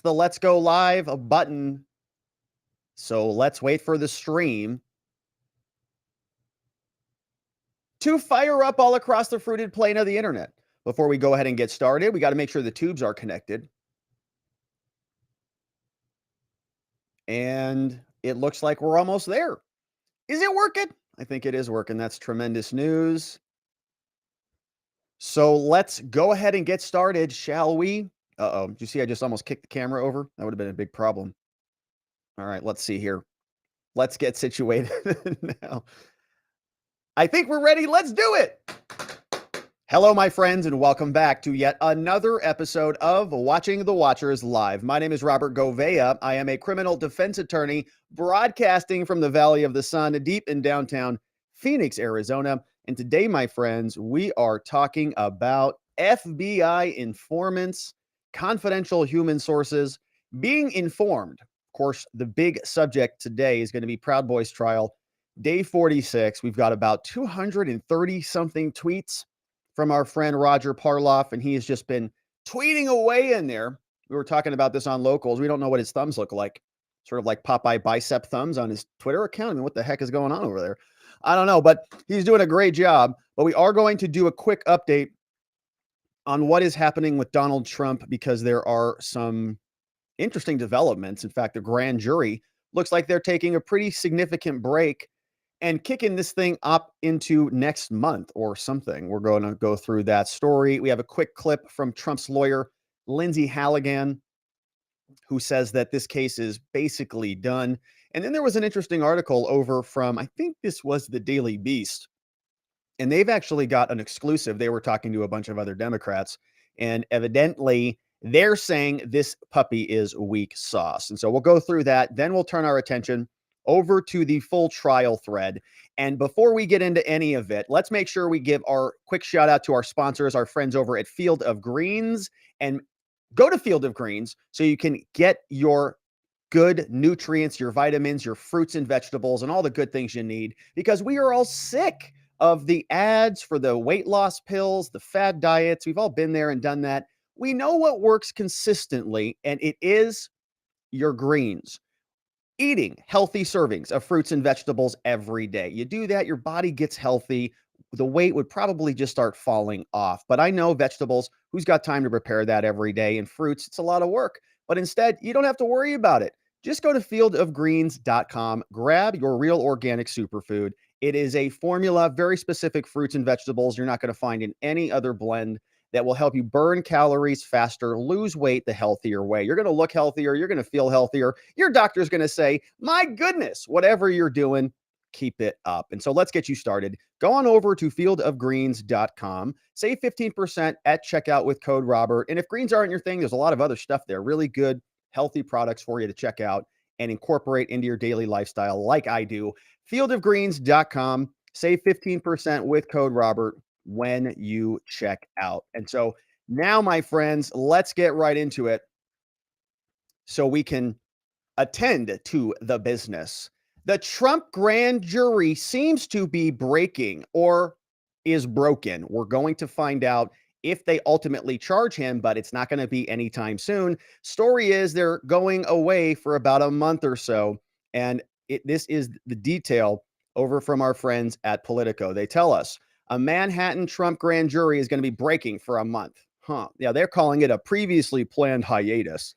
the Let's Go Live button. So let's wait for the stream to fire up all across the fruited plain of the internet. Before we go ahead and get started, we got to make sure the tubes are connected. And it looks like we're almost there. Is it working? I think it is working. That's tremendous news. So let's go ahead and get started, shall we? Uh-oh. Did you see I just almost kicked the camera over? That would have been a big problem. All right, let's see here. Let's get situated now. I think we're ready. Let's do it. Hello, my friends, and welcome back to yet another episode of Watching the Watchers Live. My name is Robert Govea. I am a criminal defense attorney broadcasting from the Valley of the Sun, deep in downtown Phoenix, Arizona. And today, my friends, we are talking about FBI informants, confidential human sources, being informed. Of course, the big subject today is going to be Proud Boys trial, day 46. We've got about 230 something tweets from our friend Roger Parloff, and he has just been tweeting away in there. We were talking about this on Locals. We don't know what his thumbs look like. Sort of like Popeye bicep thumbs on his Twitter account. I mean, what the heck is going on over there? I don't know, but he's doing a great job. But we are going to do a quick update on what is happening with Donald Trump because there are some interesting developments. In fact, the grand jury looks like they're taking a pretty significant break and kicking this thing up into next month or something. We're going to go through that story. We have a quick clip from Trump's lawyer, Lindsey Halligan, who says that this case is basically done. And then there was an interesting article over from, I think this was the Daily Beast, and they've actually got an exclusive. They were talking to a bunch of other Democrats, and evidently they're saying this puppy is weak sauce. And so we'll go through that. Then we'll turn our attention over to the full trial thread. And before we get into any of it, let's make sure we give our quick shout out to our sponsors, our friends over at Field of Greens. And go to Field of Greens so you can get your good nutrients, your vitamins, your fruits and vegetables, and all the good things you need, because we are all sick of the ads for the weight loss pills, the fad diets. We've all been there and done that. We know what works consistently, and it is your greens. Eating healthy servings of fruits and vegetables every day. You do that, your body gets healthy. The weight would probably just start falling off. But I know vegetables, who's got time to prepare that every day? And fruits, it's a lot of work. But instead, you don't have to worry about it. Just go to fieldofgreens.com, grab your real organic superfood. It is a formula, very specific fruits and vegetables you're not going to find in any other blend, that will help you burn calories faster, lose weight the healthier way. You're going to look healthier. You're going to feel healthier. Your doctor's going to say, my goodness, whatever you're doing, keep it up. And so let's get you started. Go on over to fieldofgreens.com. Save 15% at checkout with code Robert. And if greens aren't your thing, there's a lot of other stuff there. Really good, healthy products for you to check out and incorporate into your daily lifestyle like I do. Fieldofgreens.com. Save 15% with code Robert when you check out. And so now, my friends, let's get right into it so we can attend to the business. The Trump grand jury seems to be breaking, or is broken. We're going to find out if they ultimately charge him, but it's not going to be anytime soon. Story is they're going away for about a month or so. And this is the detail over from our friends at Politico. They tell us a Manhattan Trump grand jury is going to be breaking for a month. Yeah, they're calling it a previously planned hiatus.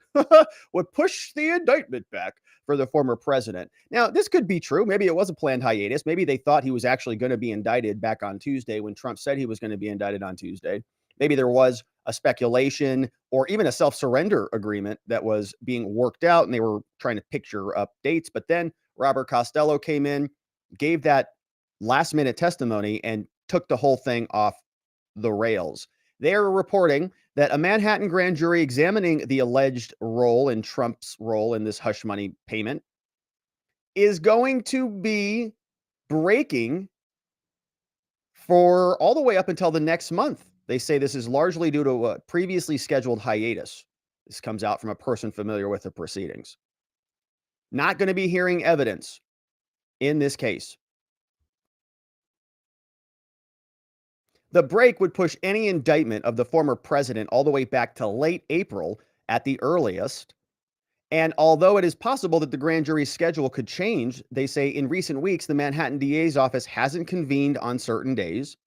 Would push the indictment back for the former president. Now, this could be true. Maybe it was a planned hiatus. Maybe they thought he was actually going to be indicted back on Tuesday when Trump said he was going to be indicted on Tuesday. Maybe there was a speculation or even a self-surrender agreement that was being worked out, and they were trying to picture up dates. But then Robert Costello came in, gave that last-minute testimony, and took the whole thing off the rails. They're reporting that a Manhattan grand jury examining the alleged role in Trump's role in this hush money payment is going to be breaking for all the way up until the next month. They say this is largely due to a previously scheduled hiatus. This comes out from a person familiar with the proceedings. Not going to be hearing evidence in this case. The break would push any indictment of the former president all the way back to late April at the earliest. And although it is possible that the grand jury's schedule could change, they say in recent weeks, the Manhattan DA's office hasn't convened on certain days.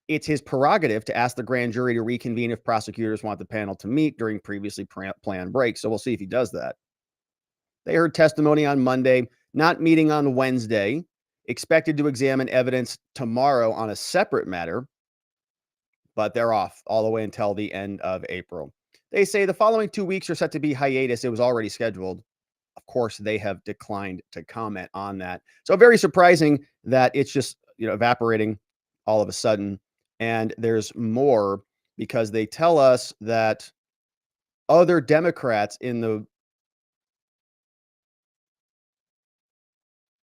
It's his prerogative to ask the grand jury to reconvene if prosecutors want the panel to meet during previously planned breaks. So we'll see if he does that. They heard testimony on Monday, not meeting on Wednesday, expected to examine evidence tomorrow on a separate matter, but they're off all the way until the end of April. They say the following 2 weeks are set to be hiatus. It was already scheduled. Of course, they have declined to comment on that. So very surprising that it's just, evaporating all of a sudden. And there's more because they tell us that other Democrats in the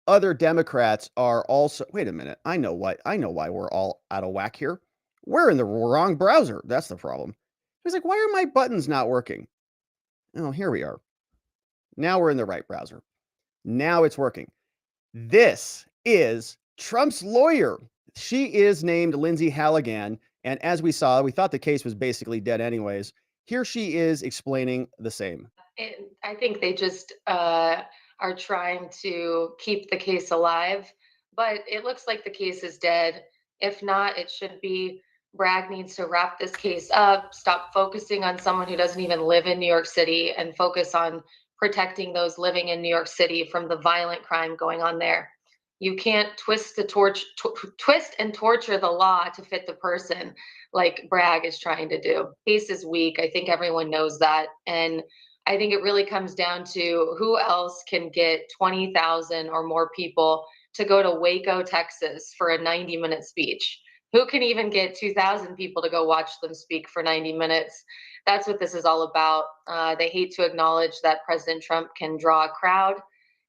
other Democrats are also wait a minute. I know why we're all out of whack here. We're in the wrong browser. That's the problem. He's like, why are my buttons not working? Oh, here we are. Now we're in the right browser. Now it's working. This is Trump's lawyer. She is named Lindsey Halligan. And as we saw, we thought the case was basically dead anyways. Here she is explaining the same. And I think they just are trying to keep the case alive, but it looks like the case is dead. If not, it should be. Bragg needs to wrap this case up, stop focusing on someone who doesn't even live in New York City, and focus on protecting those living in New York City from the violent crime going on there. You can't twist and torture the law to fit the person like Bragg is trying to do. Case is weak. I think everyone knows that, and I think it really comes down to who else can get 20,000 or more people to go to Waco, Texas for a 90-minute speech. Who can even get 2,000 people to go watch them speak for 90 minutes? That's what this is all about. They hate to acknowledge that President Trump can draw a crowd.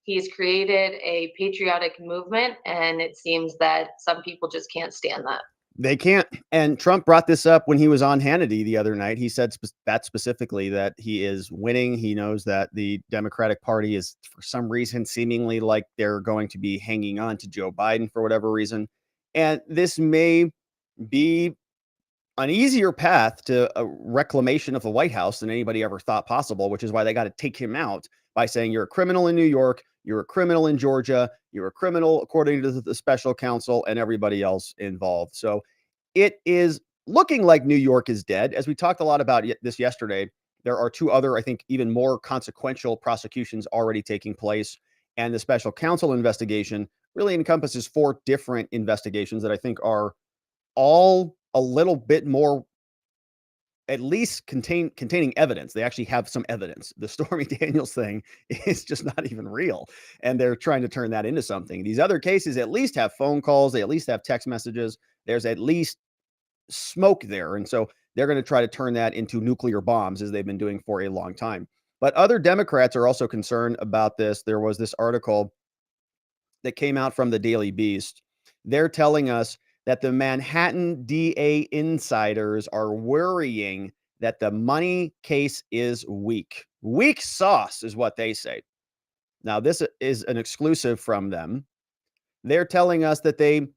He's created a patriotic movement, and it seems that some people just can't stand that. They can't. And Trump brought this up when he was on Hannity the other night. He said that specifically that he is winning. He knows that the Democratic Party is, for some reason, seemingly like they're going to be hanging on to Joe Biden for whatever reason. And this may be an easier path to a reclamation of the White House than anybody ever thought possible, which is why they got to take him out by saying you're a criminal in New York, you're a criminal in Georgia, you're a criminal according to the special counsel and everybody else involved. So it is looking like New York is dead. As we talked a lot about this yesterday, there are two other, I think, even more consequential prosecutions already taking place. And the special counsel investigation really encompasses four different investigations that I think are all a little bit more at least containing evidence. They actually have some evidence. The Stormy Daniels thing is just not even real, and they're trying to turn that into something. These other cases at least have phone calls, they at least have text messages. There's at least smoke there, and so they're going to try to turn that into nuclear bombs as they've been doing for a long time. But other Democrats are also concerned about this. There was this article that came out from the Daily Beast. They're telling us that the Manhattan DA insiders are worrying that the money case is weak. Weak sauce is what they say. Now, this is an exclusive from them. They're telling us that they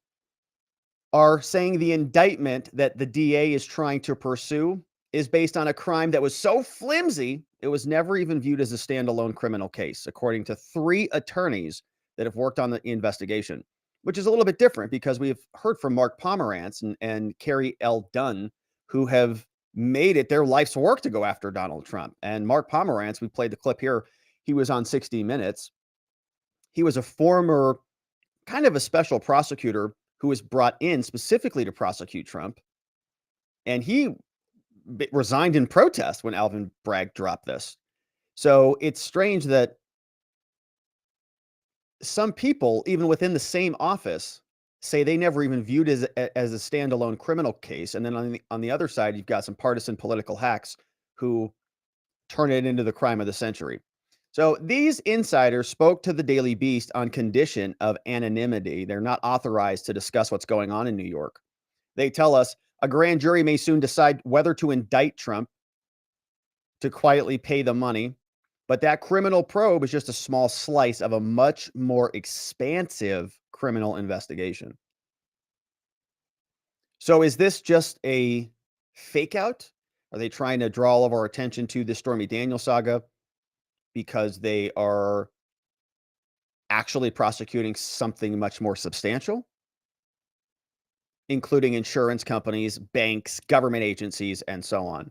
are saying the indictment that the DA is trying to pursue is based on a crime that was so flimsy, it was never even viewed as a standalone criminal case, according to three attorneys that have worked on the investigation, which is a little bit different because we've heard from Mark Pomerantz and Carrie L. Dunn, who have made it their life's work to go after Donald Trump. And Mark Pomerantz, we played the clip here. He was on 60 Minutes. He was a former kind of a special prosecutor who was brought in specifically to prosecute Trump. And he resigned in protest when Alvin Bragg dropped this. So it's strange that some people, even within the same office, say they never even viewed it as a standalone criminal case. And then on the other side, you've got some partisan political hacks who turn it into the crime of the century. So these insiders spoke to the Daily Beast on condition of anonymity. They're not authorized to discuss what's going on in New York. They tell us a grand jury may soon decide whether to indict Trump to quietly pay the money, but that criminal probe is just a small slice of a much more expansive criminal investigation. So is this just a fake out? Are they trying to draw all of our attention to the Stormy Daniels saga? because they are actually prosecuting something much more substantial, including insurance companies, banks, government agencies, and so on.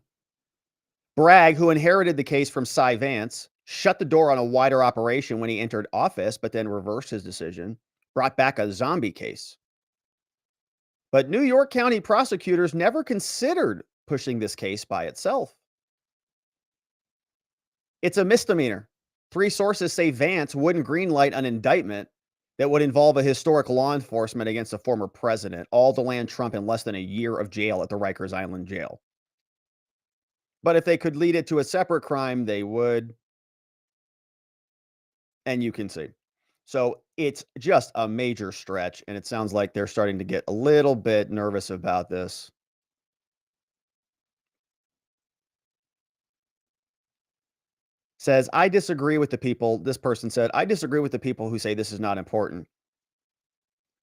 Bragg, who inherited the case from Cy Vance, shut the door on a wider operation when he entered office, but then reversed his decision, brought back a zombie case. But New York County prosecutors never considered pushing this case by itself. It's a misdemeanor. 3 sources say Vance wouldn't greenlight an indictment that would involve a historic law enforcement against a former president, all to land Trump in less than a year of jail at the Rikers Island jail. But if they could lead it to a separate crime, they would. And you can see. So it's just a major stretch, and it sounds like they're starting to get a little bit nervous about this. Says, I disagree with the people. This person said, I disagree with the people who say this is not important.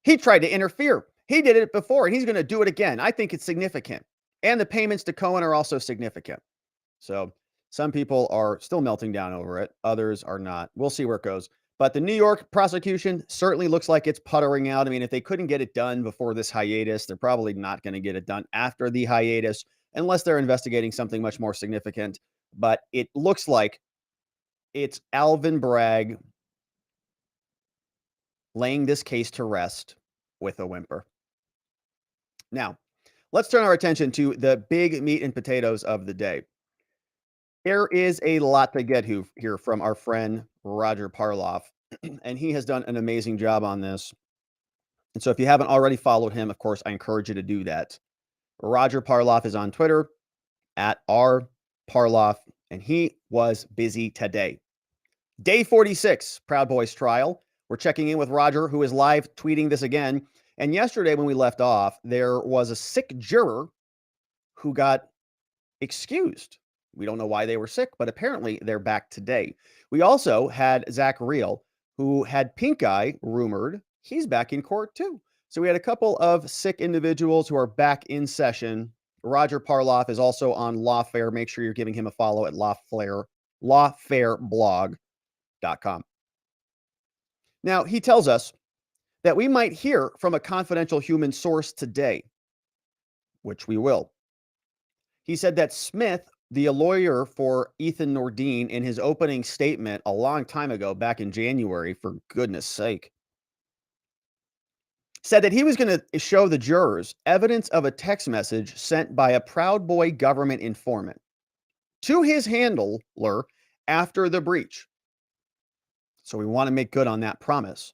He tried to interfere. He did it before, and he's going to do it again. I think it's significant. And the payments to Cohen are also significant. So some people are still melting down over it. Others are not. We'll see where it goes. But the New York prosecution certainly looks like it's puttering out. I mean, if they couldn't get it done before this hiatus, they're probably not going to get it done after the hiatus, unless they're investigating something much more significant. But it looks like it's Alvin Bragg laying this case to rest with a whimper. Now, let's turn our attention to the big meat and potatoes of the day. There is a lot to get here from our friend Roger Parloff, and he has done an amazing job on this. And so if you haven't already followed him, of course, I encourage you to do that. Roger Parloff is on Twitter at @rparloff, and he was busy today. Day 46, Proud Boys trial. We're checking in with Roger, who is live tweeting this again. And yesterday, when we left off, there was a sick juror who got excused. We don't know why they were sick, but apparently they're back today. We also had Zach Reel, who had pink eye rumored. He's back in court too. So we had a couple of sick individuals who are back in session. Roger Parloff is also on Lawfare. Make sure you're giving him a follow at lawfareblog.com. Now, he tells us that we might hear from a confidential human source today, which we will. He said that Smith, the lawyer for Ethan Nordine, in his opening statement a long time ago, back in January, for goodness sake, said that he was going to show the jurors evidence of a text message sent by a Proud Boy government informant to his handler after the breach. So we want to make good on that promise.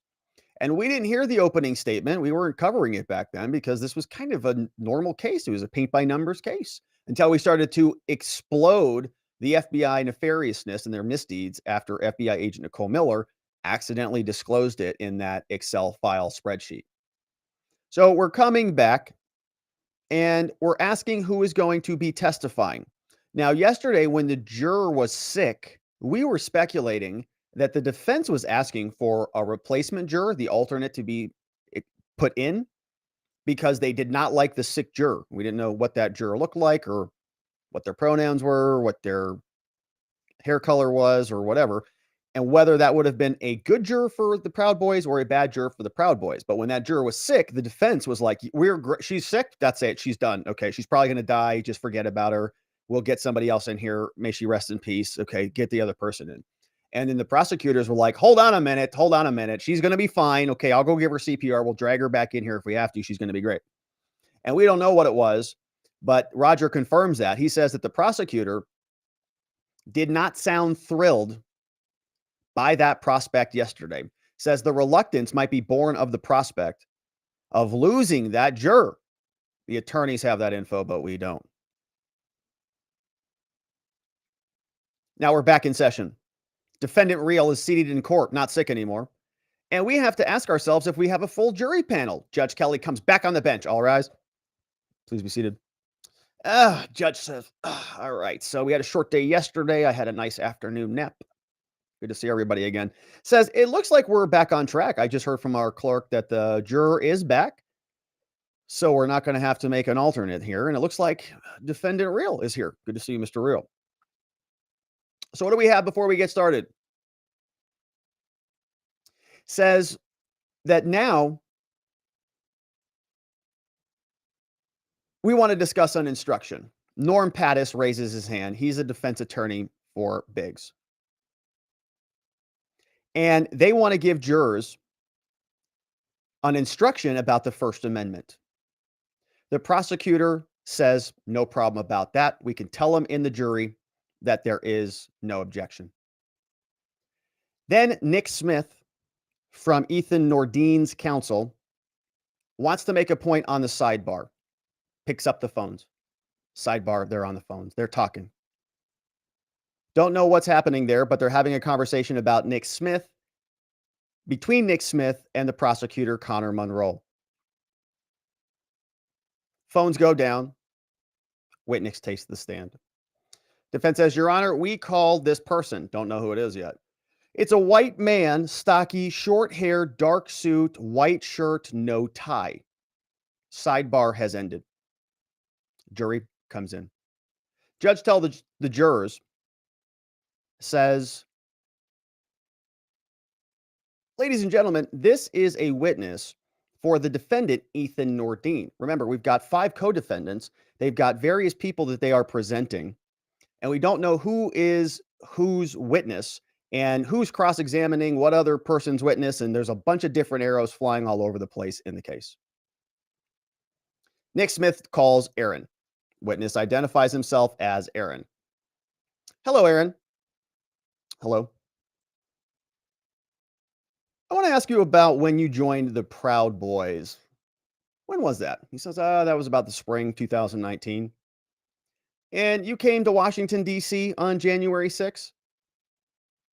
And we didn't hear the opening statement. We weren't covering it back then because this was kind of a normal case. It was a paint by numbers case until we started to explode the FBI nefariousness and their misdeeds after FBI agent Nicole Miller accidentally disclosed it in that Excel file spreadsheet. So we're coming back and we're asking who is going to be testifying. Now, yesterday when the juror was sick, we were speculating that the defense was asking for a replacement juror, the alternate, to be put in because they did not like the sick juror. We didn't know what that juror looked like or what their pronouns were, what their hair color was or whatever, and whether that would have been a good juror for the Proud Boys or a bad juror for the Proud Boys. But when that juror was sick, the defense was like, she's sick. That's it. She's done. Okay. She's probably going to die. Just forget about her. We'll get somebody else in here. May she rest in peace. Okay. Get the other person in. And then the prosecutors were like, hold on a minute. She's going to be fine. Okay. I'll go give her CPR. We'll drag her back in here if we have to. She's going to be great. And we don't know what it was, but Roger confirms that. He says that the prosecutor did not sound thrilled by that prospect yesterday. Says the reluctance might be born of the prospect of losing that juror. The attorneys have that info, but we don't. Now we're back in session. Defendant Reel is seated in court, not sick anymore. And we have to ask ourselves if we have a full jury panel. Judge Kelly comes back on the bench. All rise. Please be seated. Judge says, all right. So we had a short day yesterday. I had a nice afternoon nap. Good to see everybody again. Says, it looks like we're back on track. I just heard from our clerk that the juror is back. So we're not going to have to make an alternate here. And it looks like Defendant Reel is here. Good to see you, Mr. Reel. So what do we have before we get started? Says that now we want to discuss an instruction. Norm Pattis raises his hand. He's a defense attorney for Biggs. And they want to give jurors an instruction about the First Amendment. The prosecutor says, no problem about that. We can tell them in the jury that there is no objection. Then Nick Smith from Ethan Nordine's counsel wants to make a point on the sidebar, picks up the phones. Sidebar, they're on the phones. They're talking. Don't know what's happening there, but they're having a conversation about Nick Smith, between Nick Smith and the prosecutor, Connor Monroe. Phones go down. Witness takes the stand. Defense says, Your Honor, we called this person. Don't know who it is yet. It's a white man, stocky, short hair, dark suit, white shirt, no tie. Sidebar has ended. Jury comes in. Judge tells the jurors, says, ladies and gentlemen, this is a witness for the defendant, Ethan Nordine. Remember, we've got 5 co-defendants. They've got various people that they are presenting, and we don't know who is whose witness and who's cross-examining what other person's witness, and there's a bunch of different arrows flying all over the place in the case. Nick Smith calls Aaron. Witness identifies himself as Aaron. Hello, Aaron. Hello. I want to ask you about when you joined the Proud Boys. When was that? He says, that was about the spring 2019. And you came to Washington, D.C. on January 6th?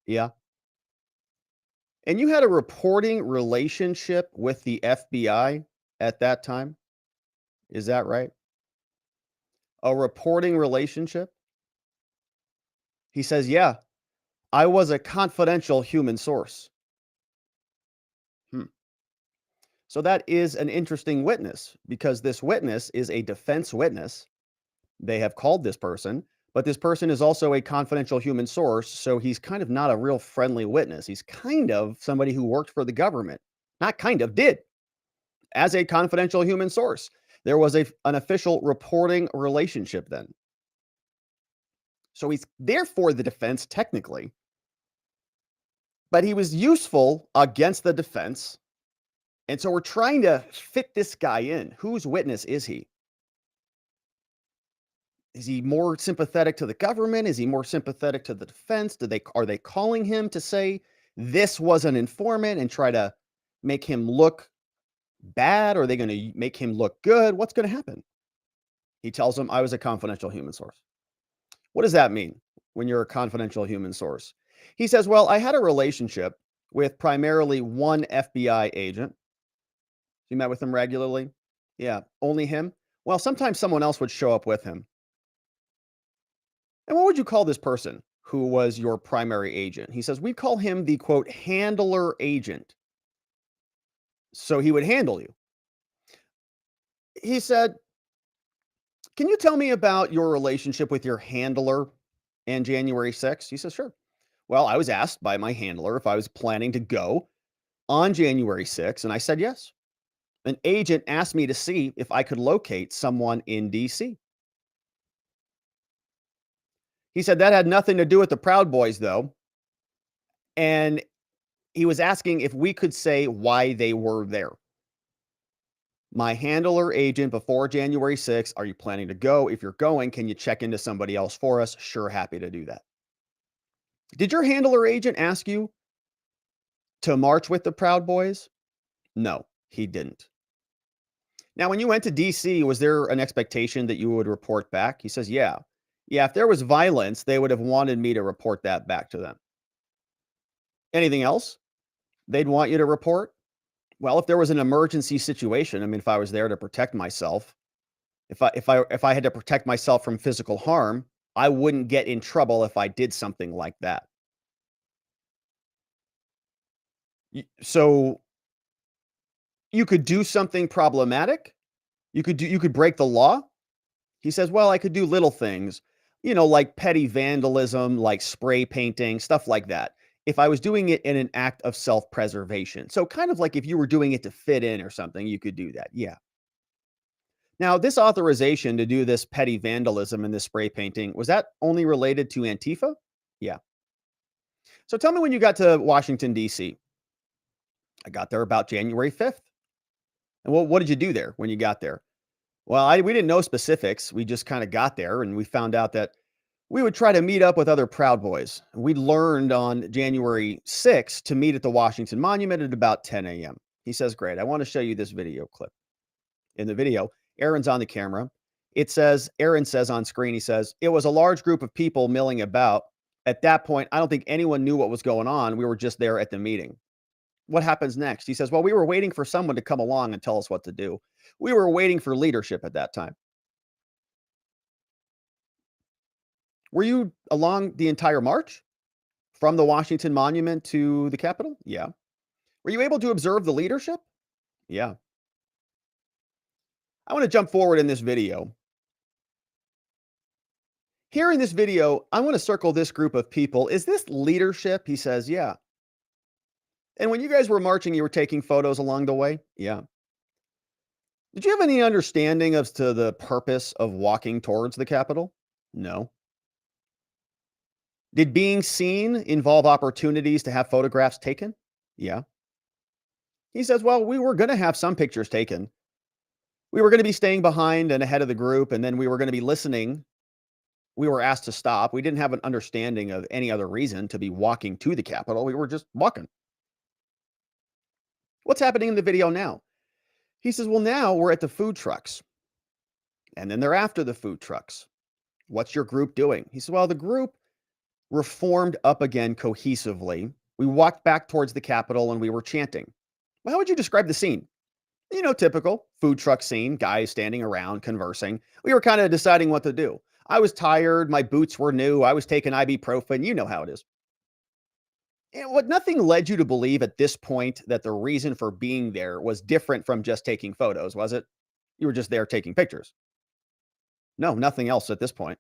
Yeah. And you had a reporting relationship with the FBI at that time? Is that right? A reporting relationship? He says, yeah, I was a confidential human source. So that is an interesting witness because this witness is a defense witness. They have called this person, but this person is also a confidential human source. So he's kind of not a real friendly witness. He's kind of somebody who worked for the government. Not kind of, did, as a confidential human source. There was an official reporting relationship then. So he's therefore the defense technically, but he was useful against the defense. And so we're trying to fit this guy in. Whose witness is he? Is he more sympathetic to the government? Is he more sympathetic to the defense? Are they calling him to say this was an informant and try to make him look bad? Or are they going to make him look good? What's going to happen? He tells them, I was a confidential human source. What does that mean when you're a confidential human source? He says, well, I had a relationship with primarily one FBI agent. You met with him regularly? Yeah, only him? Well, sometimes someone else would show up with him. And what would you call this person who was your primary agent? He says, we call him the, quote, handler agent. So he would handle you. He said, can you tell me about your relationship with your handler and January 6th? He says, sure. Well, I was asked by my handler if I was planning to go on January 6th, and I said yes. An agent asked me to see if I could locate someone in DC. He said that had nothing to do with the Proud Boys, though. And he was asking if we could say why they were there. My handler agent before January 6th, are you planning to go? If you're going, can you check into somebody else for us? Sure, happy to do that. Did your handler agent ask you to march with the Proud Boys? No, he didn't. Now, when you went to DC, was there an expectation that you would report back? He says, yeah. Yeah, if there was violence, they would have wanted me to report that back to them. Anything else they'd want you to report? Well, if there was an emergency situation, I mean, if I was there to protect myself, if I had to protect myself from physical harm, I wouldn't get in trouble if I did something like that. So you could do something problematic. You could break the law. He says, well, I could do little things. Like petty vandalism, like spray painting, stuff like that. If I was doing it in an act of self-preservation. So kind of like if you were doing it to fit in or something, you could do that. Yeah. Now, this authorization to do this petty vandalism and this spray painting, was that only related to Antifa? Yeah. So tell me when you got to Washington, D.C. I got there about January 5th. And what did you do there when you got there? Well, we didn't know specifics. We just kind of got there and we found out that we would try to meet up with other Proud Boys. We learned on January 6th to meet at the Washington Monument at about 10 a.m. He says, great. I want to show you this video clip. In the video, Aaron's on the camera. Aaron says on screen, he says, it was a large group of people milling about. At that point, I don't think anyone knew what was going on. We were just there at the meeting. What happens next? He says, well, we were waiting for someone to come along and tell us what to do. We were waiting for leadership at that time. Were you along the entire march from the Washington Monument to the Capitol? Yeah. Were you able to observe the leadership? Yeah. I want to jump forward in this video. Here in this video, I want to circle this group of people. Is this leadership? He says, yeah. And when you guys were marching, you were taking photos along the way? Yeah. Did you have any understanding as to the purpose of walking towards the Capitol? No. Did being seen involve opportunities to have photographs taken? Yeah. He says, well, we were going to have some pictures taken. We were going to be staying behind and ahead of the group, and then we were going to be listening. We were asked to stop. We didn't have an understanding of any other reason to be walking to the Capitol. We were just walking. What's happening in the video now? He says, well, now we're at the food trucks. And then they're after the food trucks. What's your group doing? He said, well, the group reformed up again cohesively. We walked back towards the Capitol and we were chanting. Well, how would you describe the scene? Typical food truck scene, guys standing around conversing. We were kind of deciding what to do. I was tired. My boots were new. I was taking ibuprofen. You know how it is. And nothing led you to believe at this point that the reason for being there was different from just taking photos, was it? You were just there taking pictures. No, nothing else at this point.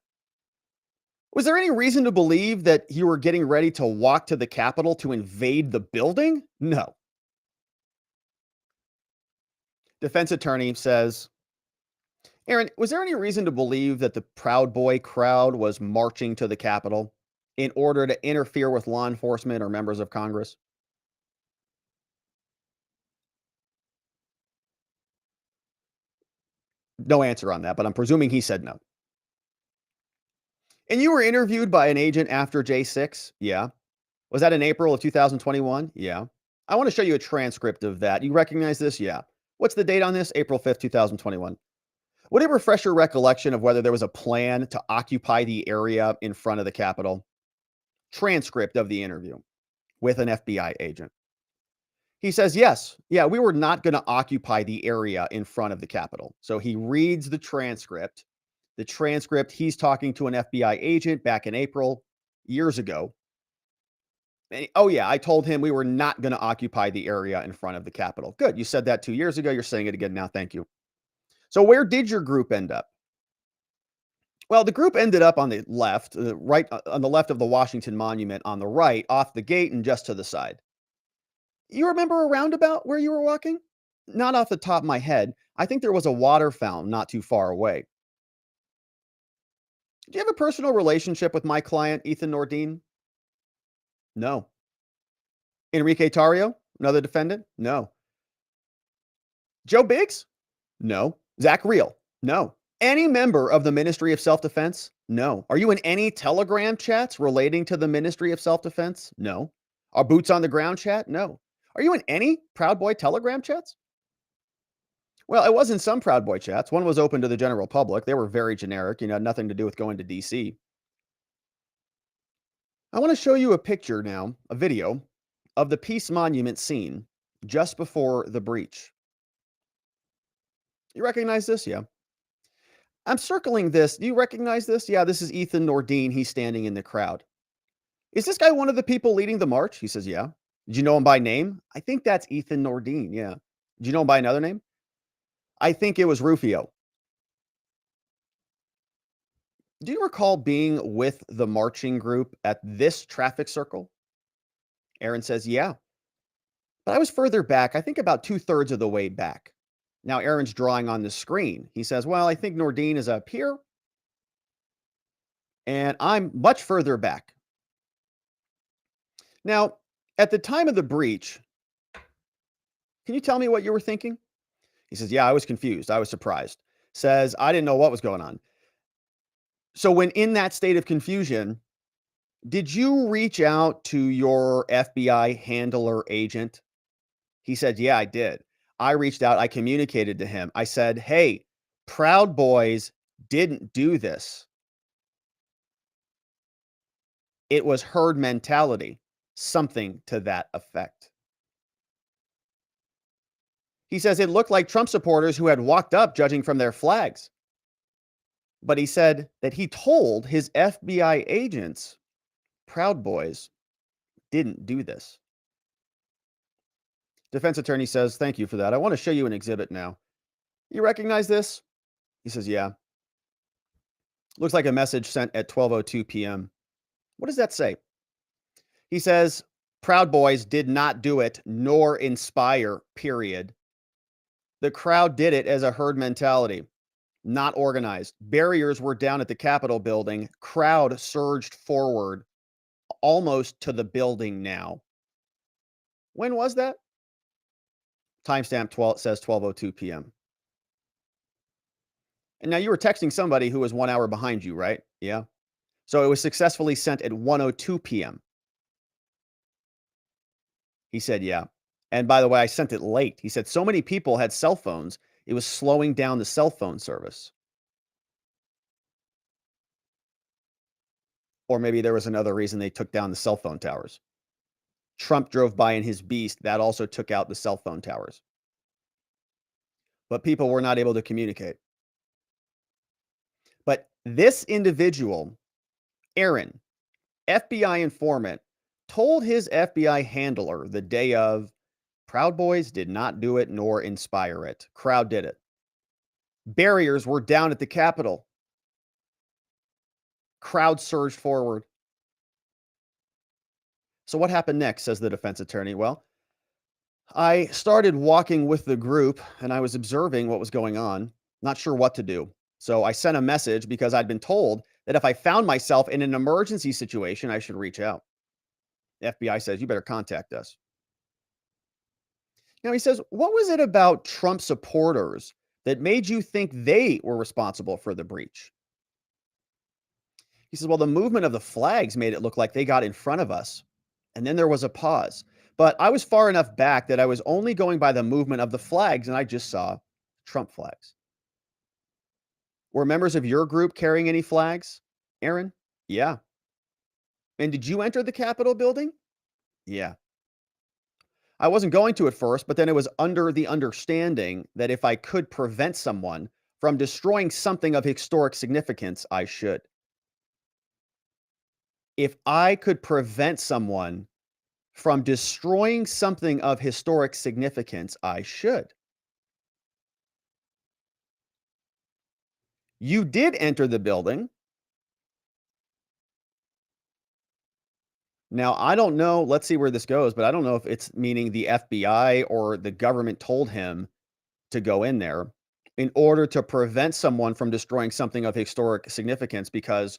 Was there any reason to believe that you were getting ready to walk to the Capitol to invade the building? No. Defense attorney says, Aaron, was there any reason to believe that the Proud Boy crowd was marching to the Capitol in order to interfere with law enforcement or members of Congress? No answer on that, but I'm presuming he said no. And you were interviewed by an agent after J6? Yeah. Was that in April of 2021? Yeah. I want to show you a transcript of that. You recognize this? Yeah. What's the date on this? April 5th, 2021. Would it refresh your recollection of whether there was a plan to occupy the area in front of the Capitol? Transcript of the interview with an FBI agent. He says, yes, yeah, we were not going to occupy the area in front of the Capitol. So he reads the transcript. The transcript, he's talking to an FBI agent back in April, years ago. And, oh, yeah, I told him we were not going to occupy the area in front of the Capitol. Good. You said that 2 years ago. You're saying it again now. Thank you. So where did your group end up? Well, the group ended up on the left, right on the left of the Washington Monument on the right, off the gate and just to the side. You remember a roundabout where you were walking? Not off the top of my head. I think there was a water fountain not too far away. Do you have a personal relationship with my client, Ethan Nordine? No. Enrique Tario, another defendant? No. Joe Biggs? No. Zach Reel? No. Any member of the Ministry of Self-Defense? No. Are you in any Telegram chats relating to the Ministry of Self-Defense? No. Are Boots on the Ground chat? No. Are you in any Proud Boy Telegram chats? Well, it was in some Proud Boy chats. One was open to the general public. They were very generic, nothing to do with going to DC. I want to show you a picture now, a video of the Peace Monument scene just before the breach. You recognize this? Yeah. I'm circling this. Do you recognize this? Yeah, this is Ethan Nordine. He's standing in the crowd. Is this guy one of the people leading the march? He says, yeah. Did you know him by name? I think that's Ethan Nordine. Yeah. Did you know him by another name? I think it was Rufio. Do you recall being with the marching group at this traffic circle? Aaron says, yeah, but I was further back, I think about two-thirds of the way back. Now Aaron's drawing on the screen. He says, well, I think Nordine is up here, and I'm much further back. Now, at the time of the breach, can you tell me what you were thinking? He says, yeah, I was confused. I was surprised. Says, I didn't know what was going on. So, when in that state of confusion, did you reach out to your FBI handler agent? He said, yeah, I did. I reached out. I communicated to him. I said, hey, Proud Boys didn't do this. It was herd mentality, something to that effect. He says it looked like Trump supporters who had walked up, judging from their flags. But he said that he told his FBI agents, Proud Boys didn't do this. Defense attorney says, thank you for that. I want to show you an exhibit now. You recognize this? He says, yeah. Looks like a message sent at 12:02 p.m. What does that say? He says, Proud Boys did not do it, nor inspire, period. The crowd did it as a herd mentality, not organized. Barriers were down at the Capitol building. Crowd surged forward almost to the building now. When was that? Timestamp 12 says 12:02 p.m. And now you were texting somebody who was 1 hour behind you, right? Yeah. So it was successfully sent at 1:02 p.m. He said, yeah. And by the way, I sent it late. He said so many people had cell phones, it was slowing down the cell phone service. Or maybe there was another reason they took down the cell phone towers. Trump drove by in his beast. That also took out the cell phone towers. But people were not able to communicate. But this individual, Aaron, FBI informant, told his FBI handler the day of, Proud Boys did not do it nor inspire it. Crowd did it. Barriers were down at the Capitol. Crowd surged forward. So what happened next, says the defense attorney? Well, I started walking with the group and I was observing what was going on, not sure what to do. So I sent a message because I'd been told that if I found myself in an emergency situation, I should reach out. The FBI says, you better contact us. Now he says, what was it about Trump supporters that made you think they were responsible for the breach? He says, well, the movement of the flags made it look like they got in front of us. And then there was a pause. But I was far enough back that I was only going by the movement of the flags and I just saw Trump flags. Were members of your group carrying any flags, Aaron? Yeah. And did you enter the Capitol building? Yeah. I wasn't going to at first, but then it was under the understanding that if I could prevent someone from destroying something of historic significance, I should. If I could prevent someone from destroying something of historic significance, I should. You did enter the building. Now, I don't know. Let's see where this goes, but I don't know if it's meaning the FBI or the government told him to go in there in order to prevent someone from destroying something of historic significance, because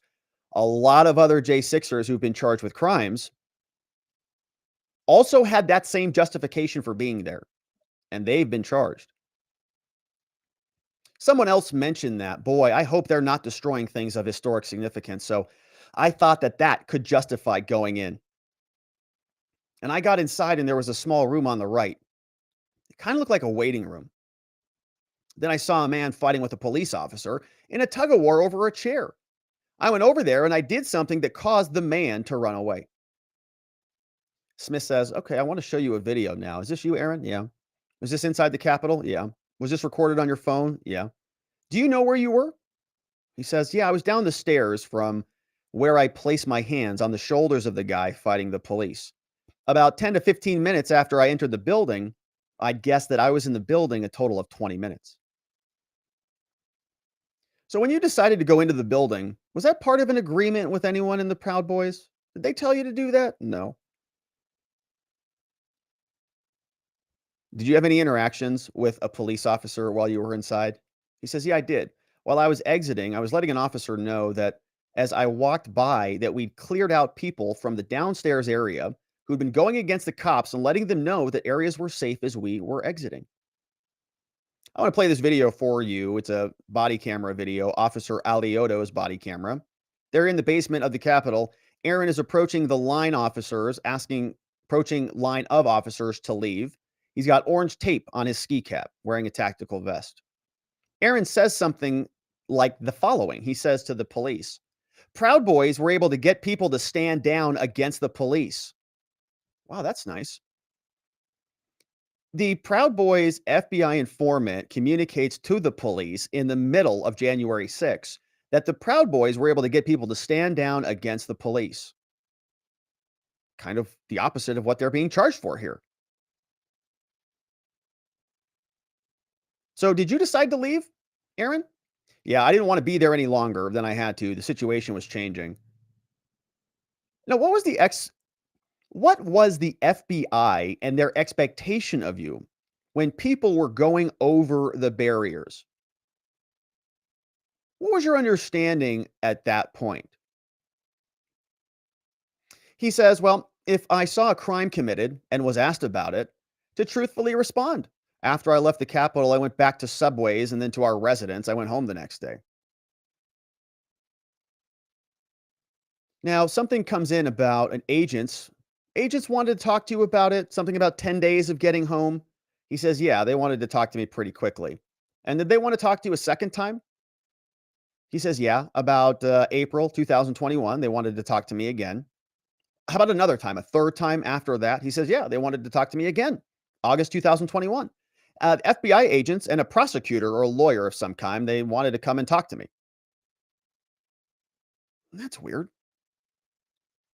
a lot of other J6ers who've been charged with crimes also had that same justification for being there, and they've been charged. Someone else mentioned that, boy, I hope they're not destroying things of historic significance. So I thought that that could justify going in. And I got inside and there was a small room on the right. It kind of looked like a waiting room. Then I saw a man fighting with a police officer in a tug of war over a chair. I went over there and I did something that caused the man to run away. Smith says, okay, I want to show you a video now. Is this you, Aaron? Yeah. Was this inside the Capitol? Yeah. Was this recorded on your phone? Yeah. Do you know where you were? He says, yeah, I was down the stairs from where I placed my hands on the shoulders of the guy fighting the police. About 10 to 15 minutes after I entered the building, I'd guess that I was in the building a total of 20 minutes. So when you decided to go into the building, Was that part of an agreement with anyone in the Proud Boys? Did they tell you to do that? No. Did you have any interactions with a police officer while you were inside? He says, "Yeah, I did. While I was exiting, I was letting an officer know that as I walked by that we'd cleared out people from the downstairs area who'd been going against the cops and letting them know that areas were safe as we were exiting." I want to play this video for you. It's a body camera video, Officer Alioto's body camera. They're in the basement of the Capitol. Aaron is approaching the line officers, approaching line of officers to leave. He's got orange tape on his ski cap, wearing a tactical vest. Aaron says something like the following. He says to the police, "Proud Boys were able to get people to stand down against the police." Wow, that's nice. The Proud Boys FBI informant communicates to the police in the middle of January 6th that the Proud Boys were able to get people to stand down against the police. Kind of the opposite of what they're being charged for here. So, did you decide to leave, Aaron? Yeah, I didn't want to be there any longer than I had to. The situation was changing. Now, what was the FBI and their expectation of you when people were going over the barriers? What was your understanding at that point? He says, "Well, if I saw a crime committed and was asked about it, to truthfully respond. After I left the Capitol, I went back to Subways and then to our residence. I went home the next day." Now, something comes in about an agents wanted to talk to you about it, something about 10 days of getting home. He says, "Yeah, they wanted to talk to me pretty quickly." And did they want to talk to you a second time? He says, "Yeah, about April 2021, they wanted to talk to me again." How about another time, a third time after that? He says, "Yeah, they wanted to talk to me again, August 2021. FBI agents and a prosecutor or a lawyer of some kind, they wanted to come and talk to me." That's weird.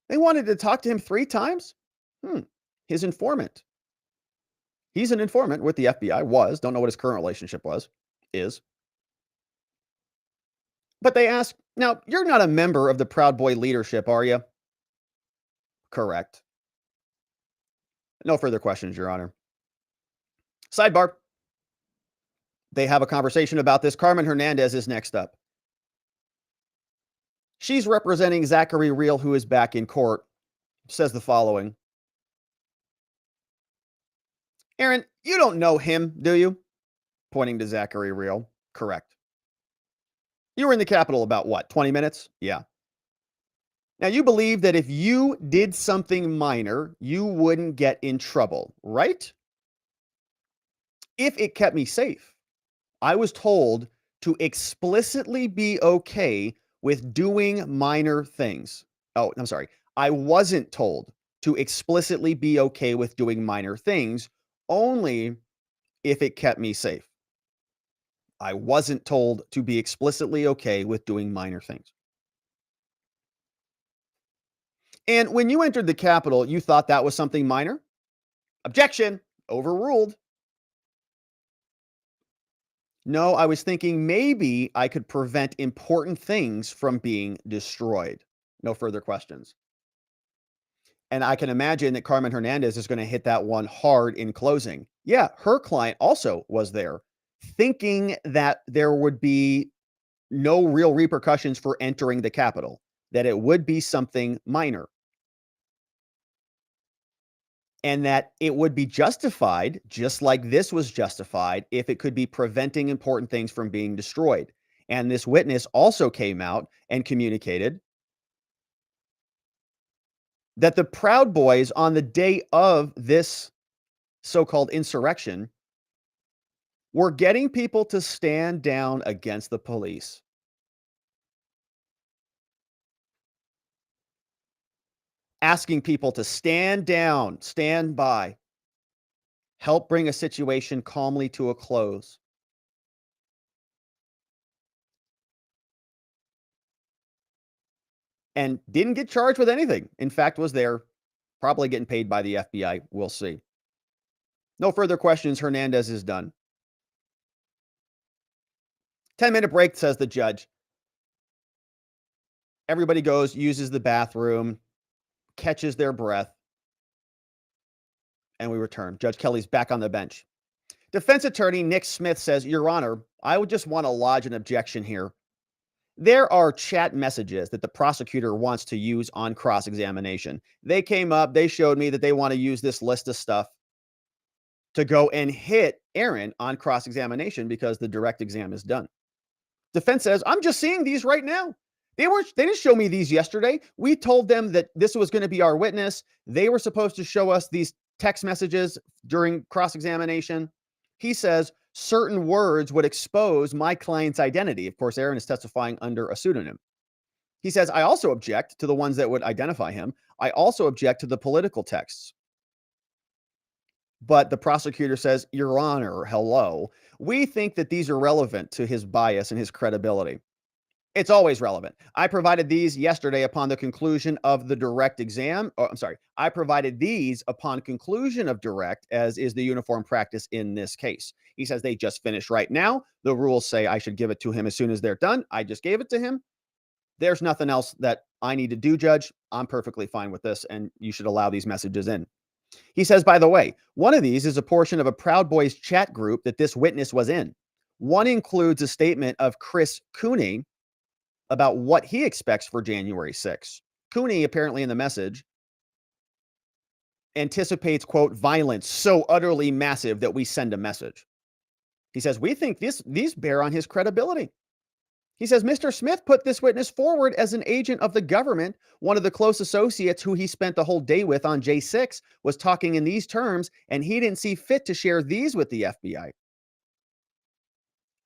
They wanted to talk to him 3 times? Hmm. His informant. He's an informant with the FBI, don't know what his current relationship is. But they ask, "Now, you're not a member of the Proud Boy leadership, are you?" Correct. No further questions, Your Honor. Sidebar. They have a conversation about this. Carmen Hernandez is next up. She's representing Zachary Real, who is back in court, says the following. "Aaron, you don't know him, do you?" Pointing to Zachary Real. Correct. "You were in the Capitol about what, 20 minutes? Yeah. Now, you believe that if you did something minor, you wouldn't get in trouble, right?" "If it kept me safe. I was told to explicitly be okay with doing minor things." Oh, I'm sorry. "I wasn't told to explicitly be okay with doing minor things, only if it kept me safe. I wasn't told to be explicitly okay with doing minor things." "And when you entered the Capitol, you thought that was something minor?" Objection. Overruled. "No, I was thinking maybe I could prevent important things from being destroyed." No further questions. And I can imagine that Carmen Hernandez is going to hit that one hard in closing. Yeah, her client also was there, thinking that there would be no real repercussions for entering the Capitol, that it would be something minor, and that it would be justified, just like this was justified, if it could be preventing important things from being destroyed. And this witness also came out and communicated that the Proud Boys, on the day of this so called insurrection, were getting people to stand down against the police. Asking people to stand down, stand by, help bring a situation calmly to a close. And didn't get charged with anything. In fact, was there, probably getting paid by the FBI. We'll see. No further questions. Hernandez is done. 10-minute break, says the judge. Everybody goes, uses the bathroom, catches their breath, and we return. Judge Kelly's back on the bench. Defense attorney Nick Smith says, Your Honor, I would just want to lodge an objection here. There are chat messages that the prosecutor wants to use on cross-examination. They came up, they showed me that they want to use this list of stuff to go and hit Aaron on cross-examination because the direct exam is done. Defense says, I'm just seeing these right now. They didn't show me these yesterday. We told them that this was going to be our witness. They were supposed to show us these text messages during cross-examination. He says certain words would expose my client's identity. Of course, Aaron is testifying under a pseudonym. He says, I also object to the ones that would identify him. I also object to the political texts. But the prosecutor says, Your Honor, hello. We think that these are relevant to his bias and his credibility. It's always relevant. I provided these yesterday upon the conclusion of the direct exam. I provided these upon conclusion of direct, as is the uniform practice in this case. He says they just finished right now. The rules say I should give it to him as soon as they're done. I just gave it to him. There's nothing else that I need to do, Judge. I'm perfectly fine with this, and you should allow these messages in. He says, by the way, one of these is a portion of a Proud Boys chat group that this witness was in. One includes a statement of Chris Cooney about what he expects for January 6th. Cooney, apparently in the message, anticipates, quote, violence so utterly massive that we send a message. He says, we think these bear on his credibility. He says, Mr. Smith put this witness forward as an agent of the government. One of the close associates who he spent the whole day with on J6 was talking in these terms, and he didn't see fit to share these with the FBI.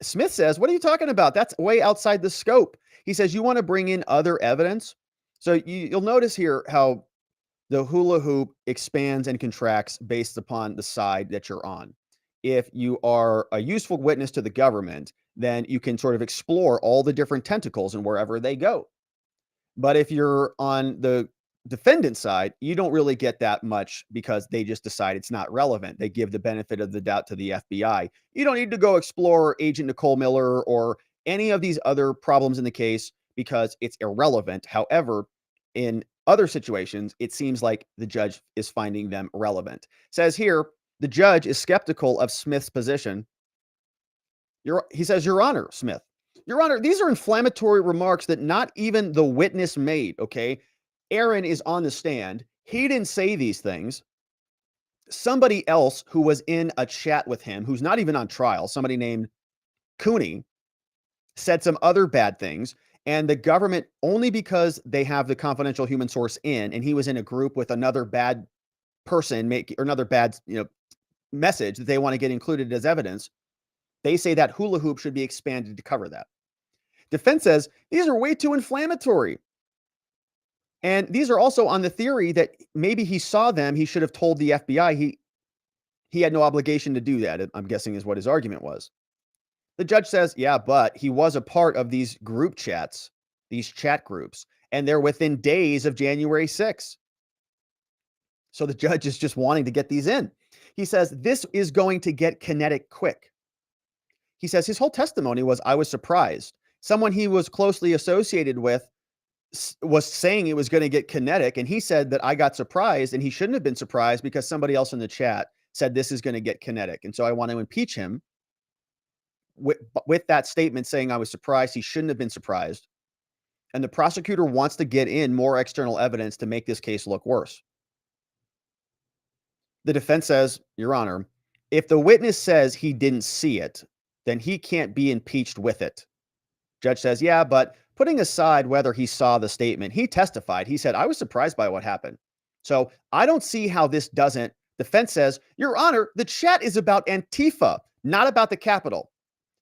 Smith says, what are you talking about? That's way outside the scope. He says, you want to bring in other evidence? So you'll notice here how the hula hoop expands and contracts based upon the side that you're on. If you are a useful witness to the government, then you can sort of explore all the different tentacles and wherever they go. But if you're on the defendant side, you don't really get that much because they just decide it's not relevant. They give the benefit of the doubt to the FBI. You don't need to go explore Agent Nicole Miller or any of these other problems in the case because it's irrelevant. However, in other situations, it seems like the judge is finding them relevant. Says here, the judge is skeptical of Smith's position. He says, Your Honor, Smith, Your Honor, these are inflammatory remarks that not even the witness made, okay? Aaron is on the stand. He didn't say these things. Somebody else who was in a chat with him, who's not even on trial, somebody named Cooney, said some other bad things. And the government, only because they have the confidential human source in, and he was in a group with another bad person, or another bad, message that they want to get included as evidence, they say that hula hoop should be expanded to cover that. Defense says these are way too inflammatory. And these are also on the theory that maybe he saw them. He should have told the FBI. He had no obligation to do that, I'm guessing is what his argument was. The judge says, yeah, but he was a part of these group chats, these chat groups, and they're within days of January 6th. So the judge is just wanting to get these in. He says, this is going to get kinetic quick. He says his whole testimony was, I was surprised. Someone he was closely associated with was saying it was going to get kinetic, and he said that I got surprised, and he shouldn't have been surprised because somebody else in the chat said this is going to get kinetic. And so I want to impeach him with that statement saying I was surprised. He shouldn't have been surprised. And the prosecutor wants to get in more external evidence to make this case look worse. The defense says, Your Honor, if the witness says he didn't see it, then he can't be impeached with it. Judge says, yeah, but putting aside whether he saw the statement, he testified. He said, I was surprised by what happened. So I don't see how this doesn't. Defense says, Your Honor, the chat is about Antifa, not about the Capitol.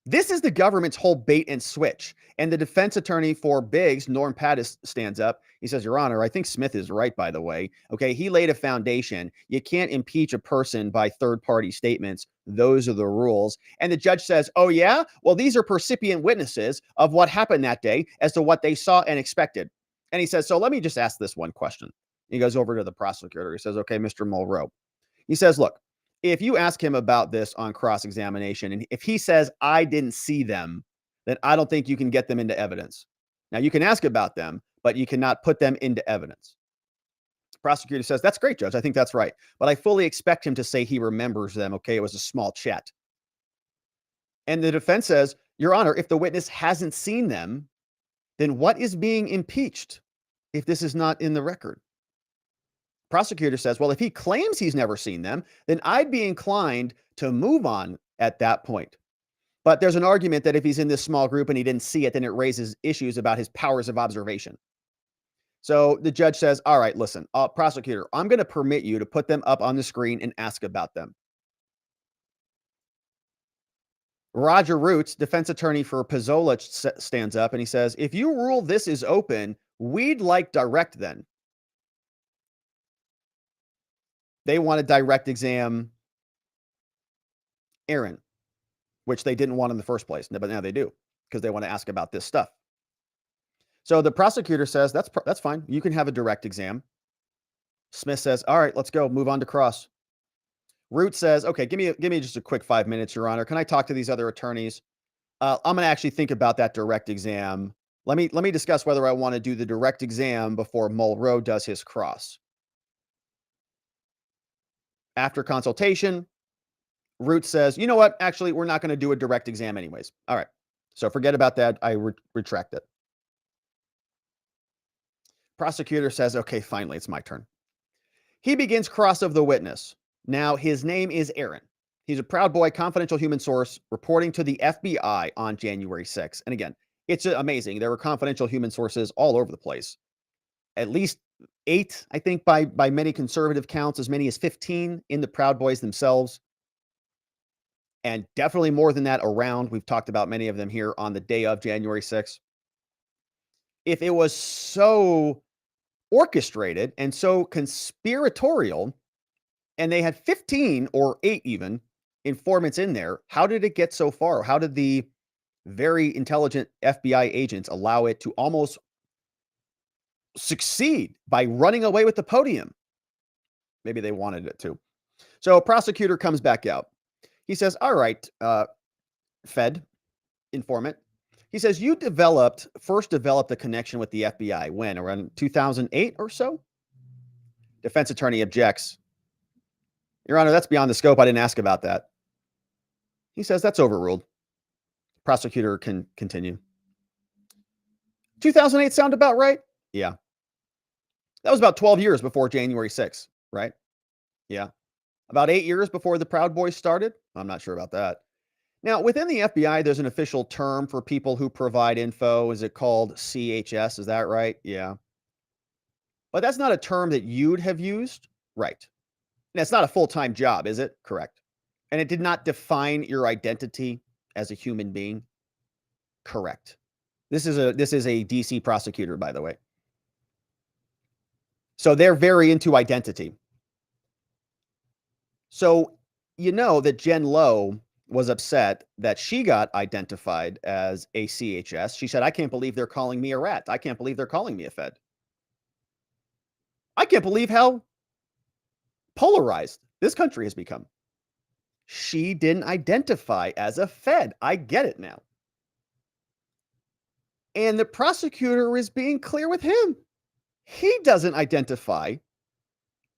This is the government's whole bait and switch. And the defense attorney for Biggs, Norm Pattis, stands up. He says, Your Honor, I think Smith is right, by the way. Okay, he laid a foundation. You can't impeach a person by third-party statements. Those are the rules. And the judge says, oh, yeah? Well, these are percipient witnesses of what happened that day as to what they saw and expected. And he says, so let me just ask this one question. He goes over to the prosecutor. He says, okay, Mr. Mulrow. He says, look, if you ask him about this on cross-examination, and if he says, I didn't see them, then I don't think you can get them into evidence. Now, you can ask about them, but you cannot put them into evidence. Prosecutor says, that's great, Judge. I think that's right. But I fully expect him to say he remembers them. Okay, it was a small chat. And the defense says, Your Honor, if the witness hasn't seen them, then what is being impeached if this is not in the record? Prosecutor says, well, if he claims he's never seen them, then I'd be inclined to move on at that point. But there's an argument that if he's in this small group and he didn't see it, then it raises issues about his powers of observation. So the judge says, all right, listen, prosecutor, I'm going to permit you to put them up on the screen and ask about them. Roger Roots, defense attorney for Pizzola, stands up and he says, if you rule this is open, we'd like direct then. They want to direct exam Aaron, which they didn't want in the first place, but now they do because they want to ask about this stuff. So the prosecutor says, that's fine. You can have a direct exam. Smith says, all right, let's go. Move on to cross. Root says, okay, give me just a quick 5 minutes, Your Honor. Can I talk to these other attorneys? I'm going to actually think about that direct exam. Let me discuss whether I want to do the direct exam before Mulrow does his cross. After consultation, Root says, you know what? Actually, we're not going to do a direct exam anyways. All right. So forget about that. I retract it. Prosecutor says, okay, finally, it's my turn. He begins cross of the witness. Now, his name is Aaron. He's a Proud Boy, confidential human source, reporting to the FBI on January 6th. And again, it's amazing. There were confidential human sources all over the place. At least 8, I think, by many conservative counts, as many as 15 in the Proud Boys themselves. And definitely more than that around. We've talked about many of them here on the day of January 6th. If it was so orchestrated and so conspiratorial, and they had 15 or 8 even informants in there, how did it get so far? How did the very intelligent FBI agents allow it to almost succeed by running away with the podium? Maybe they wanted it to. So a prosecutor comes back out. He says, all right, Fed informant. He says, you first developed a connection with the FBI when? Around 2008 or so? Defense attorney objects. Your Honor, that's beyond the scope. I didn't ask about that. He says, that's overruled. Prosecutor can continue. 2008 sound about right? Yeah. That was about 12 years before January 6th, right? Yeah. About 8 years before the Proud Boys started? I'm not sure about that. Now, within the FBI, there's an official term for people who provide info. Is it called CHS? Is that right? Yeah. But that's not a term that you'd have used? Right. And it's not a full-time job, is it? Correct. And it did not define your identity as a human being? Correct. This is a DC prosecutor, by the way. So they're very into identity. So you know that Jen Lowe was upset that she got identified as a CHS. She said, I can't believe they're calling me a rat. I can't believe they're calling me a Fed. I can't believe how polarized this country has become. She didn't identify as a Fed. I get it now. And the prosecutor is being clear with him. He doesn't identify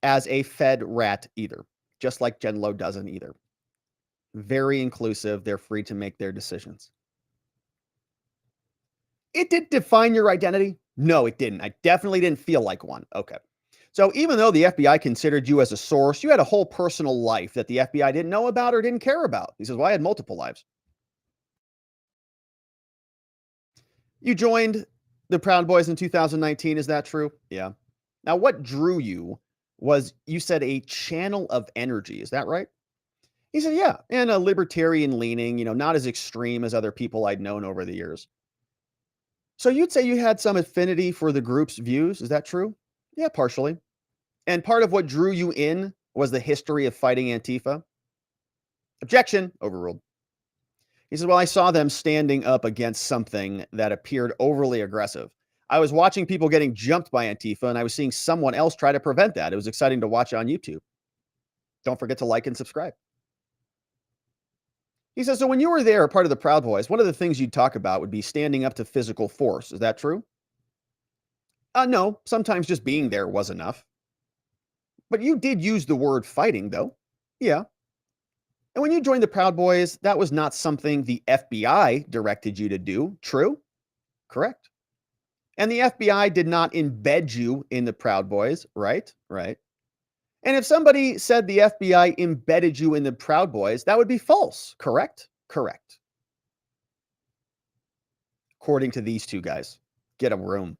as a Fed rat either, just like Jen Lowe doesn't either. Very inclusive. They're free to make their decisions. It did define your identity? No, it didn't. I definitely didn't feel like one. Okay. So even though the FBI considered you as a source, you had a whole personal life that the FBI didn't know about or didn't care about. He says, well, I had multiple lives. You joined the Proud Boys in 2019. Is that true? Yeah. Now, what drew you was, you said, a channel of energy. Is that right? He said, yeah. And a libertarian leaning, not as extreme as other people I'd known over the years. So you'd say you had some affinity for the group's views. Is that true? Yeah, partially. And part of what drew you in was the history of fighting Antifa? Objection. Overruled. He said, well, I saw them standing up against something that appeared overly aggressive. I was watching people getting jumped by Antifa, and I was seeing someone else try to prevent that. It was exciting to watch on YouTube. Don't forget to like and subscribe. He says, so when you were there, part of the Proud Boys, one of the things you'd talk about would be standing up to physical force. Is that true? No, sometimes just being there was enough. But you did use the word fighting, though. Yeah. And when you joined the Proud Boys, that was not something the FBI directed you to do. True? Correct. And the FBI did not embed you in the Proud Boys, right? Right. And if somebody said the FBI embedded you in the Proud Boys, that would be false. Correct? Correct. According to these two guys. Get a room.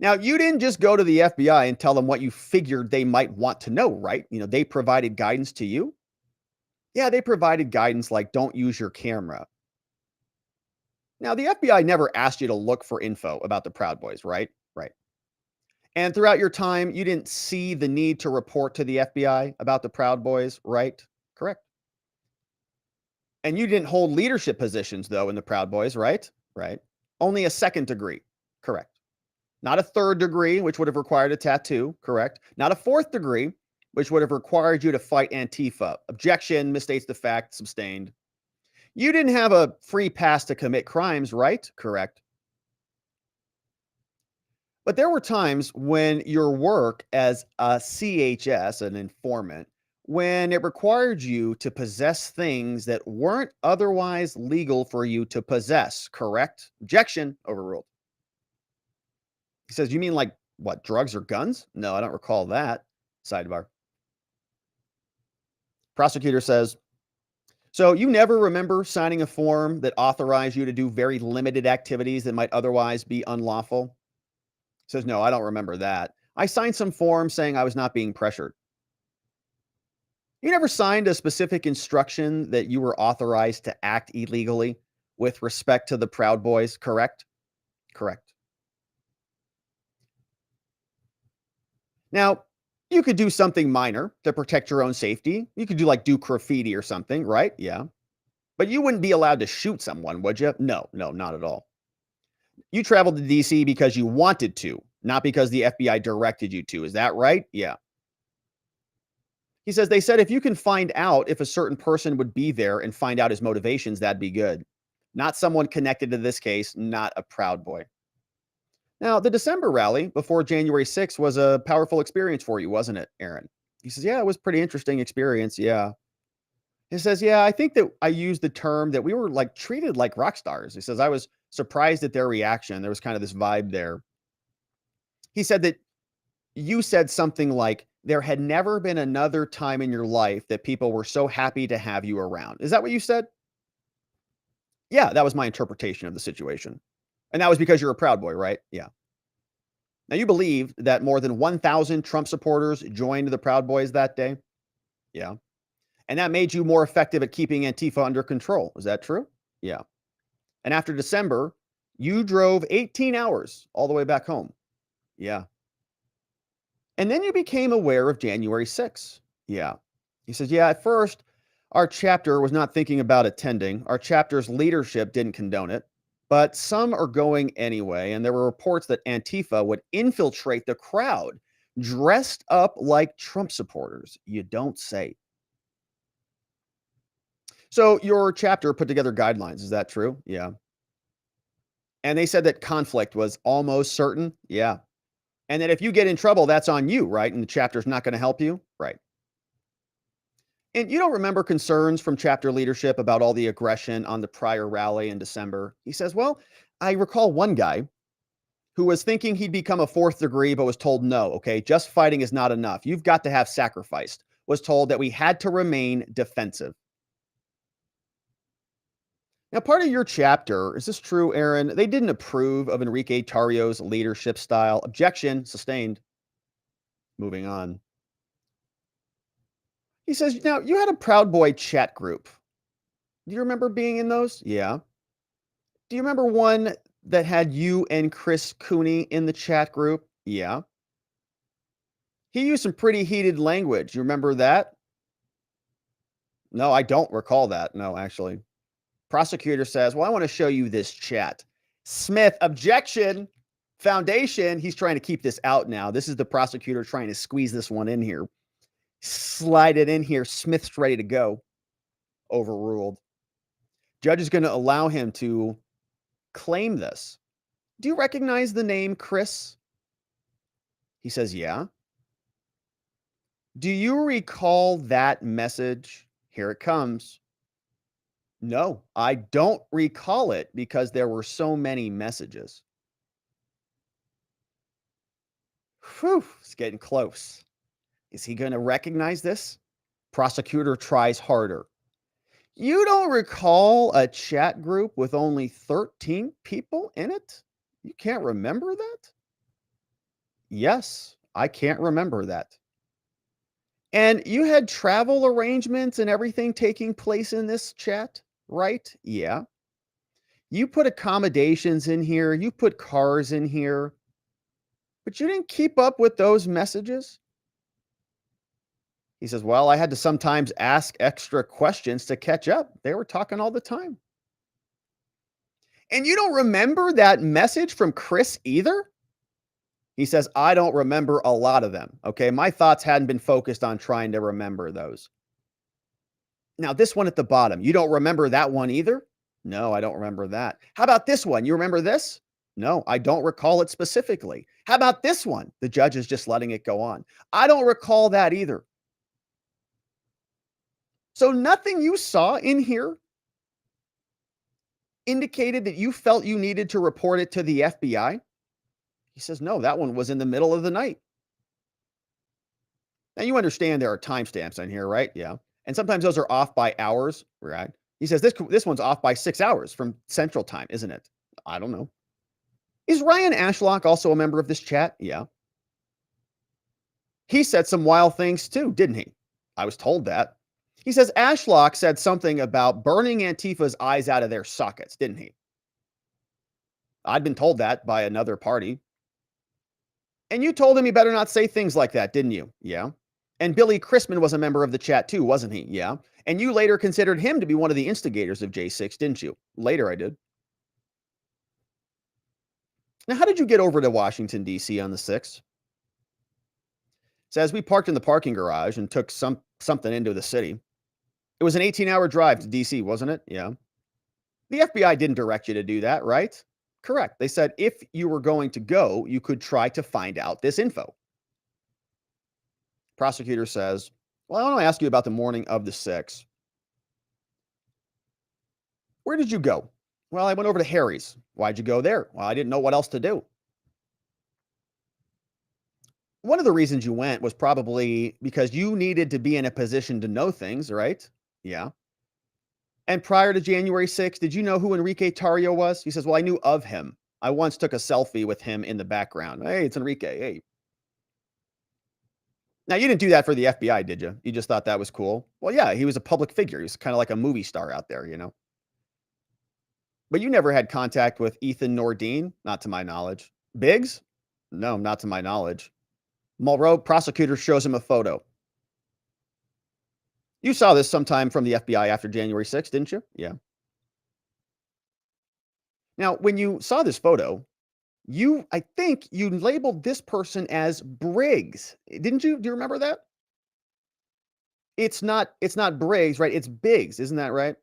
Now, you didn't just go to the FBI and tell them what you figured they might want to know, right? They provided guidance to you. Yeah, they provided guidance like don't use your camera. Now, the FBI never asked you to look for info about the Proud Boys, right? Right. And throughout your time, you didn't see the need to report to the FBI about the Proud Boys, right? Correct. And you didn't hold leadership positions, though, in the Proud Boys, right? Right. Only a second degree. Correct. Not a third degree, which would have required a tattoo. Correct. Not a fourth degree, which would have required you to fight Antifa. Objection, misstates the fact, sustained. You didn't have a free pass to commit crimes, right? Correct. But there were times when your work as a CHS, an informant, when it required you to possess things that weren't otherwise legal for you to possess, correct? Objection, overruled. He says, you mean like what, drugs or guns? No, I don't recall that. Sidebar. Prosecutor says, so you never remember signing a form that authorized you to do very limited activities that might otherwise be unlawful? Says, no, I don't remember that. I signed some form saying I was not being pressured. You never signed a specific instruction that you were authorized to act illegally with respect to the Proud Boys, correct? Correct. Now, you could do something minor to protect your own safety. You could do graffiti or something, right? Yeah. But you wouldn't be allowed to shoot someone, would you? No, no, not at all. You traveled to DC because you wanted to, not because the FBI directed you to. Is that right? Yeah. He says, they said if you can find out if a certain person would be there and find out his motivations, that'd be good. Not someone connected to this case, not a Proud Boy. Now, the December rally before January 6th was a powerful experience for you, wasn't it, Aaron? He says, yeah, it was a pretty interesting experience. Yeah. He says, yeah, I think that I used the term that we were treated like rock stars. He says, I was surprised at their reaction. There was kind of this vibe there. He said that you said something like, there had never been another time in your life that people were so happy to have you around. Is that what you said? Yeah, that was my interpretation of the situation. And that was because you're a Proud Boy, right? Yeah. Now, you believe that more than 1,000 Trump supporters joined the Proud Boys that day? Yeah. And that made you more effective at keeping Antifa under control. Is that true? Yeah. And after December, you drove 18 hours all the way back home. Yeah. And then you became aware of January 6th. Yeah. He says, yeah, at first, our chapter was not thinking about attending. Our chapter's leadership didn't condone it, but some are going anyway. And there were reports that Antifa would infiltrate the crowd dressed up like Trump supporters. You don't say. So your chapter put together guidelines. Is that true? Yeah. And they said that conflict was almost certain. Yeah. And that if you get in trouble, that's on you, right? And the chapter's not going to help you. Right. And you don't remember concerns from chapter leadership about all the aggression on the prior rally in December? He says, well, I recall one guy who was thinking he'd become a fourth degree, but was told no, okay, just fighting is not enough. You've got to have sacrificed. Was told that we had to remain defensive. Now, part of your chapter, is this true, Aaron? They didn't approve of Enrique Tarrio's leadership style. Objection sustained. Moving on. He says, now you had a Proud Boy chat group. Do you remember being in those? Yeah. Do you remember one that had you and Chris Cooney in the chat group? Yeah. He used some pretty heated language. You remember that? No, I don't recall that. No, actually. Prosecutor says, well, I want to show you this chat. Smith, objection. Foundation. He's trying to keep this out now. This is the prosecutor trying to squeeze this one in here. Slide it in here. Smith's ready to go. Overruled. Judge is going to allow him to claim this. Do you recognize the name Chris? He says, yeah. Do you recall that message? Here it comes. No, I don't recall it because there were so many messages. Whew, it's getting close. Is he going to recognize this? Prosecutor tries harder. You don't recall a chat group with only 13 people in it? You can't remember that? Yes, I can't remember that. And you had travel arrangements and everything taking place in this chat, right? Yeah. You put accommodations in here, you put cars in here, but you didn't keep up with those messages? He says, well, I had to sometimes ask extra questions to catch up. They were talking all the time. And you don't remember that message from Chris either? He says, I don't remember a lot of them. Okay. My thoughts hadn't been focused on trying to remember those. Now, this one at the bottom, you don't remember that one either? No, I don't remember that. How about this one? You remember this? No, I don't recall it specifically. How about this one? The judge is just letting it go on. I don't recall that either. So nothing you saw in here indicated that you felt you needed to report it to the FBI? He says, no, that one was in the middle of the night. Now you understand there are timestamps on here, right? Yeah. And sometimes those are off by hours, right? He says this one's off by 6 hours from Central Time, isn't it? I don't know. Is Ryan Ashlock also a member of this chat? Yeah. He said some wild things too, didn't he? I was told that. He says Ashlock said something about burning Antifa's eyes out of their sockets, didn't he? I'd been told that by another party. And you told him he better not say things like that, didn't you? Yeah. And Billy Christman was a member of the chat too, wasn't he? Yeah. And you later considered him to be one of the instigators of J6, didn't you? Later I did. Now, how did you get over to Washington, D.C. on the 6th? Says we parked in the parking garage and took something into the city. It was an 18-hour drive to D.C., wasn't it? Yeah. The FBI didn't direct you to do that, right? Correct. They said if you were going to go, you could try to find out this info. Prosecutor says, well, I want to ask you about the morning of the 6th. Where did you go? Well, I went over to Harry's. Why'd you go there? Well, I didn't know what else to do. One of the reasons you went was probably because you needed to be in a position to know things, right? Yeah. And prior to January 6th, did you know who Enrique Tarrio was? He says, well, I knew of him. I once took a selfie with him in the background. Hey, it's Enrique. Hey. Now, you didn't do that for the FBI, did you? You just thought that was cool? Well, yeah, he was a public figure. He was kind of like a movie star out there, you know? But you never had contact with Ethan Nordine, not to my knowledge. Biggs? No, not to my knowledge. Mulrow, prosecutor shows him a photo. You saw this sometime from the FBI after January 6th, didn't you? Yeah. Now, when you saw this photo, I think you labeled this person as Briggs. Didn't you? Do you remember that? It's not Briggs, right? It's Biggs, isn't that right?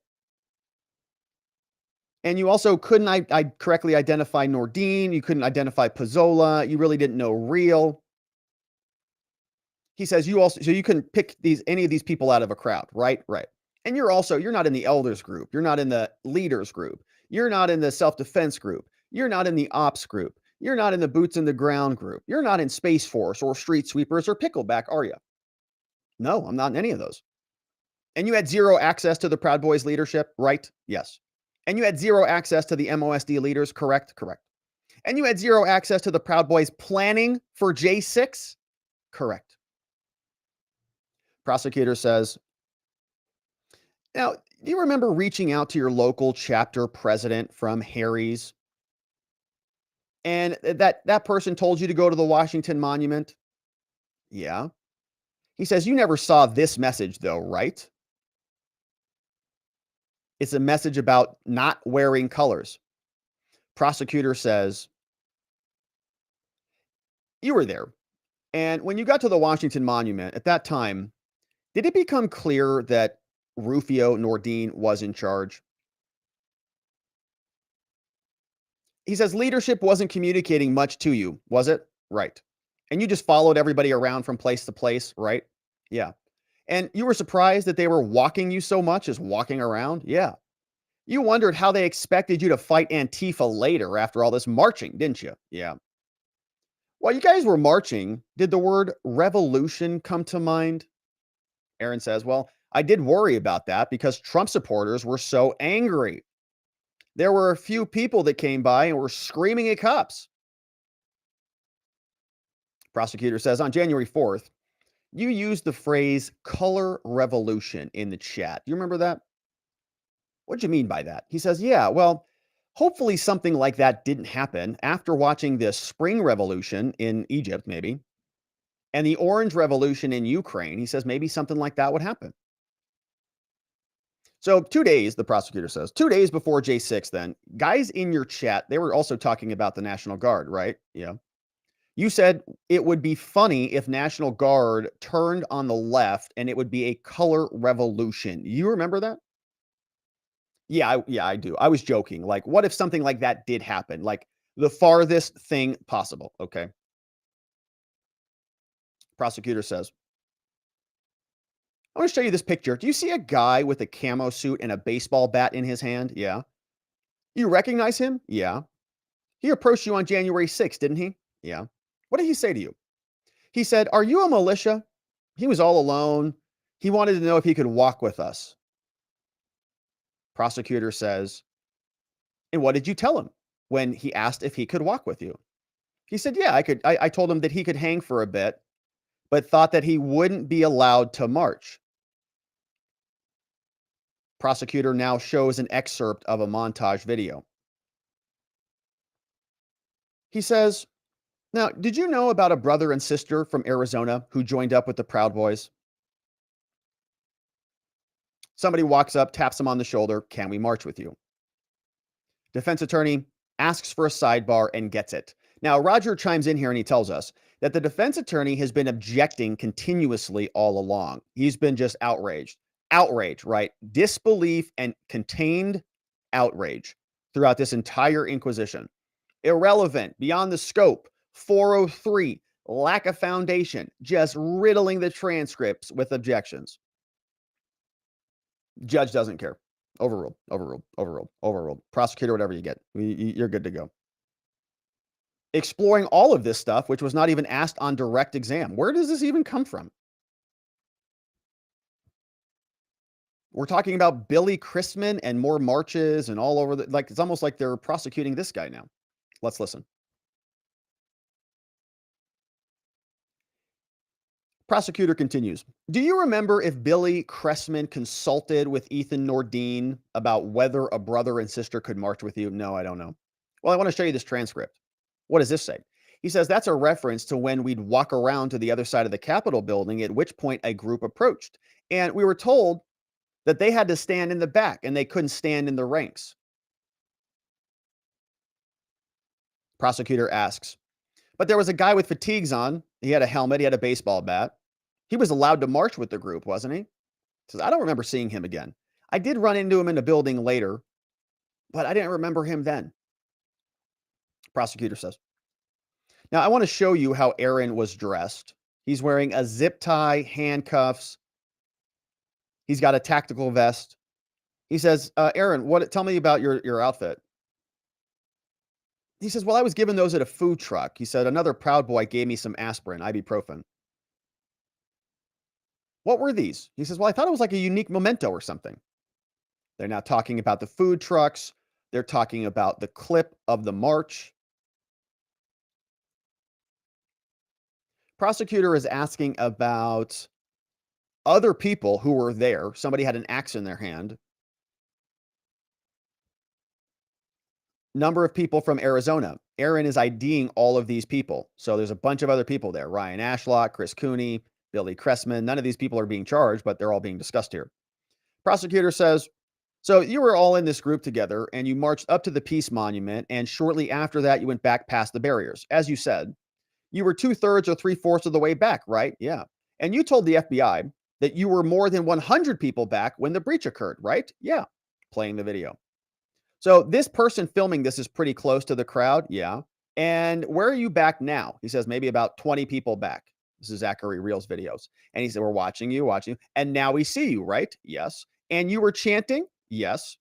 And you also couldn't I correctly identify Nordine. You couldn't identify Pizzola. You really didn't know Real. He says so you can pick any of these people out of a crowd, right? Right. And you're not in the elders group. You're not in the leaders group. You're not in the self-defense group. You're not in the ops group. You're not in the boots in the ground group. You're not in Space Force or Street Sweepers or Pickleback, are you? No, I'm not in any of those. And you had zero access to the Proud Boys leadership, right? Yes. And you had zero access to the MOSD leaders, correct? Correct. And you had zero access to the Proud Boys planning for J6, correct. Prosecutor says, now, do you remember reaching out to your local chapter president from Harry's? And that person told you to go to the Washington Monument? Yeah. He says, you never saw this message though, right? It's a message about not wearing colors. Prosecutor says, you were there. And when you got to the Washington Monument, at that time, did it become clear that Rufio Nordine was in charge? He says leadership wasn't communicating much to you, was it? Right. And you just followed everybody around from place to place, right? Yeah. And you were surprised that they were walking you so much as walking around? Yeah. You wondered how they expected you to fight Antifa later after all this marching, didn't you? Yeah. While you guys were marching, did the word revolution come to mind? Aaron says, well, I did worry about that because Trump supporters were so angry. There were a few people that came by and were screaming at cops. Prosecutor says on January 4th, you used the phrase color revolution in the chat. You remember that? What do you mean by that? He says, yeah, well, hopefully something like that didn't happen after watching the spring revolution in Egypt, maybe, and the orange revolution in Ukraine. He says maybe something like that would happen. So 2 days, the prosecutor says, 2 days before J6, then, guys in your chat, they were also talking about the National Guard, right? Yeah. You said it would be funny if National Guard turned on the left and it would be a color revolution. You remember that? Yeah, I do. I was joking. Like, what if something like that did happen? Like the farthest thing possible. Okay. Prosecutor says, I want to show you this picture. Do you see a guy with a camo suit and a baseball bat in his hand? Yeah. You recognize him? Yeah. He approached you on January 6th, didn't he? Yeah. What did he say to you? He said, are you a militia? He was all alone. He wanted to know if he could walk with us. Prosecutor says, and what did you tell him when he asked if he could walk with you? He said, yeah, I could. I told him that he could hang for a bit, but thought that he wouldn't be allowed to march. Prosecutor now shows an excerpt of a montage video. He says, now, did you know about a brother and sister from Arizona who joined up with the Proud Boys? Somebody walks up, taps him on the shoulder. Can we march with you? Defense attorney asks for a sidebar and gets it. Now, Roger chimes in here and he tells us that the defense attorney has been objecting continuously all along. He's been just outraged. Outrage, right? Disbelief and contained outrage throughout this entire inquisition. Irrelevant, beyond the scope, 403, lack of foundation, just riddling the transcripts with objections. Judge doesn't care. Overruled, overruled, overruled, overruled. Prosecutor, whatever you get, you're good to go. Exploring all of this stuff, which was not even asked on direct exam. Where does this even come from? We're talking about Billy Christman and more marches and all over the, like, it's almost like they're prosecuting this guy now. Let's listen. Prosecutor continues. Do you remember if Billy Cressman consulted with Ethan Nordine about whether a brother and sister could march with you? No, I don't know. Well, I want to show you this transcript. What does this say? He says that's a reference to when we'd walk around to the other side of the Capitol building, at which point a group approached. And we were told that they had to stand in the back and they couldn't stand in the ranks. Prosecutor asks, but there was a guy with fatigues on. He had a helmet. He had a baseball bat. He was allowed to march with the group, wasn't he? Says, I don't remember seeing him again. I did run into him in the building later, but I didn't remember him then. Prosecutor says, now I want to show you how Aaron was dressed. He's wearing a zip tie, handcuffs. He's got a tactical vest. He says, Aaron, tell me about your outfit. He says, well, I was given those at a food truck. He said, another Proud Boy gave me some aspirin, ibuprofen. What were these? He says, well, I thought it was like a unique memento or something. They're now talking about the food trucks. They're talking about the clip of the march. Prosecutor is asking about other people who were there. Somebody had an axe in their hand. Number of people from Arizona. Aaron is IDing all of these people. So there's a bunch of other people there. Ryan Ashlock, Chris Cooney, Billy Cressman. None of these people are being charged, but they're all being discussed here. Prosecutor says, so you were all in this group together and you marched up to the Peace Monument. And shortly after that, you went back past the barriers. As you said, you were 2/3 or 3/4 of the way back, right? Yeah. And you told the FBI that you were more than 100 people back when the breach occurred, right? Yeah. Playing the video. So this person filming this is pretty close to the crowd. Yeah. And where are you back now? He says, maybe about 20 people back. This is Zachary Reel's videos. And he said, we're watching you, watching you. And now we see you, right? Yes. And you were chanting? Yes.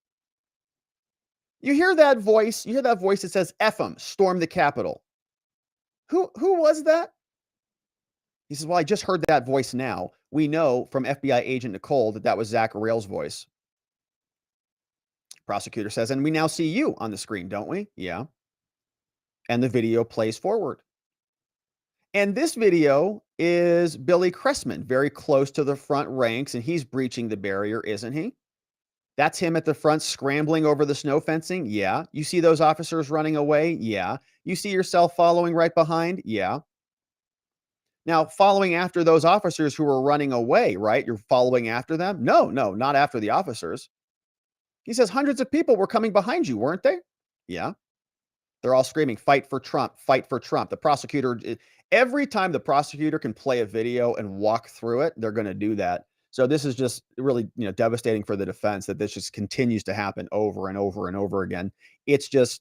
You hear that voice? You hear that voice that says, F 'em, storm the Capitol. Who was that? He says, well, I just heard that voice now. We know from FBI agent Nicole that that was Zach Rail's voice. Prosecutor says, and we now see you on the screen, don't we? Yeah. And the video plays forward. And this video is Billy Cressman, very close to the front ranks, and he's breaching the barrier, isn't he? That's him at the front scrambling over the snow fencing? Yeah. You see those officers running away? Yeah. You see yourself following right behind? Yeah. Now, following after those officers who were running away, right? You're following after them? No, no, not after the officers. He says hundreds of people were coming behind you, weren't they? Yeah. They're all screaming, fight for Trump, fight for Trump. The prosecutor, every time the prosecutor can play a video and walk through it, they're going to do that. So this is just really, devastating for the defense that this just continues to happen over and over and over again. It's just,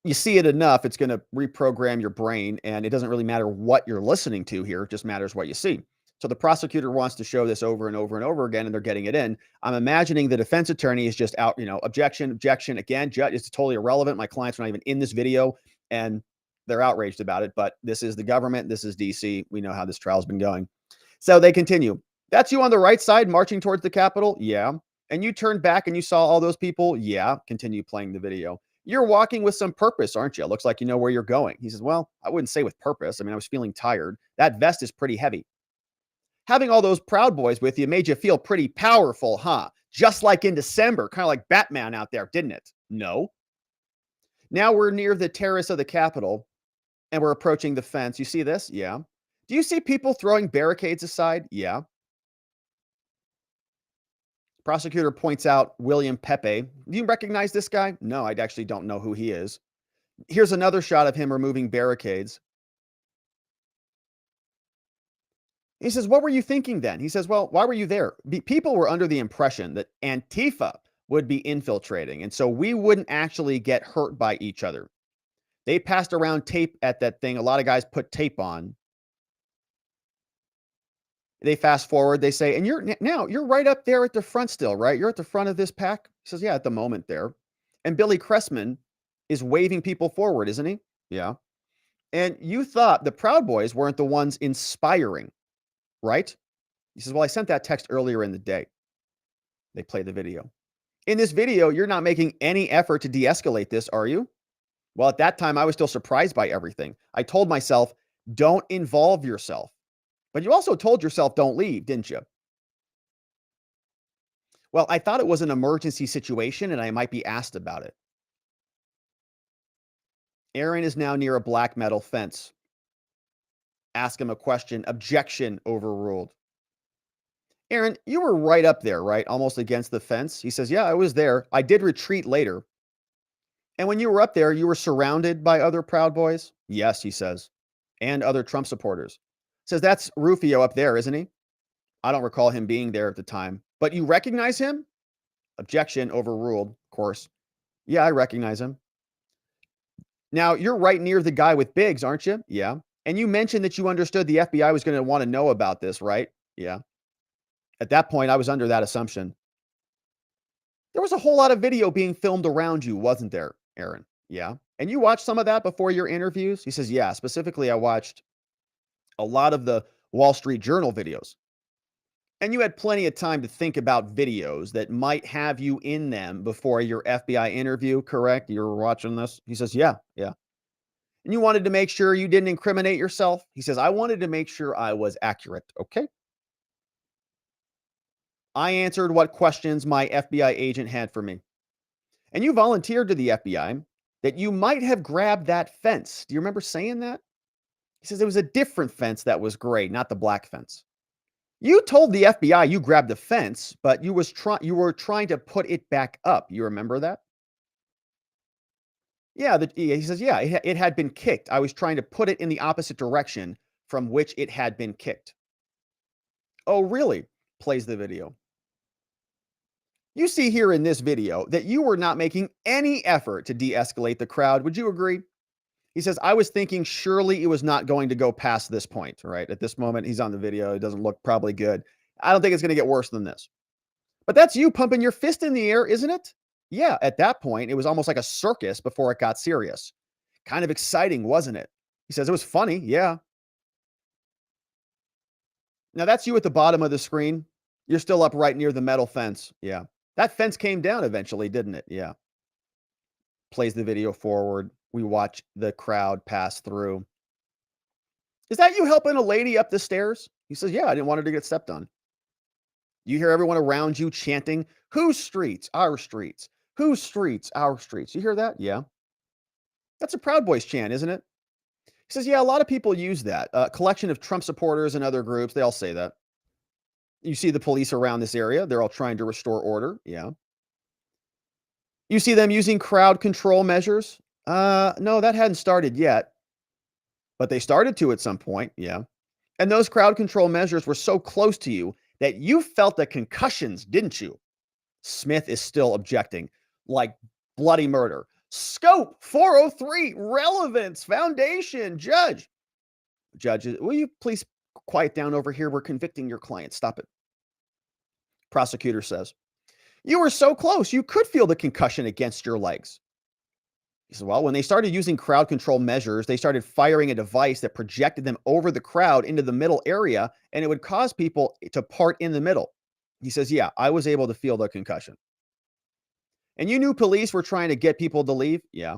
you see it enough, it's going to reprogram your brain, and it doesn't really matter what you're listening to here. It just matters what you see. So the prosecutor wants to show this over and over and over again, and they're getting it in. I'm imagining the defense attorney is just out, objection, objection. Again, judge, it's totally irrelevant. My clients are not even in this video, and they're outraged about it. But this is the government. This is DC. We know how this trial's been going. So they continue. That's you on the right side marching towards the Capitol? Yeah. And you turned back and you saw all those people? Yeah. Continue playing the video. You're walking with some purpose, aren't you? Looks like you know where you're going. He says, well, I wouldn't say with purpose. I mean, I was feeling tired. That vest is pretty heavy. Having all those Proud Boys with you made you feel pretty powerful, huh? Just like in December, kind of like Batman out there, didn't it? No. Now we're near the terrace of the Capitol and we're approaching the fence. You see this? Yeah. Do you see people throwing barricades aside? Yeah. Prosecutor points out William Pepe. Do you recognize this guy? No, I actually don't know who he is. Here's another shot of him removing barricades. He says, what were you thinking then? He says, well, why were you there? People were under the impression that Antifa would be infiltrating, and so we wouldn't actually get hurt by each other. They passed around tape at that thing. A lot of guys put tape on. They fast forward. They say, and you're right up there at the front still, right? You're at the front of this pack. He says, yeah, at the moment there. And Billy Cressman is waving people forward, isn't he? Yeah. And you thought the Proud Boys weren't the ones inspiring, right? He says, well, I sent that text earlier in the day. They play the video. In this video, you're not making any effort to de-escalate this, are you? Well, at that time, I was still surprised by everything. I told myself, don't involve yourself. But you also told yourself, don't leave, didn't you? Well, I thought it was an emergency situation and I might be asked about it. Aaron is now near a black metal fence. Ask him a question. Objection overruled. Aaron, you were right up there, right? Almost against the fence. He says, yeah, I was there. I did retreat later. And when you were up there, you were surrounded by other Proud Boys? Yes, he says. And other Trump supporters. Says, that's Rufio up there, isn't he? I don't recall him being there at the time. But you recognize him? Objection overruled, of course. Yeah, I recognize him. Now, you're right near the guy with Biggs, aren't you? Yeah. And you mentioned that you understood the FBI was going to want to know about this, right? Yeah. At that point, I was under that assumption. There was a whole lot of video being filmed around you, wasn't there, Aaron? Yeah. And you watched some of that before your interviews? He says, yeah. Specifically, I watched a lot of the Wall Street Journal videos. And you had plenty of time to think about videos that might have you in them before your FBI interview, correct? You were watching this? He says, yeah, yeah. And you wanted to make sure you didn't incriminate yourself? He says, I wanted to make sure I was accurate. Okay. I answered what questions my FBI agent had for me. And you volunteered to the FBI that you might have grabbed that fence. Do you remember saying that? He says it was a different fence that was gray, not the black fence. You told the FBI you grabbed the fence, but you were trying to put it back up. You remember that? Yeah, he says, yeah, it had been kicked. I was trying to put it in the opposite direction from which it had been kicked. Oh, really? Plays the video. You see here in this video that you were not making any effort to de-escalate the crowd. Would you agree? He says, I was thinking surely it was not going to go past this point, right? At this moment, he's on the video. It doesn't look probably good. I don't think it's going to get worse than this. But that's you pumping your fist in the air, isn't it? Yeah, at that point, it was almost like a circus before it got serious. Kind of exciting, wasn't it? He says, it was funny. Yeah. Now that's you at the bottom of the screen. You're still up right near the metal fence. Yeah. That fence came down eventually, didn't it? Yeah. Plays the video forward. We watch the crowd pass through. Is that you helping a lady up the stairs? He says, yeah, I didn't want her to get stepped on. You hear everyone around you chanting, whose streets? Our streets. Whose streets? Our streets. You hear that? Yeah. That's a Proud Boys chant, isn't it? He says, yeah, a lot of people use that. A collection of Trump supporters and other groups, they all say that. You see the police around this area. They're all trying to restore order. Yeah. You see them using crowd control measures. No, that hadn't started yet, but they started to at some point. Yeah. And those crowd control measures were so close to you that you felt the concussions, didn't you? Smith is still objecting, like bloody murder. Scope 403, relevance, foundation, judge. Judges, will you please quiet down over here? We're convicting your client. Stop it. Prosecutor says, you were so close. You could feel the concussion against your legs. He says, well, when they started using crowd control measures, they started firing a device that projected them over the crowd into the middle area, and it would cause people to part in the middle. He says, yeah, I was able to feel the concussion. And you knew police were trying to get people to leave? Yeah.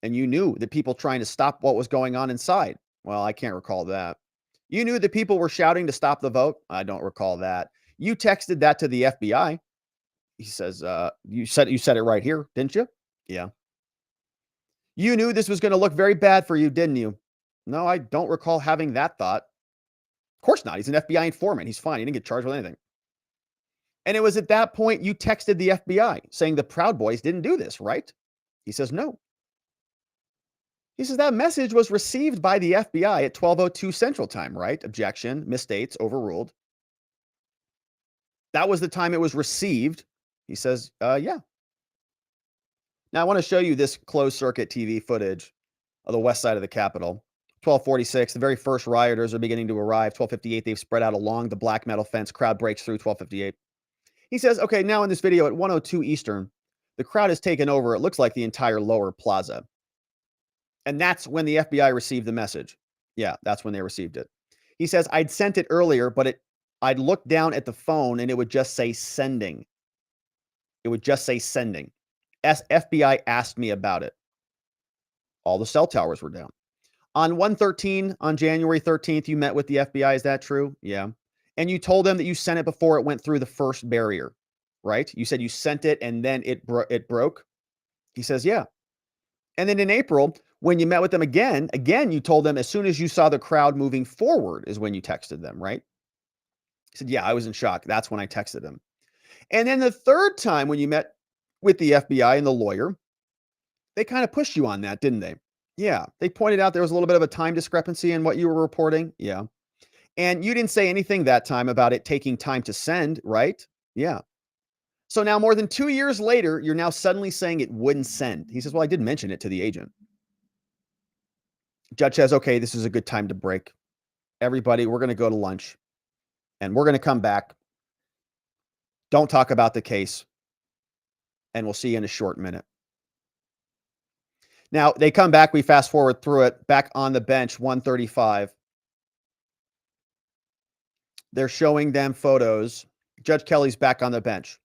And you knew that people trying to stop what was going on inside? Well, I can't recall that. You knew that people were shouting to stop the vote? I don't recall that. You texted that to the FBI. He says, you said it right here, didn't you? Yeah. You knew this was going to look very bad for you, didn't you? No, I don't recall having that thought. Of course not. He's an FBI informant. He's fine. He didn't get charged with anything. And it was at that point you texted the FBI saying the Proud Boys didn't do this, right? He says, no. He says that message was received by the FBI at 12:02 Central Time, right? Objection, misstates, overruled. That was the time it was received. He says, yeah. Now I want to show you this closed circuit TV footage of the west side of the Capitol. 12:46, the very first rioters are beginning to arrive. 12:58, they've spread out along the black metal fence. Crowd breaks through. 12:58. He says, okay, now in this video at 1:02 Eastern, the crowd has taken over. It looks like the entire lower plaza. And that's when the FBI received the message. Yeah, that's when they received it. He says, I'd sent it earlier, but I'd look down at the phone and it would just say sending. It would just say sending. FBI asked me about it. All the cell towers were down. On 113, on January 13th, you met with the FBI. Is that true? Yeah. And you told them that you sent it before it went through the first barrier, right? You said you sent it and then it broke. He says, yeah. And then in April, when you met with them again, you told them as soon as you saw the crowd moving forward is when you texted them, right? He said, yeah, I was in shock. That's when I texted him. And then the third time when you met with the FBI and the lawyer, they kind of pushed you on that, didn't they? Yeah. They pointed out there was a little bit of a time discrepancy in what you were reporting. Yeah. And you didn't say anything that time about it taking time to send, right? Yeah. So now more than 2 years later, you're now suddenly saying it wouldn't send. He says, well, I did mention it to the agent. Judge says, okay, this is a good time to break. Everybody, we're going to go to lunch and we're going to come back. Don't talk about the case. And we'll see you in a short minute. Now they come back. We fast forward through it. Back on the bench, 135. They're showing them photos. Judge Kelly's back on the bench.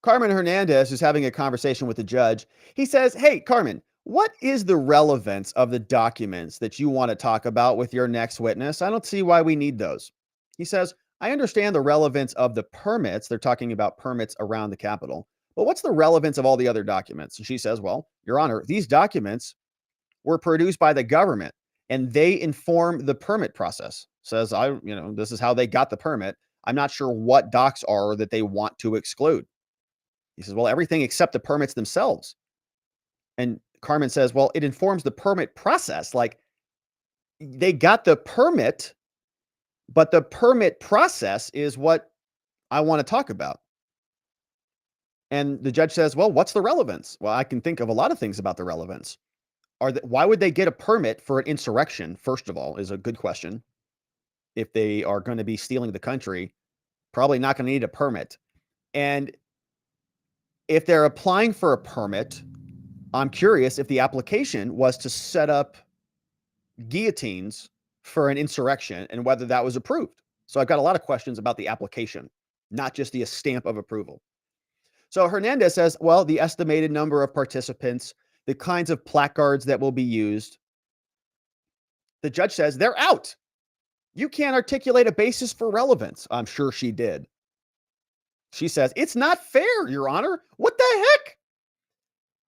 Carmen Hernandez is having a conversation with the judge. He says, hey, Carmen, what is the relevance of the documents that you want to talk about with your next witness? I don't see why we need those. He says, I understand the relevance of the permits. They're talking about permits around the Capitol. But what's the relevance of all the other documents? And she says, well, Your Honor, these documents were produced by the government and they inform the permit process. Says, this is how they got the permit. I'm not sure what docs are that they want to exclude. He says, well, everything except the permits themselves. And Carmen says, well, it informs the permit process. Like they got the permit, but the permit process is what I want to talk about. And the judge says, well, what's the relevance? Well, I can think of a lot of things about the relevance. Why would they get a permit for an insurrection? First of all, is a good question. If they are going to be stealing the country, probably not going to need a permit. And if they're applying for a permit, I'm curious if the application was to set up guillotines for an insurrection and whether that was approved. So I've got a lot of questions about the application, not just the stamp of approval. So Hernandez says, well, the estimated number of participants, the kinds of placards that will be used. The judge says they're out. You can't articulate a basis for relevance. I'm sure she did. She says, it's not fair, Your Honor. What the heck?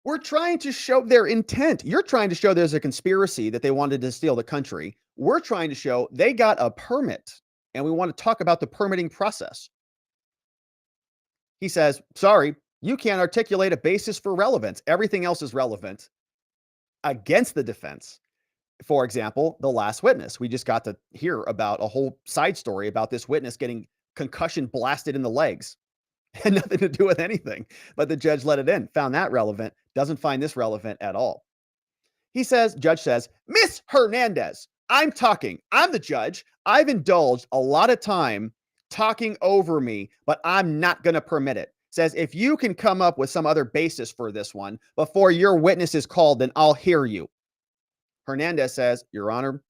We're trying to show their intent. You're trying to show there's a conspiracy that they wanted to steal the country. We're trying to show they got a permit, and we want to talk about the permitting process. He says, sorry, you can't articulate a basis for relevance. Everything else is relevant against the defense. For example, the last witness. We just got to hear about a whole side story about this witness getting concussion blasted in the legs. Had nothing to do with anything, but the judge let it in, found that relevant, doesn't find this relevant at all. Judge says, Miss Hernandez, I'm talking. I'm the judge. I've indulged a lot of time talking over me, but I'm not going to permit it. Says, if you can come up with some other basis for this one before your witness is called, then I'll hear you. Hernandez says, Your Honor,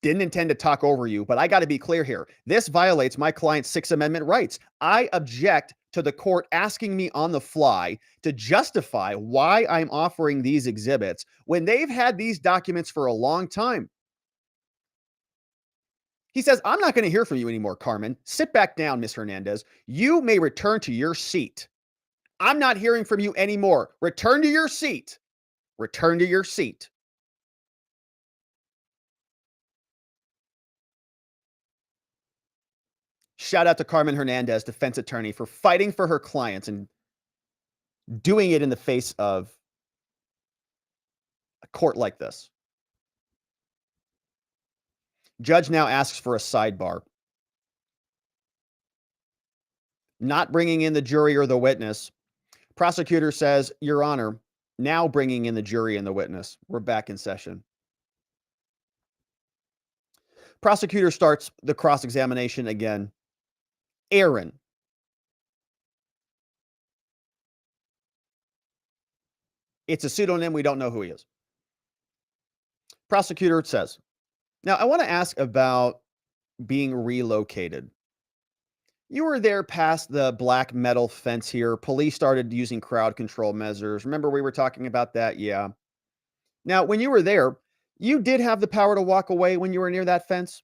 didn't intend to talk over you, but I got to be clear here. This violates my client's Sixth Amendment rights. I object to the court asking me on the fly to justify why I'm offering these exhibits when they've had these documents for a long time. He says, I'm not going to hear from you anymore, Carmen. Sit back down, Miss Hernandez. You may return to your seat. I'm not hearing from you anymore. Return to your seat. Return to your seat. Shout out to Carmen Hernandez, defense attorney, for fighting for her clients and doing it in the face of a court like this. Judge now asks for a sidebar. Not bringing in the jury or the witness. Prosecutor says, Your Honor, now bringing in the jury and the witness. We're back in session. Prosecutor starts the cross-examination again. Aaron. It's a pseudonym. We don't know who he is. Prosecutor says, now I want to ask about being relocated. You were there past the black metal fence here. Police started using crowd control measures. Remember we were talking about that? Yeah. Now, when you were there, you did have the power to walk away when you were near that fence?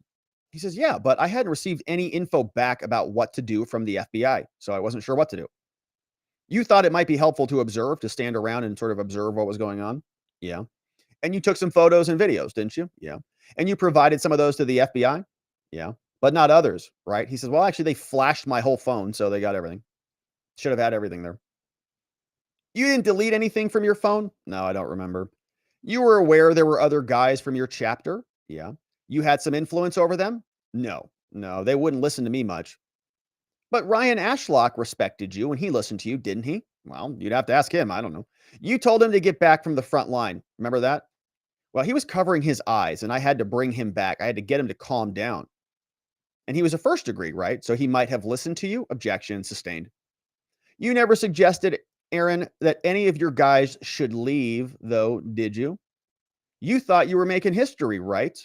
He says, yeah, but I hadn't received any info back about what to do from the FBI, so I wasn't sure what to do. You thought it might be helpful to observe, to stand around and sort of observe what was going on? Yeah. And you took some photos and videos, didn't you? Yeah. And you provided some of those to the FBI? Yeah. But not others, right? He says, well, actually, they flashed my whole phone, so they got everything. Should have had everything there. You didn't delete anything from your phone? No, I don't remember. You were aware there were other guys from your chapter? Yeah. You had some influence over them? No, they wouldn't listen to me much. But Ryan Ashlock respected you and he listened to you, didn't he? Well, you'd have to ask him. I don't know. You told him to get back from the front line. Remember that? Well, he was covering his eyes and I had to bring him back. I had to get him to calm down. And he was a first degree, right? So he might have listened to you. Objection sustained. You never suggested, Aaron, that any of your guys should leave, though, did you? You thought you were making history, right?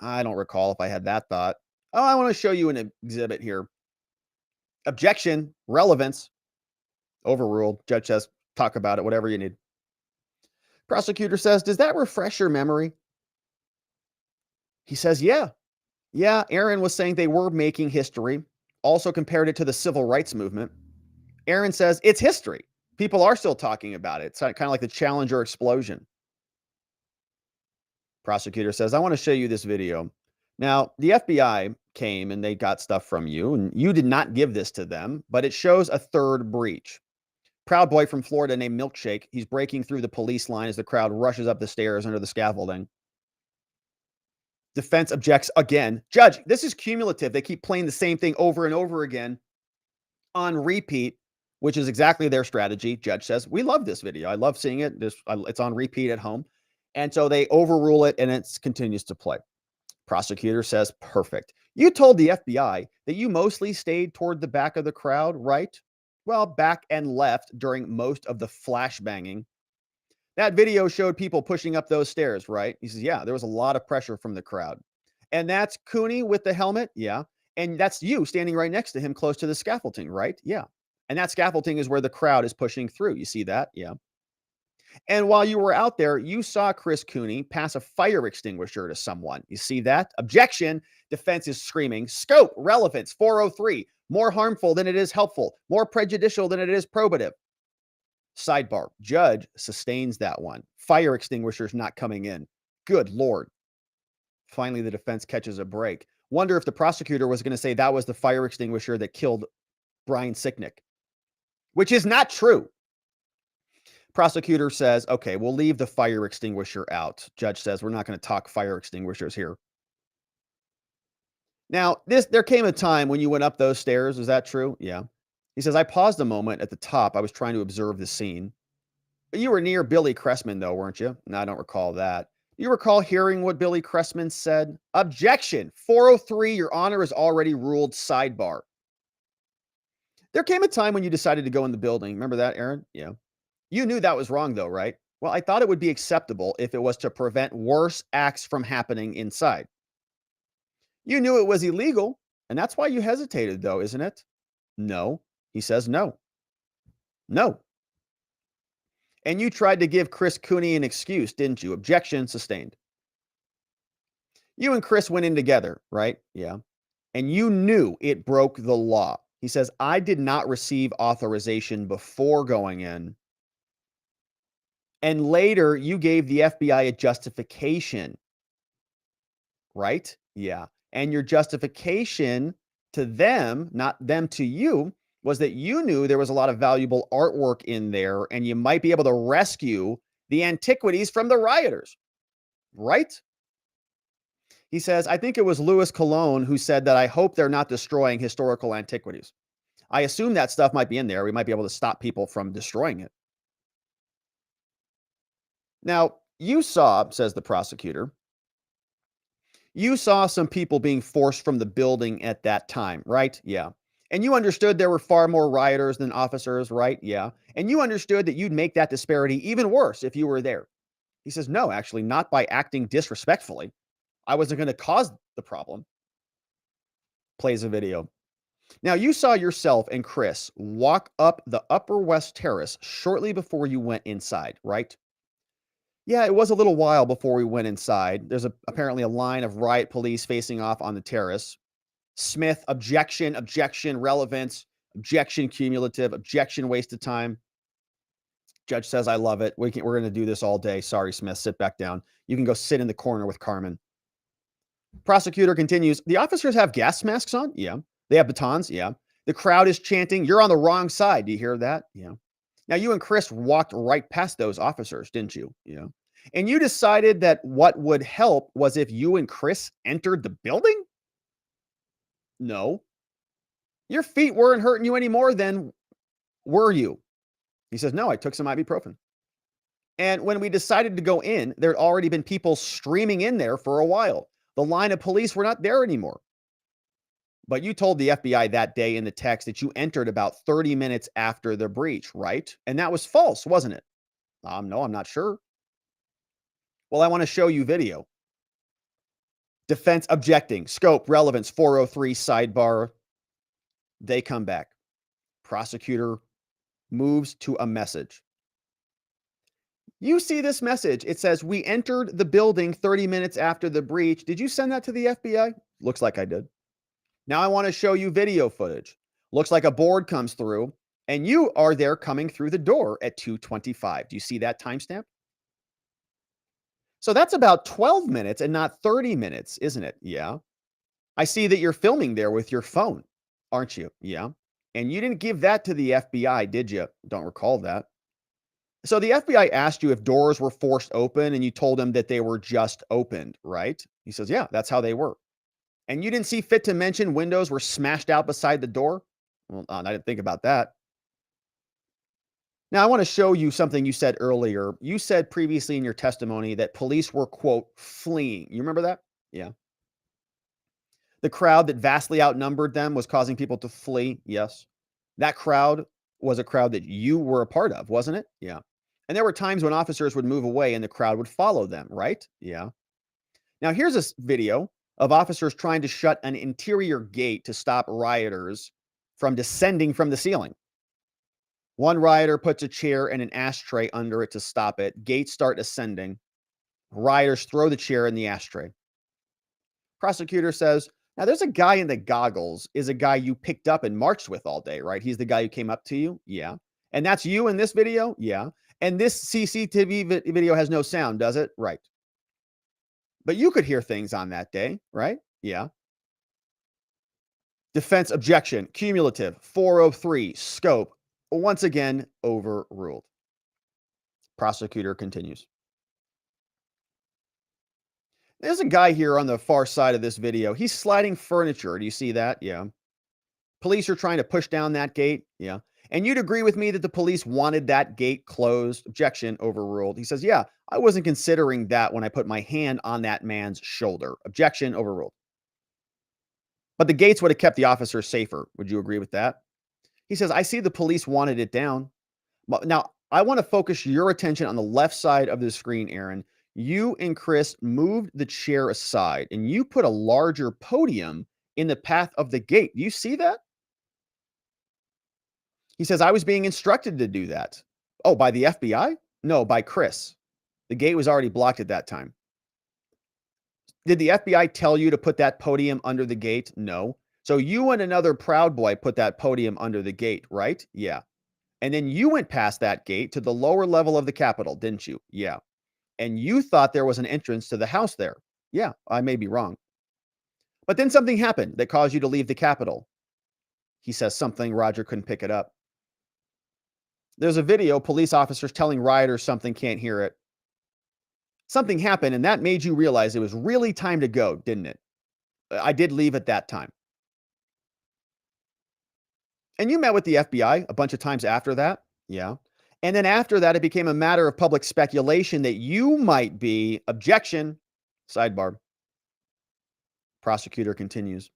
I don't recall if I had that thought. Oh, I want to show you an exhibit here. Objection, relevance, overruled. Judge says, talk about it, whatever you need. Prosecutor says, does that refresh your memory? He says, yeah. Yeah, Aaron was saying they were making history, also compared it to the civil rights movement. Aaron says, it's history. People are still talking about it. It's kind of like the Challenger explosion. Prosecutor says, I want to show you this video. Now, the FBI came and they got stuff from you, and you did not give this to them, but it shows a third breach. Proud Boy from Florida named Milkshake. He's breaking through the police line as the crowd rushes up the stairs under the scaffolding. Defense objects again. Judge, this is cumulative. They keep playing the same thing over and over again on repeat. which is exactly their strategy. Judge says, we love this video. I love seeing it. It's on repeat at home. And so they overrule it and it continues to play. Prosecutor says, perfect. You told the FBI that you mostly stayed toward the back of the crowd, right? Well, back and left during most of the flashbanging. That video showed people pushing up those stairs, right? He says, yeah, there was a lot of pressure from the crowd. And that's Cooney with the helmet. Yeah. And that's you standing right next to him close to the scaffolding, right? Yeah. And that scaffolding is where the crowd is pushing through. You see that? Yeah. And while you were out there, you saw Chris Cooney pass a fire extinguisher to someone. You see that? Objection. Defense is screaming. Scope, relevance, 403. More harmful than it is helpful. More prejudicial than it is probative. Sidebar. Judge sustains that one. Fire extinguishers not coming in. Good Lord. Finally, the defense catches a break. Wonder if the prosecutor was going to say that was the fire extinguisher that killed Brian Sicknick, which is not true. Prosecutor says, okay, we'll leave the fire extinguisher out. Judge says, we're not going to talk fire extinguishers here. Now, there came a time when you went up those stairs. Is that true? Yeah. He says, I paused a moment at the top. I was trying to observe the scene. You were near Billy Cressman, though, weren't you? No, I don't recall that. You recall hearing what Billy Cressman said? Objection. 403, Your Honor is already ruled. Sidebar. There came a time when you decided to go in the building. Remember that, Aaron? Yeah. You knew that was wrong, though, right? Well, I thought it would be acceptable if it was to prevent worse acts from happening inside. You knew it was illegal, and that's why you hesitated, though, isn't it? No. He says no. No. And you tried to give Chris Cooney an excuse, didn't you? Objection sustained. You and Chris went in together, right? Yeah. And you knew it broke the law. He says, I did not receive authorization before going in. And later, you gave the FBI a justification, right? Yeah. And your justification to them, not them to you, was that you knew there was a lot of valuable artwork in there and you might be able to rescue the antiquities from the rioters, right? He says, I think it was Louis Cologne who said that I hope they're not destroying historical antiquities. I assume that stuff might be in there. We might be able to stop people from destroying it. Now, you saw, says the prosecutor, you saw some people being forced from the building at that time, right? Yeah. And you understood there were far more rioters than officers, right? Yeah. And you understood that you'd make that disparity even worse if you were there. He says, no, actually, not by acting disrespectfully. I wasn't going to cause the problem. Plays a video. Now, you saw yourself and Chris walk up the Upper West Terrace shortly before you went inside, right? Yeah, it was a little while before we went inside. There's apparently a line of riot police facing off on the terrace. Smith, objection, objection, relevance, objection, cumulative, objection, waste of time. Judge says, I love it. We're going to do this all day. Sorry, Smith, sit back down. You can go sit in the corner with Carmen. Prosecutor continues, the officers have gas masks on? Yeah. They have batons? Yeah. The crowd is chanting, you're on the wrong side. Do you hear that? Yeah. Now, you and Chris walked right past those officers, didn't you? Yeah. And you decided that what would help was if you and Chris entered the building? No. Your feet weren't hurting you anymore then, were you? He says, no, I took some ibuprofen. And when we decided to go in, there'd already been people streaming in there for a while. The line of police were not there anymore. But you told the FBI that day in the text that you entered about 30 minutes after the breach, right? And that was false, wasn't it? No, I'm not sure. Well, I want to show you video. Defense objecting. Scope, relevance, 403, sidebar. They come back. Prosecutor moves to a message. You see this message. It says, we entered the building 30 minutes after the breach. Did you send that to the FBI? Looks like I did. Now I want to show you video footage. Looks like a board comes through and you are there coming through the door at 2:25. Do you see that timestamp? So that's about 12 minutes and not 30 minutes, isn't it? Yeah. I see that you're filming there with your phone, aren't you? Yeah. And you didn't give that to the FBI, did you? Don't recall that. So the FBI asked you if doors were forced open and you told them that they were just opened, right? He says, yeah, that's how they were. And you didn't see fit to mention windows were smashed out beside the door? Well, I didn't think about that. Now, I want to show you something you said earlier. You said previously in your testimony that police were, quote, fleeing. You remember that? Yeah. The crowd that vastly outnumbered them was causing people to flee. Yes. That crowd was a crowd that you were a part of, wasn't it? Yeah. And there were times when officers would move away and the crowd would follow them, right? Yeah. Now, here's a video of officers trying to shut an interior gate to stop rioters from descending from the ceiling. One rioter puts a chair and an ashtray under it to stop it. Gates start ascending. Rioters throw the chair in the ashtray. Prosecutor says, now there's a guy in the goggles, is a guy you picked up and marched with all day, right? He's the guy who came up to you? Yeah. And that's you in this video? Yeah. And this CCTV video has no sound, does it? Right. But you could hear things on that day, right? Yeah. Defense objection, cumulative, 403, scope, once again overruled. Prosecutor continues. There's a guy here on the far side of this video. He's sliding furniture. Do you see that? Yeah. Police are trying to push down that gate. Yeah. And you'd agree with me that the police wanted that gate closed. Objection overruled. He says, yeah, I wasn't considering that when I put my hand on that man's shoulder. Objection overruled. But the gates would have kept the officers safer. Would you agree with that? He says, I see the police wanted it down. Now, I want to focus your attention on the left side of the screen, Aaron. You and Chris moved the chair aside and you put a larger podium in the path of the gate. Do you see that? He says, I was being instructed to do that. Oh, by the FBI? No, by Chris. The gate was already blocked at that time. Did the FBI tell you to put that podium under the gate? No. So you and another Proud Boy put that podium under the gate, right? Yeah. And then you went past that gate to the lower level of the Capitol, didn't you? Yeah. And you thought there was an entrance to the house there. Yeah, I may be wrong. But then something happened that caused you to leave the Capitol. He says something, Roger couldn't pick it up. There's a video, police officers telling rioters something, can't hear it. Something happened, and that made you realize it was really time to go, didn't it? I did leave at that time. And you met with the FBI a bunch of times after that? Yeah. And then after that, it became a matter of public speculation that you might be, objection, sidebar. Prosecutor continues.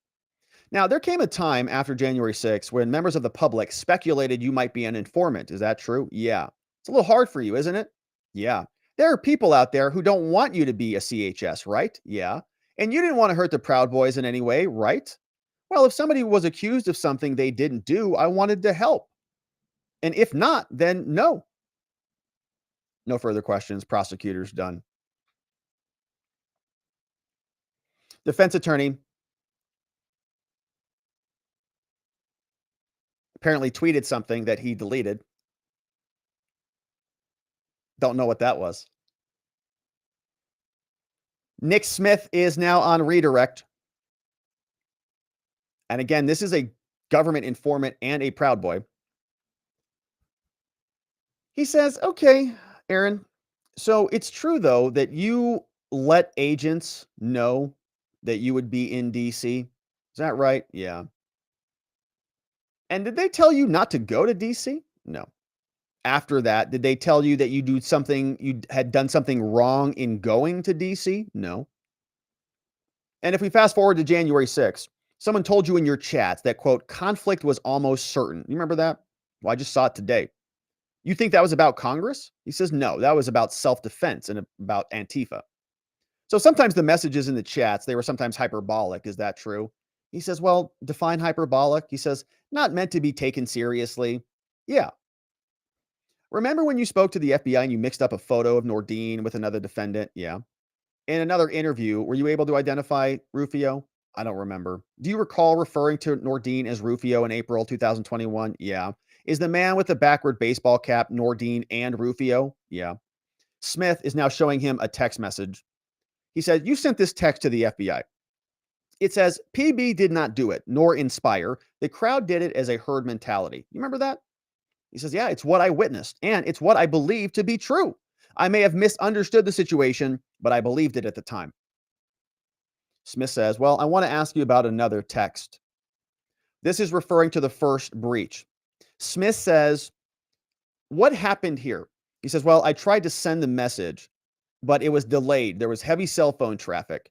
Now, there came a time after January 6th when members of the public speculated you might be an informant. Is that true? Yeah. It's a little hard for you, isn't it? Yeah. There are people out there who don't want you to be a CHS, right? Yeah. And you didn't want to hurt the Proud Boys in any way, right? Well, if somebody was accused of something they didn't do, I wanted to help. And if not, then no. No further questions. Prosecutor's done. Defense attorney apparently tweeted something that he deleted. Don't know what that was. Nick Smith is now on redirect. And again, this is a government informant and a Proud Boy. He says, okay, Aaron, so it's true, though, that you let agents know that you would be in DC. Is that right? Yeah. And did they tell you not to go to DC? No. After that, did they tell you that you had done something wrong in going to DC? No. And if we fast forward to January 6th, someone told you in your chats that, quote, conflict was almost certain. You remember that? Well, I just saw it today. You think that was about Congress? He says, no, that was about self-defense and about Antifa. So sometimes the messages in the chats, they were sometimes hyperbolic. Is that true? He says, well, define hyperbolic. He says, not meant to be taken seriously. Yeah. Remember when you spoke to the FBI and you mixed up a photo of Nordine with another defendant? Yeah. In another interview, were you able to identify Rufio? I don't remember. Do you recall referring to Nordine as Rufio in April 2021? Yeah. Is the man with the backward baseball cap Nordine and Rufio? Yeah. Smith is now showing him a text message. He said, you sent this text to the FBI. It says, PB did not do it, nor inspire. The crowd did it as a herd mentality. You remember that? He says, yeah, it's what I witnessed, and it's what I believe to be true. I may have misunderstood the situation, but I believed it at the time. Smith says, well, I want to ask you about another text. This is referring to the first breach. Smith says, What happened here? He says, well, I tried to send the message, but it was delayed. There was heavy cell phone traffic.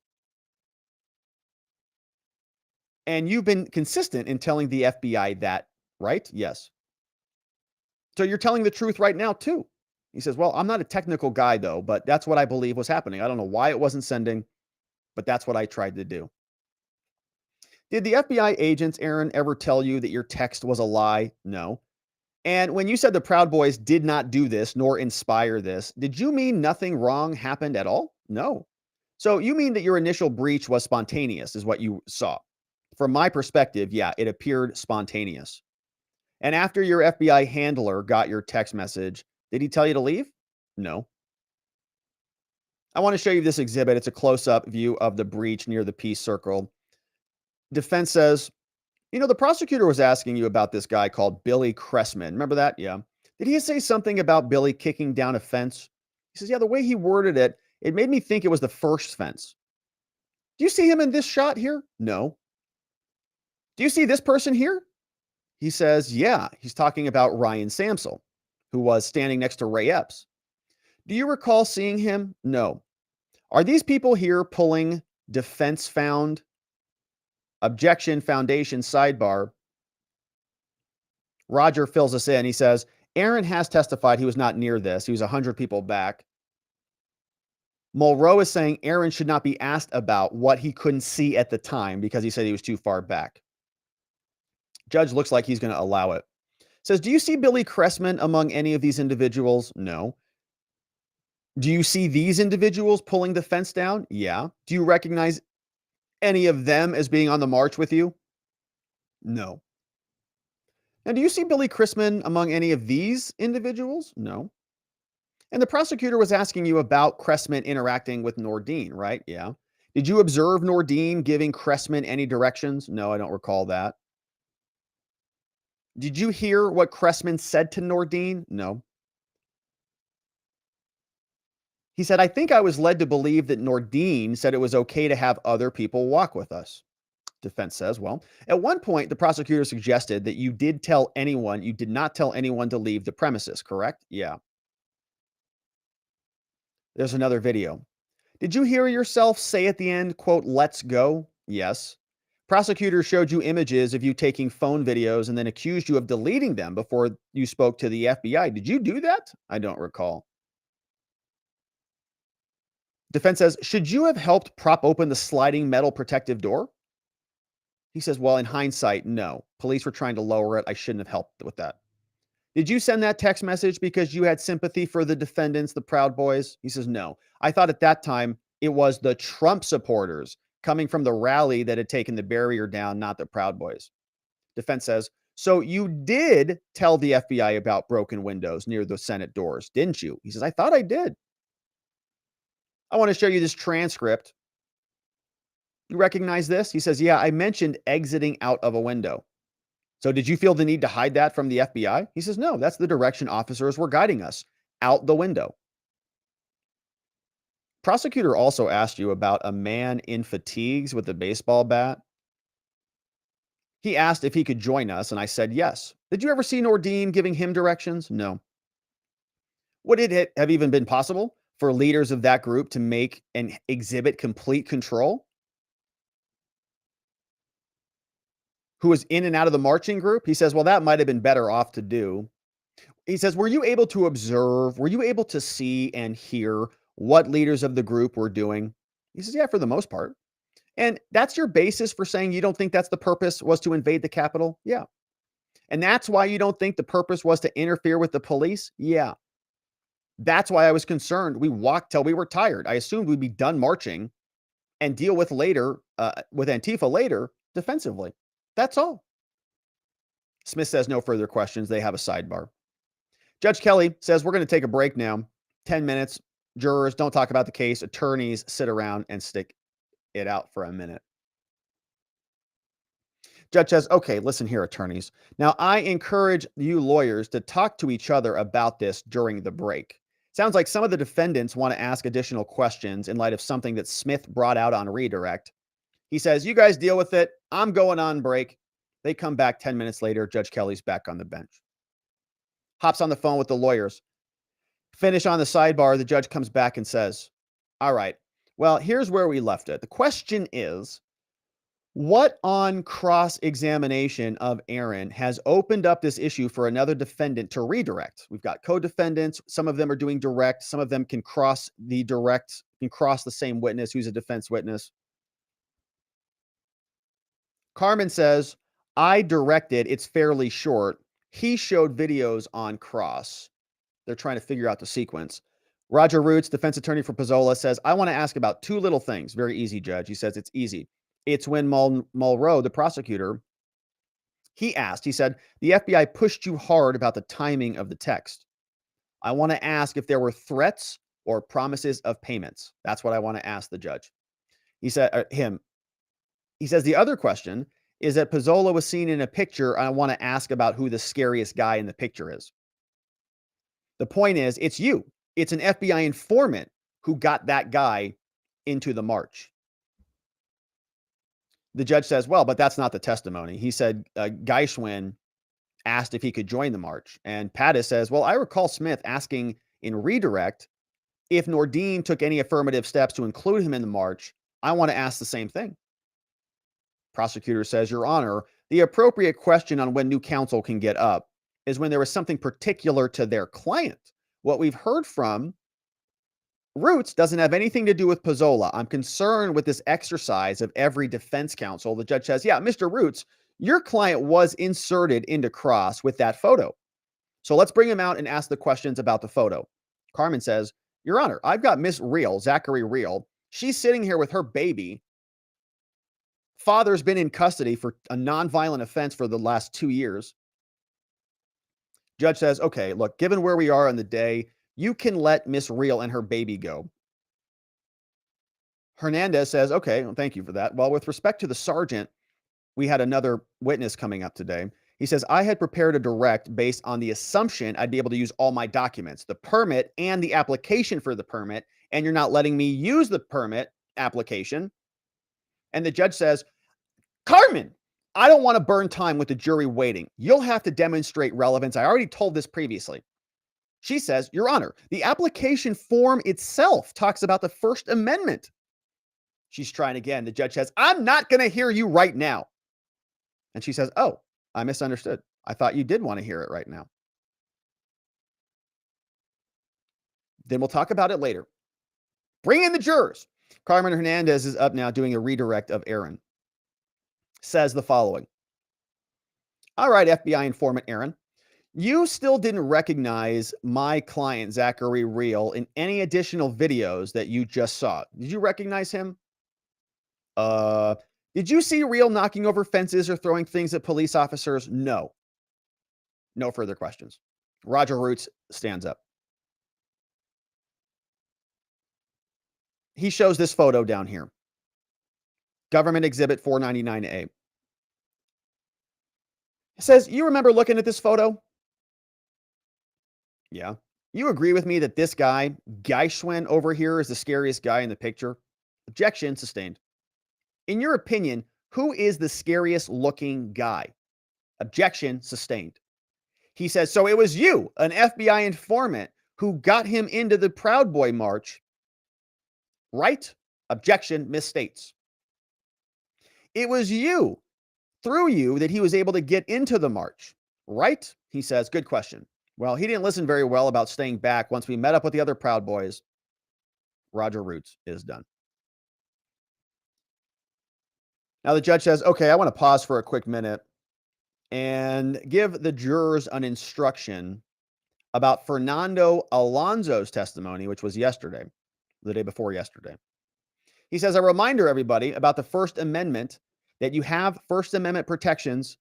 And you've been consistent in telling the FBI that, right? Yes. So you're telling the truth right now, too. He says, well, I'm not a technical guy, though, but that's what I believe was happening. I don't know why it wasn't sending, but that's what I tried to do. Did the FBI agents, Aaron, ever tell you that your text was a lie? No. And when you said the Proud Boys did not do this nor inspire this, did you mean nothing wrong happened at all? No. So you mean that your initial breach was spontaneous, is what you saw. From my perspective, yeah, it appeared spontaneous. And after your FBI handler got your text message, did he tell you to leave? No. I want to show you this exhibit. It's a close up view of the breach near the peace circle. Defense says, the prosecutor was asking you about this guy called Billy Cressman. Remember that? Yeah. Did he say something about Billy kicking down a fence? He says, yeah, the way he worded it, it made me think it was the first fence. Do you see him in this shot here? No. Do you see this person here? He says, yeah, he's talking about Ryan Samsel, who was standing next to Ray Epps. Do you recall seeing him? No. Are these people here pulling defense found, objection foundation sidebar? Roger fills us in. He says, Aaron has testified he was not near this. He was 100 people back. Mulrow is saying Aaron should not be asked about what he couldn't see at the time because he said he was too far back. Judge looks like he's going to allow it. Says, do you see Billy Cressman among any of these individuals? No. Do you see these individuals pulling the fence down? Yeah. Do you recognize any of them as being on the march with you? No. Now, do you see Billy Cressman among any of these individuals? No. And the prosecutor was asking you about Cressman interacting with Nordine, right? Yeah. Did you observe Nordine giving Cressman any directions? No, I don't recall that. Did you hear what Cressman said to Nordine? No. He said, I think I was led to believe that Nordine said it was okay to have other people walk with us. Defense says, well, at one point, the prosecutor suggested that you did not tell anyone to leave the premises, correct? Yeah. There's another video. Did you hear yourself say at the end, quote, let's go? Yes. Prosecutor showed you images of you taking phone videos and then accused you of deleting them before you spoke to the FBI. Did you do that? I don't recall. Defense says, should you have helped prop open the sliding metal protective door? He says, well, in hindsight, no. Police were trying to lower it. I shouldn't have helped with that. Did you send that text message because you had sympathy for the defendants, the Proud Boys? He says, no. I thought at that time it was the Trump supporters coming from the rally that had taken the barrier down, not the Proud Boys. Defense says, so you did tell the FBI about broken windows near the Senate doors, didn't you? He says, I thought I did. I want to show you this transcript. You recognize this? He says, yeah, I mentioned exiting out of a window. So did you feel the need to hide that from the FBI? He says, no, that's the direction officers were guiding us, out the window. Prosecutor also asked you about a man in fatigues with a baseball bat. He asked if he could join us, and I said yes. Did you ever see Nordine giving him directions? No. Would it have even been possible for leaders of that group to make and exhibit complete control? Who was in and out of the marching group? He says, well, that might have been better off to do. He says, were you able to observe? Were you able to see and hear what leaders of the group were doing? He says, yeah, for the most part. And that's your basis for saying you don't think that's the purpose was to invade the Capitol? Yeah. And that's why you don't think the purpose was to interfere with the police? Yeah. That's why I was concerned. We walked till we were tired. I assumed we'd be done marching and deal with Antifa later defensively. That's all. Smith says no further questions. They have a sidebar. Judge Kelly says we're going to take a break now. 10 minutes. Jurors, don't talk about the case. Attorneys, sit around and stick it out for a minute. Judge says, okay, listen here, attorneys. Now, I encourage you lawyers to talk to each other about this during the break. Sounds like some of the defendants want to ask additional questions in light of something that Smith brought out on redirect. He says, you guys deal with it. I'm going on break. They come back 10 minutes later. Judge Kelly's back on the bench. hops on the phone with the lawyers. Finish on the sidebar. The judge comes back and says, all right, well, here's where we left it. The question is, what on cross-examination of Aaron has opened up this issue for another defendant to redirect? We've got co-defendants. Some of them are doing direct. Some of them can cross the same witness who's a defense witness. Carmen says, I directed. It's fairly short. He showed videos on cross. They're trying to figure out the sequence. Roger Roots, defense attorney for Pizzola, says, I want to ask about two little things. Very easy, Judge. He says it's easy. It's when Mulrow, the prosecutor, he said, the FBI pushed you hard about the timing of the text. I want to ask if there were threats or promises of payments. That's what I want to ask the judge. He said, He says the other question is that Pizzola was seen in a picture. I want to ask about who the scariest guy in the picture is. The point is, it's you. It's an FBI informant who got that guy into the march. The judge says, well, but that's not the testimony. He said Geishwin asked if he could join the march. And Pattis says, well, I recall Smith asking in redirect if Nordine took any affirmative steps to include him in the march. I want to ask the same thing. Prosecutor says, Your Honor, the appropriate question on when new counsel can get up is when there was something particular to their client. What we've heard from Roots doesn't have anything to do with Pizzola. I'm concerned with this exercise of every defense counsel. The judge says, yeah, Mr. Roots, your client was inserted into cross with that photo. So let's bring him out and ask the questions about the photo. Carmen says, Your Honor, I've got Miss Reel, Zachary Reel. She's sitting here with her baby. Father's been in custody for a nonviolent offense for the last 2 years. Judge says, okay, look, given where we are on the day, you can let Miss Reel and her baby go. Hernandez says, okay, well, thank you for that. Well, with respect to the sergeant, we had another witness coming up today. He says, I had prepared a direct based on the assumption I'd be able to use all my documents, the permit and the application for the permit, and you're not letting me use the permit application. And the judge says, Carmen, I don't want to burn time with the jury waiting. You'll have to demonstrate relevance. I already told this previously. She says, Your Honor, the application form itself talks about the First Amendment. She's trying again. The judge says, I'm not going to hear you right now. And she says, oh, I misunderstood. I thought you did want to hear it right now. Then we'll talk about it later. Bring in the jurors. Carmen Hernandez is up now doing a redirect of Aaron. Says the following. All right, FBI informant Aaron. You still didn't recognize my client, Zachary Reel, in any additional videos that you just saw. Did you recognize him? Did you see Reel knocking over fences or throwing things at police officers? No. No further questions. Roger Roots stands up. He shows this photo down here. Government Exhibit 499A. It says, you remember looking at this photo? Yeah. You agree with me that this guy, Geishwin over here, is the scariest guy in the picture? Objection sustained. In your opinion, who is the scariest looking guy? Objection sustained. He says, so it was you, an FBI informant, who got him into the Proud Boy March, right? Objection misstates. It was you, through you, that he was able to get into the march, right? He says, good question. Well, he didn't listen very well about staying back. Once we met up with the other Proud Boys, Roger Roots is done. Now the judge says, okay, I want to pause for a quick minute and give the jurors an instruction about Fernando Alonso's testimony, which was yesterday, the day before yesterday. He says, a reminder, everybody, about the First Amendment, that you have First Amendment protections,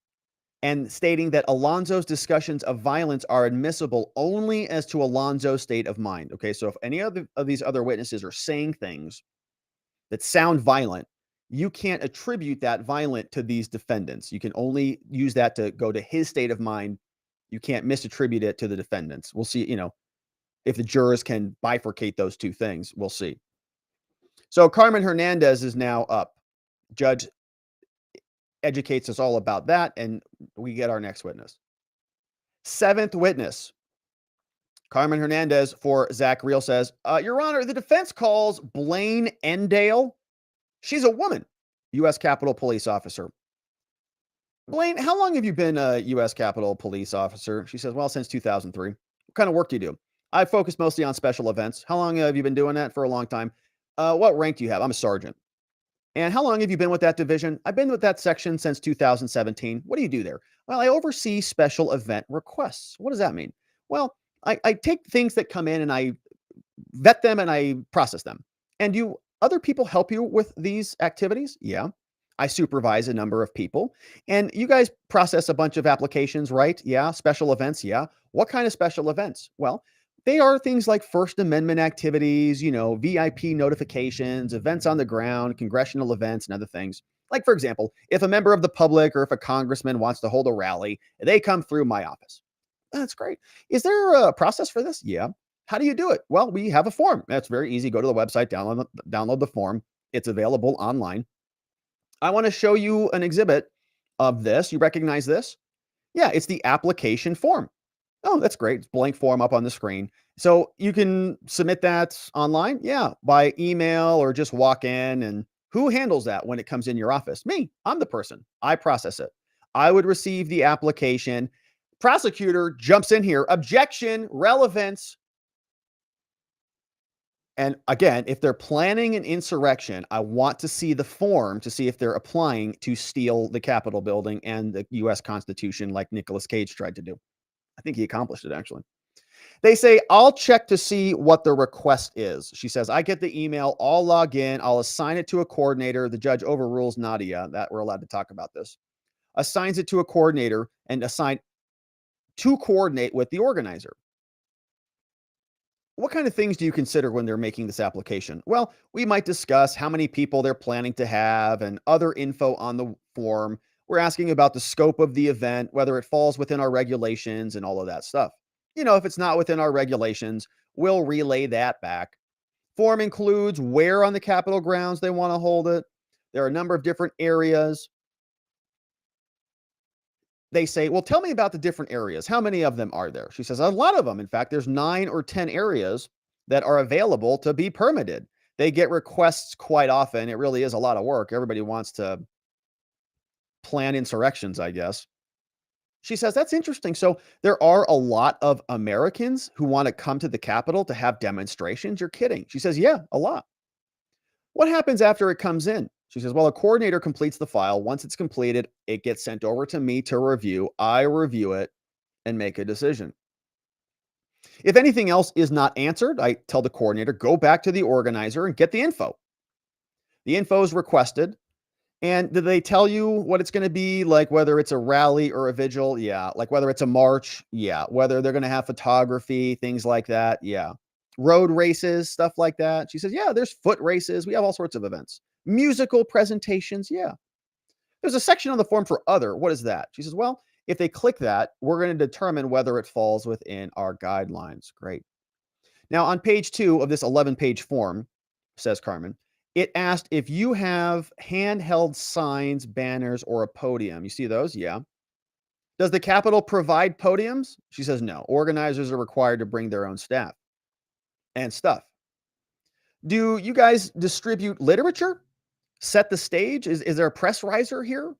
and stating that Alonso's discussions of violence are admissible only as to Alonso's state of mind. Okay, so if any of these other witnesses are saying things that sound violent, you can't attribute that violent to these defendants. You can only use that to go to his state of mind. You can't misattribute it to the defendants. We'll see, if the jurors can bifurcate those two things, we'll see. So Carmen Hernandez is now up. Judge educates us all about that, and we get our next witness. Seventh witness, Carmen Hernandez for Zach Reel says, Your Honor, the defense calls Blaine Endale. She's a woman, U.S. Capitol Police officer. Blaine, how long have you been a U.S. Capitol Police officer? She says, well, since 2003. What kind of work do you do? I focus mostly on special events. How long have you been doing that? For a long time. What rank do you have? I'm a sergeant. And how long have you been with that division? I've been with that section since 2017. What do you do there? Well, I oversee special event requests. What does that mean? Well, I take things that come in and I vet them and I process them. And do other people help you with these activities? Yeah. I supervise a number of people. And you guys process a bunch of applications, right? Yeah. Special events. Yeah. What kind of special events? Well, they are things like First Amendment activities, VIP notifications, events on the ground, congressional events, and other things. Like, for example, if a member of the public or if a congressman wants to hold a rally, they come through my office. That's great. Is there a process for this? Yeah. How do you do it? Well, we have a form. That's very easy. Go to the website, download the form. It's available online. I want to show you an exhibit of this. You recognize this? Yeah, it's the application form. Oh, that's great. It's blank form up on the screen. So you can submit that online? Yeah, by email or just walk in. And who handles that when it comes in your office? Me. I'm the person. I process it. I would receive the application. Prosecutor jumps in here. Objection, relevance. And again, if they're planning an insurrection, I want to see the form to see if they're applying to steal the Capitol building and the US Constitution like Nicolas Cage tried to do. I think he accomplished it, actually. They say, I'll check to see what the request is. She says, I get the email. I'll log in. I'll assign it to a coordinator. The judge overrules Nadia that we're allowed to talk about this. Assigns it to a coordinator and assign to coordinate with the organizer. What kind of things do you consider when they're making this application? Well, we might discuss how many people they're planning to have and other info on the form. We're asking about the scope of the event, whether it falls within our regulations and all of that stuff. If it's not within our regulations, we'll relay that back. Form includes where on the Capitol grounds they want to hold it. There are a number of different areas. They say, well, tell me about the different areas. How many of them are there? She says, a lot of them. In fact, there's 9 or 10 areas that are available to be permitted. They get requests quite often. It really is a lot of work. Everybody wants to plan insurrections, I guess. She says, that's interesting. So there are a lot of Americans who want to come to the Capitol to have demonstrations. You're kidding. She says, yeah, a lot. What happens after it comes in? She says, well, a coordinator completes the file. Once it's completed, it gets sent over to me to review. I review it and make a decision. If anything else is not answered, I tell the coordinator, go back to the organizer and get the info. The info is requested. And do they tell you what it's going to be? Like whether it's a rally or a vigil? Yeah. Like whether it's a march? Yeah. Whether they're going to have photography, things like that? Yeah. Road races, stuff like that. She says, yeah, there's foot races. We have all sorts of events. Musical presentations. Yeah. There's a section on the form for other. What is that? She says, well, if they click that, we're going to determine whether it falls within our guidelines. Great. Now, on page 2 of this 11-page form, says Carmen, it asked if you have handheld signs, banners, or a podium. You see those? Yeah. Does the Capitol provide podiums? She says no. Organizers are required to bring their own staff and stuff. Do you guys distribute literature? Set the stage? Is there a press riser here?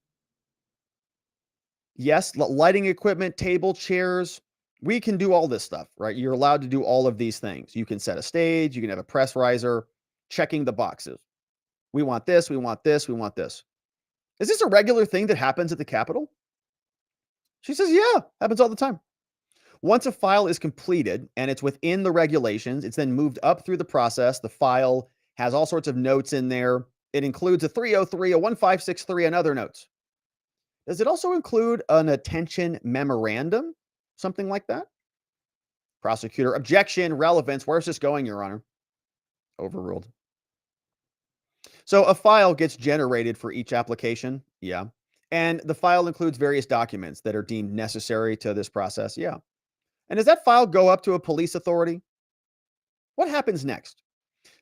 Yes. Lighting equipment, table, chairs. We can do all this stuff, right? You're allowed to do all of these things. You can set a stage. You can have a press riser, checking the boxes. We want this. We want this. We want this. Is this a regular thing that happens at the Capitol? She says, yeah, happens all the time. Once a file is completed and it's within the regulations, it's then moved up through the process. The file has all sorts of notes in there. It includes a 303, a 1563, and other notes. Does it also include an attention memorandum? Something like that? Prosecutor, objection, relevance. Where's this going, Your Honor? Overruled. So a file gets generated for each application. Yeah. And the file includes various documents that are deemed necessary to this process. Yeah. And does that file go up to a police authority? What happens next?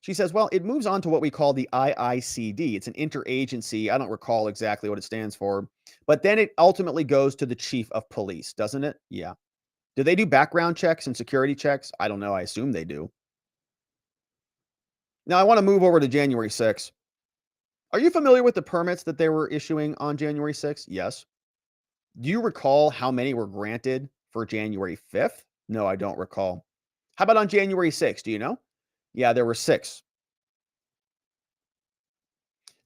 She says, well, it moves on to what we call the IICD. It's an interagency. I don't recall exactly what it stands for, but then it ultimately goes to the chief of police, doesn't it? Yeah. Do they do background checks and security checks? I don't know. I assume they do. Now, I want to move over to January 6th. Are you familiar with the permits that they were issuing on January 6th? Yes. Do you recall how many were granted for January 5th? No, I don't recall. How about on January 6th? Do you know? Yeah, there were 6.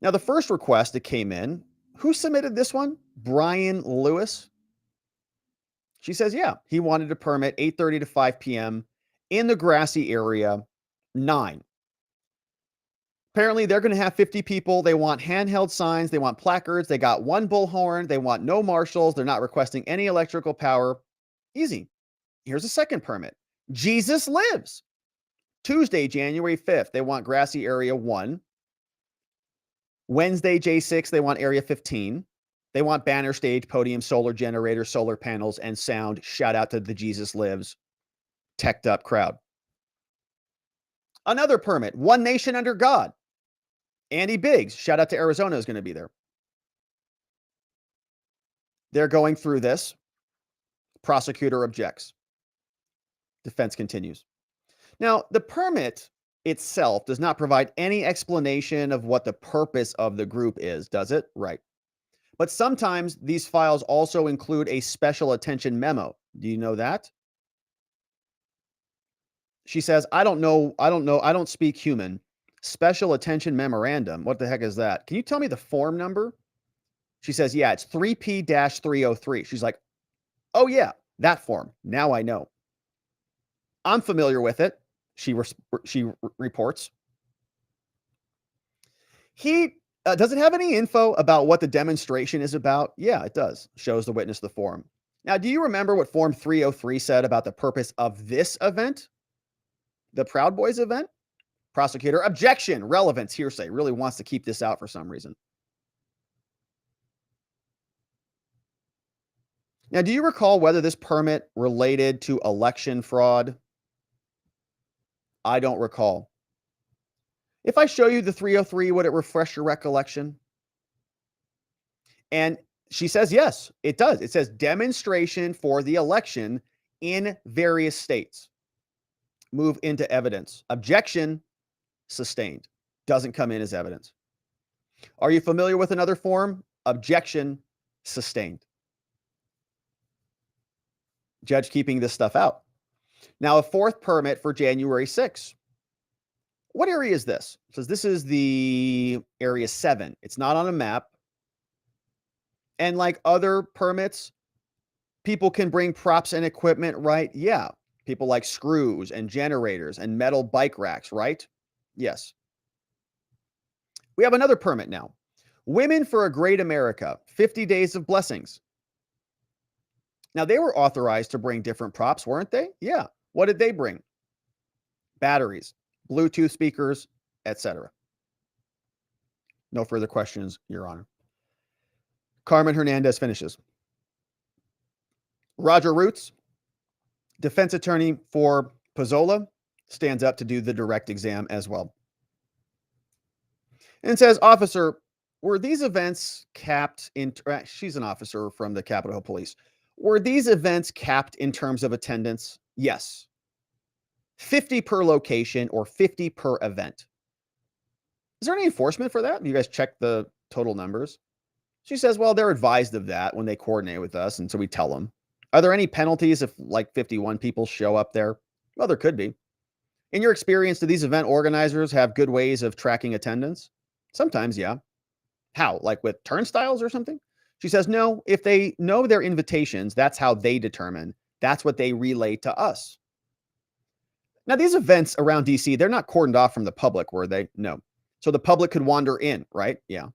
Now, the first request that came in, who submitted this one? Brian Lewis. She says, yeah, he wanted a permit 8:30 to 5 p.m. in the grassy area, 9. Apparently, they're going to have 50 people. They want handheld signs. They want placards. They got one bullhorn. They want no marshals. They're not requesting any electrical power. Easy. Here's a second permit. Jesus Lives. Tuesday, January 5th. They want grassy area 1. Wednesday, J6, they want area 15. They want banner stage, podium, solar generator, solar panels, and sound. Shout out to the Jesus Lives teched up crowd. Another permit, One Nation Under God. Andy Biggs, shout out to Arizona, is going to be there. They're going through this. Prosecutor objects. Defense continues. Now, the permit itself does not provide any explanation of what the purpose of the group is, does it? Right. But sometimes these files also include a special attention memo. Do you know that? She says, I don't know. I don't speak human. Special attention memorandum. What the heck is that? Can you tell me the form number? She says, yeah, it's 3P-303. She's like, oh yeah, that form. Now I know. I'm familiar with it. She reports. He does it have any info about what the demonstration is about? Yeah, it does. Shows the witness the form. Now, do you remember what Form 303 said about the purpose of this event? The Proud Boys event? Prosecutor, objection, relevance, hearsay. Really wants to keep this out for some reason. Now, do you recall whether this permit related to election fraud? I don't recall. If I show you the 303, would it refresh your recollection? And she says, yes, it does. It says demonstration for the election in various states. Move into evidence. Objection, sustained. Doesn't come in as evidence. Are you familiar with another form? Objection, sustained. Judge keeping this stuff out. Now, a fourth permit for January 6th. What area is this? It says this is the area 7. It's not on a map. And like other permits, people can bring props and equipment, right? Yeah. People like screws and generators and metal bike racks, right? Yes. We have another permit now. Women for a Great America, 50 Days of Blessings. Now, they were authorized to bring different props, weren't they? Yeah. What did they bring? Batteries, Bluetooth speakers, etc. No further questions, Your Honor. Carmen Hernandez finishes. Roger Roots, defense attorney for Pizzola, stands up to do the direct exam as well. And says, officer, were these events capped in, she's an officer from the Capitol Hill Police. Were these events capped in terms of attendance? Yes. 50 per location or 50 per event. Is there any enforcement for that? You guys check the total numbers? She says, well, they're advised of that when they coordinate with us, and so we tell them. Are there any penalties if like 51 people show up there? Well, there could be. In your experience, do these event organizers have good ways of tracking attendance? Sometimes, yeah. How? Like with turnstiles or something? She says, no, if they know their invitations, that's how they determine. That's what they relay to us. Now, these events around DC, they're not cordoned off from the public, were they? No. So the public could wander in, right? Yeah.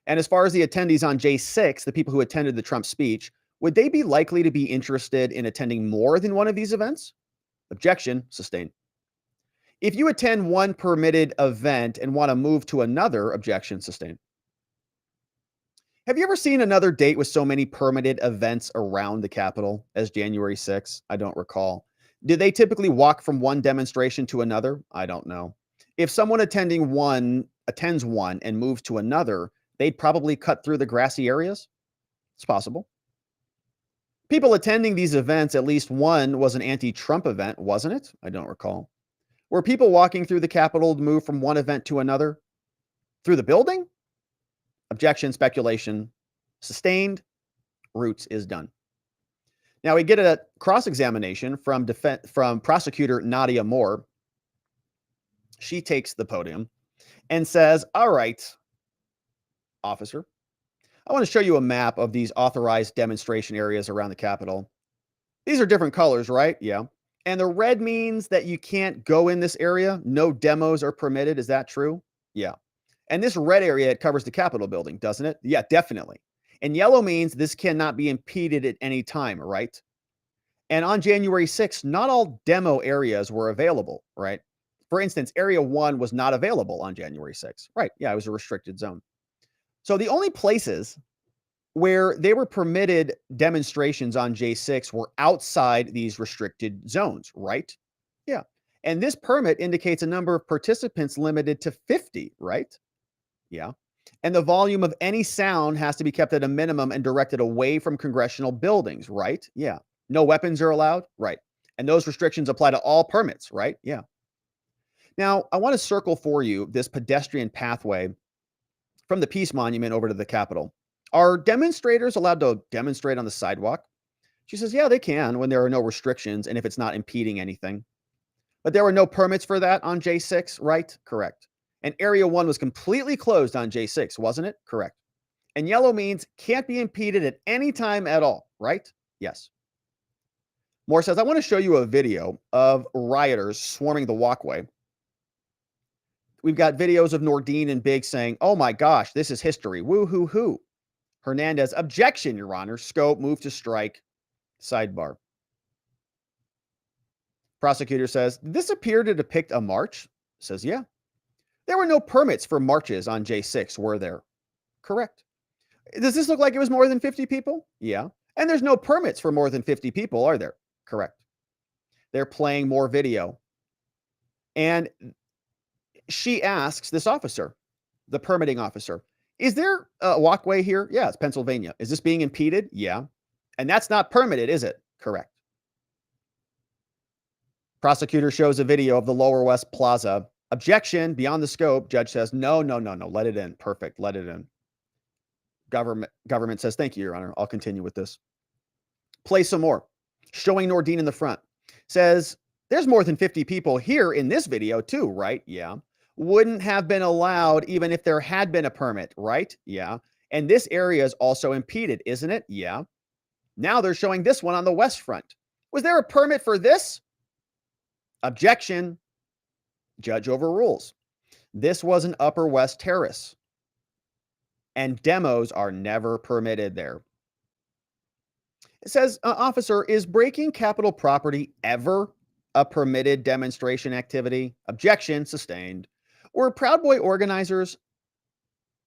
And as far as the attendees on J6, the people who attended the Trump speech, would they be likely to be interested in attending more than one of these events? Objection, sustained. If you attend one permitted event and want to move to another, objection, sustained. Have you ever seen another date with so many permitted events around the Capitol as January 6th? I don't recall. Do they typically walk from one demonstration to another? I don't know. If someone attends one and moves to another, they'd probably cut through the grassy areas. It's possible. People attending these events, at least one was an anti-Trump event, wasn't it? I don't recall. Were people walking through the Capitol to move from one event to another? Through the building? Objection, speculation, sustained. Roots is done. Now we get a cross-examination from prosecutor Nadia Moore. She takes the podium and says, all right, officer, I want to show you a map of these authorized demonstration areas around the Capitol. These are different colors, right? Yeah. And the red means that you can't go in this area. No demos are permitted. Is that true? Yeah. And this red area, it covers the Capitol building, doesn't it? Yeah, definitely. And yellow means this cannot be impeded at any time, right? And on January 6th, not all demo areas were available, right? For instance, Area 1 was not available on January 6th. Right. Yeah, it was a restricted zone. So the only places where they were permitted demonstrations on J6 were outside these restricted zones, right? Yeah. And this permit indicates a number of participants limited to 50, right? Yeah. And the volume of any sound has to be kept at a minimum and directed away from congressional buildings, right? Yeah. No weapons are allowed, right? And those restrictions apply to all permits, right? Yeah. Now, I want to circle for you this pedestrian pathway from the Peace Monument over to the Capitol. Are demonstrators allowed to demonstrate on the sidewalk? She says, yeah, they can when there are no restrictions and if it's not impeding anything. But there were no permits for that on J6, right? Correct. And Area 1 was completely closed on J6, wasn't it? Correct. And yellow means can't be impeded at any time at all, right? Yes. Moore says, I want to show you a video of rioters swarming the walkway. We've got videos of Nordine and Biggs saying, oh my gosh, this is history. Woo hoo hoo. Hernandez, objection, Your Honor. Scope, move to strike. Sidebar. Prosecutor says, did this appear to depict a march? Says, yeah. There were no permits for marches on J6, were there? Correct. Does this look like it was more than 50 people? Yeah. And there's no permits for more than 50 people, are there? Correct. They're playing more video. And she asks this officer, the permitting officer, is there a walkway here? Yeah, it's Pennsylvania. Is this being impeded? Yeah. And that's not permitted, is it? Correct. Prosecutor shows a video of the Lower West Plaza. Objection, beyond the scope. Judge says, no, no, no, no. Let it in. Perfect. Let it in. Government says, thank you, Your Honor. I'll continue with this. Play some more. Showing Nordine in the front. Says, there's more than 50 people here in this video too, right? Yeah. Wouldn't have been allowed even if there had been a permit, right? Yeah. And this area is also impeded, isn't it? Yeah. Now they're showing this one on the west front. Was there a permit for this? Objection. Judge overrules. This was an Upper West Terrace, and demos are never permitted there. It says, officer, is breaking Capitol property ever a permitted demonstration activity? Objection, sustained. Were Proud Boy organizers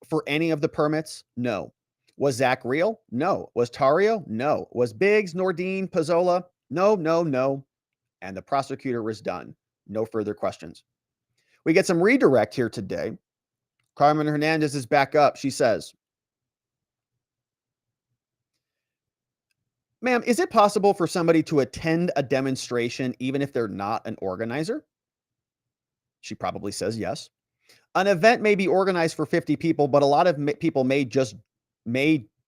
for any of the permits? No. Was Zach real? No. Was Tario? No. Was Biggs, Nordine, Pizzola? No, no, no. And the prosecutor was done. No further questions. We get some redirect here today. Carmen Hernandez is back up. She says, ma'am, is it possible for somebody to attend a demonstration even if they're not an organizer? She probably says yes. An event may be organized for 50 people, but a lot of people may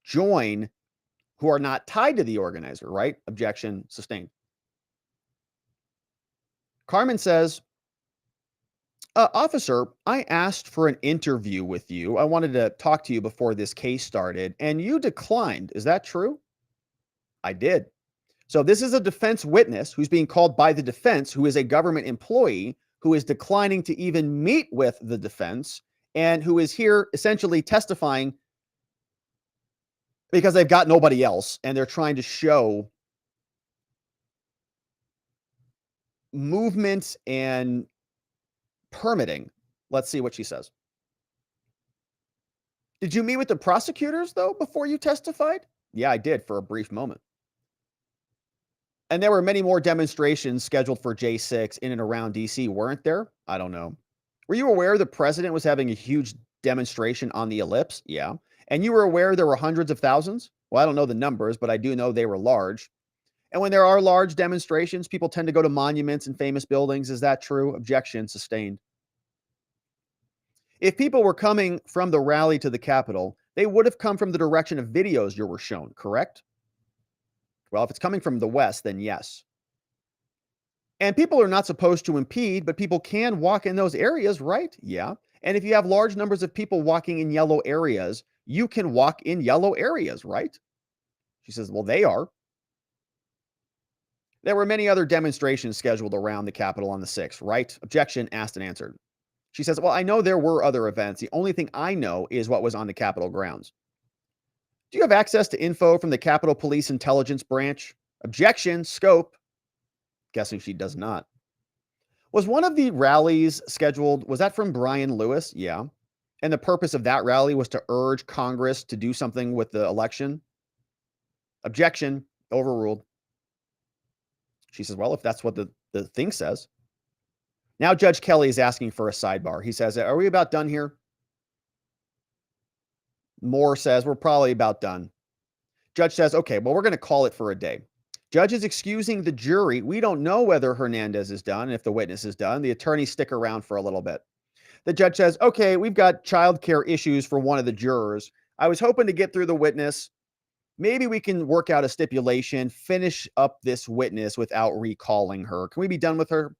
join who are not tied to the organizer, right? Objection, sustained. Carmen says, officer, I asked for an interview with you. I wanted to talk to you before this case started, and you declined. Is that true? I did. So this is a defense witness who's being called by the defense, who is a government employee, who is declining to even meet with the defense, and who is here essentially testifying because they've got nobody else, and they're trying to show movement and permitting. Let's see what she says. Did you meet with the prosecutors, though, before you testified? Yeah, I did for a brief moment. And there were many more demonstrations scheduled for J6 in and around DC, weren't there? I don't know. Were you aware the president was having a huge demonstration on the ellipse? Yeah. And you were aware there were hundreds of thousands? Well, I don't know the numbers, but I do know they were large. And when there are large demonstrations, people tend to go to monuments and famous buildings. Is that true? Objection sustained. If people were coming from the rally to the Capitol, they would have come from the direction of videos you were shown, correct? Well, if it's coming from the west, then yes. And people are not supposed to impede, but people can walk in those areas, right? Yeah. And if you have large numbers of people walking in yellow areas, you can walk in yellow areas, right? She says, well, they are. There were many other demonstrations scheduled around the Capitol on the 6th, right? Objection asked and answered. She says, well, I know there were other events. The only thing I know is what was on the Capitol grounds. Do you have access to info from the Capitol Police Intelligence Branch? Objection, scope. Guessing she does not. Was one of the rallies scheduled, was that from Brian Lewis? Yeah. And the purpose of that rally was to urge Congress to do something with the election? Objection, overruled. She says, well, if that's what the thing says. Now Judge Kelly is asking for a sidebar. He says, are we about done here? Moore says, we're probably about done. Judge says, okay, well, we're going to call it for a day. Judge is excusing the jury. We don't know whether Hernandez is done and if the witness is done. The attorneys stick around for a little bit. The judge says, okay, we've got childcare issues for one of the jurors. I was hoping to get through the witness. Maybe we can work out a stipulation, finish up this witness without recalling her. Can we be done with her?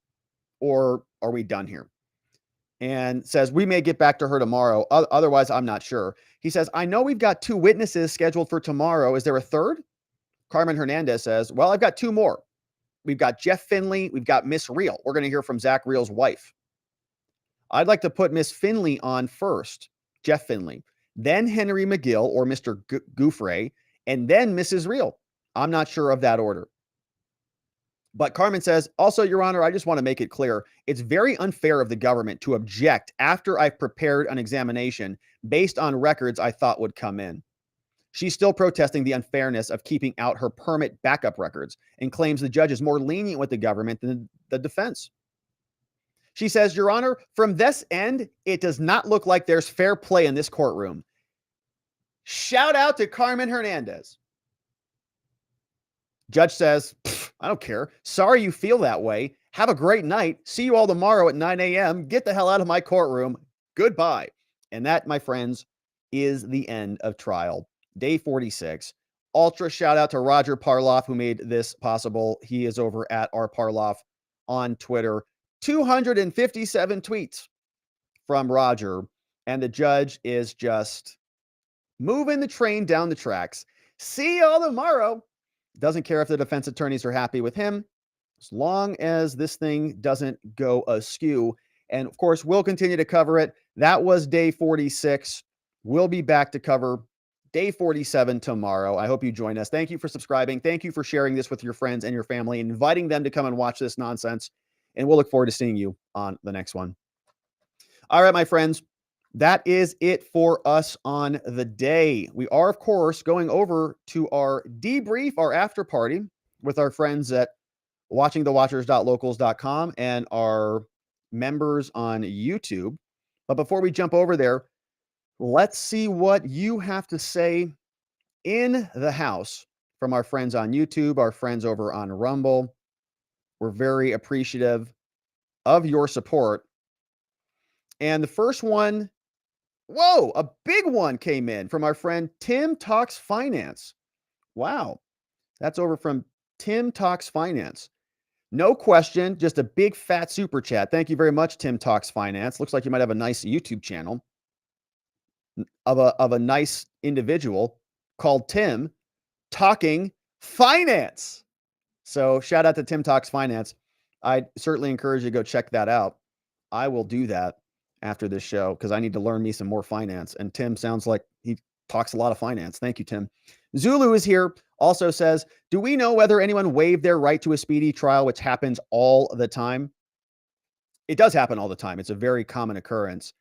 Or are we done here? And says, we may get back to her tomorrow. Otherwise, I'm not sure. He says, I know we've got 2 witnesses scheduled for tomorrow. Is there a third? Carmen Hernandez says, well, I've got 2 more. We've got Jeff Finley. We've got Miss Reel. We're going to hear from Zach Reel's wife. I'd like to put Miss Finley on first, Jeff Finley, then Henry McGill or Mr. Gouffre, and then Mrs. Reel. I'm not sure of that order. But Carmen says, also, Your Honor, I just want to make it clear. It's very unfair of the government to object after I've prepared an examination based on records I thought would come in. She's still protesting the unfairness of keeping out her permit backup records and claims the judge is more lenient with the government than the defense. She says, Your Honor, from this end, it does not look like there's fair play in this courtroom. Shout out to Carmen Hernandez. Judge says, I don't care. Sorry you feel that way. Have a great night. See you all tomorrow at 9 a.m. Get the hell out of my courtroom. Goodbye. And that, my friends, is the end of trial. Day 46. Ultra shout out to Roger Parloff, who made this possible. He is over at rparloff on Twitter. 257 tweets from Roger. And the judge is just moving the train down the tracks. See you all tomorrow. Doesn't care if the defense attorneys are happy with him, as long as this thing doesn't go askew. And of course, we'll continue to cover it. That was day 46. We'll be back to cover day 47 tomorrow. I hope you join us. Thank you for subscribing. Thank you for sharing this with your friends and your family, inviting them to come and watch this nonsense. And we'll look forward to seeing you on the next one. All right, my friends. That is it for us on the day. We are, of course, going over to our debrief, our after party with our friends at watchingthewatchers.locals.com and our members on YouTube. But before we jump over there, let's see what you have to say in the house from our friends on YouTube, our friends over on Rumble. We're very appreciative of your support. And the first one, whoa, a big one came in from our friend Tim Talks Finance. Wow. That's over from Tim Talks Finance. No question, just a big fat super chat. Thank you very much, Tim Talks Finance. Looks like you might have a nice YouTube channel of a nice individual called Tim Talking Finance. So shout out to Tim Talks Finance. I certainly encourage you to go check that out. I will do that after this show because I need to learn me some more finance. And Tim sounds like he talks a lot of finance. Thank you, Tim. Zulu is here. Also says, do we know whether anyone waived their right to a speedy trial, which happens all the time? It does happen all the time. It's a very common occurrence.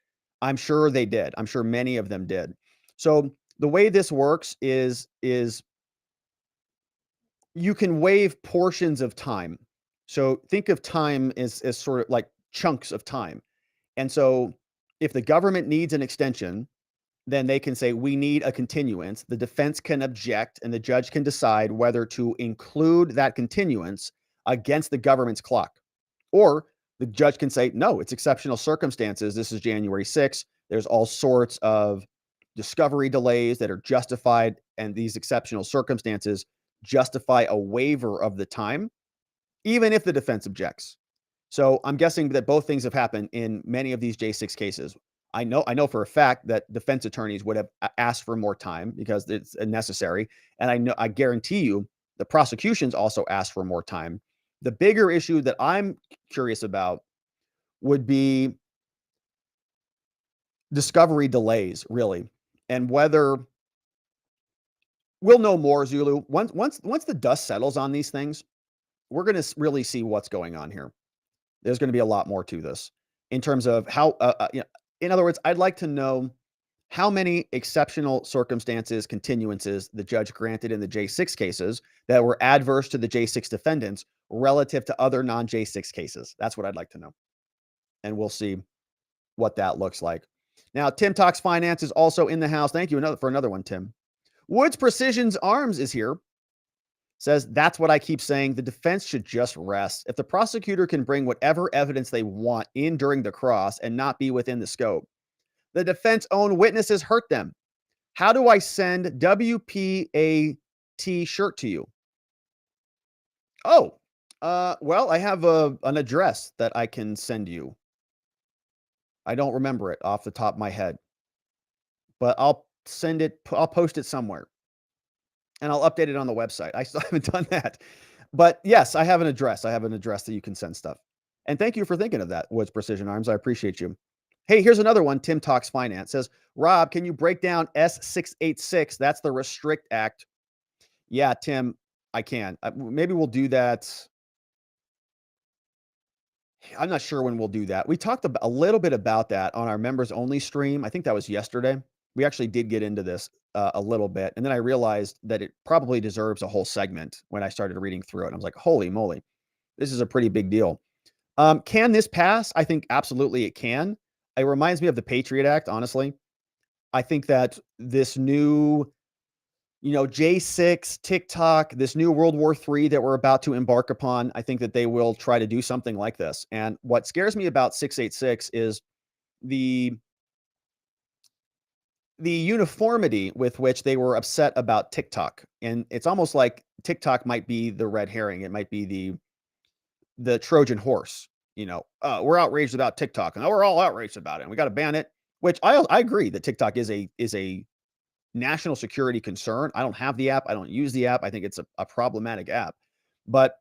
I'm sure they did. I'm sure many of them did. So the way this works is you can waive portions of time. So think of time as sort of like chunks of time. And so if the government needs an extension, then they can say, we need a continuance. The defense can object, and the judge can decide whether to include that continuance against the government's clock. Or the judge can say, no, it's exceptional circumstances. This is January 6th. There's all sorts of discovery delays that are justified, and these exceptional circumstances justify a waiver of the time, even if the defense objects. So I'm guessing that both things have happened in many of these J6 cases. I know for a fact that defense attorneys would have asked for more time because it's necessary. And I guarantee you the prosecutions also asked for more time. The bigger issue that I'm curious about would be discovery delays, really, and whether we'll know more, Zulu. Once the dust settles on these things, we're going to really see what's going on here. There's going to be a lot more to this in terms of how, in other words, I'd like to know how many exceptional circumstances, continuances the judge granted in the J6 cases that were adverse to the J6 defendants relative to other non-J6 cases. That's what I'd like to know. And we'll see what that looks like. Now, Tim Talks Finance is also in the house. Thank you for another one, Tim. Woods Precision's Arms is here. Says, that's what I keep saying. The defense should just rest. If the prosecutor can bring whatever evidence they want in during the cross and not be within the scope, the defense own witnesses hurt them. How do I send WPAT shirt to you? Oh, well, I have an address that I can send you. I don't remember it off the top of my head, but I'll send it. I'll post it somewhere. And I'll update it on the website. I still haven't done that. But yes, I have an address. I have an address that you can send stuff. And thank you for thinking of that, Woods Precision Arms. I appreciate you. Hey, here's another one. Tim Talks Finance says, Rob, can you break down S686? That's the Restrict Act. Yeah, Tim, I can. Maybe we'll do that. I'm not sure when we'll do that. We talked a little bit about that on our members only stream. I think that was yesterday. We actually did get into this a little bit. And then I realized that it probably deserves a whole segment when I started reading through it. And I was like, holy moly, this is a pretty big deal. Can this pass? I think absolutely it can. It reminds me of the Patriot Act, honestly. I think that this new, J6, TikTok, this new World War III that we're about to embark upon, I think that they will try to do something like this. And what scares me about 686 is the uniformity with which they were upset about TikTok. And it's almost like TikTok might be the red herring. It might be the Trojan horse. We're outraged about TikTok, and we're all outraged about it, and we got to ban it. Which I agree that TikTok is a national security concern. I don't have the app. I don't use the app. I think it's a problematic app. But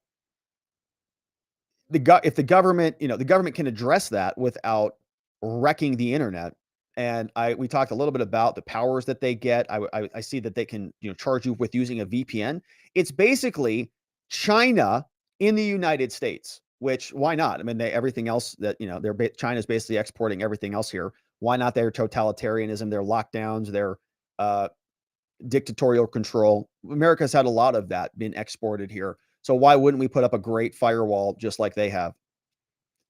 if the government, the government can address that without wrecking the internet. And we talked a little bit about the powers that they get. I see that they can, charge you with using a VPN. It's basically China in the United States, which why not? I mean, everything else that, China's basically exporting everything else here. Why not their totalitarianism, their lockdowns, their dictatorial control? America's had a lot of that been exported here. So why wouldn't we put up a great firewall just like they have?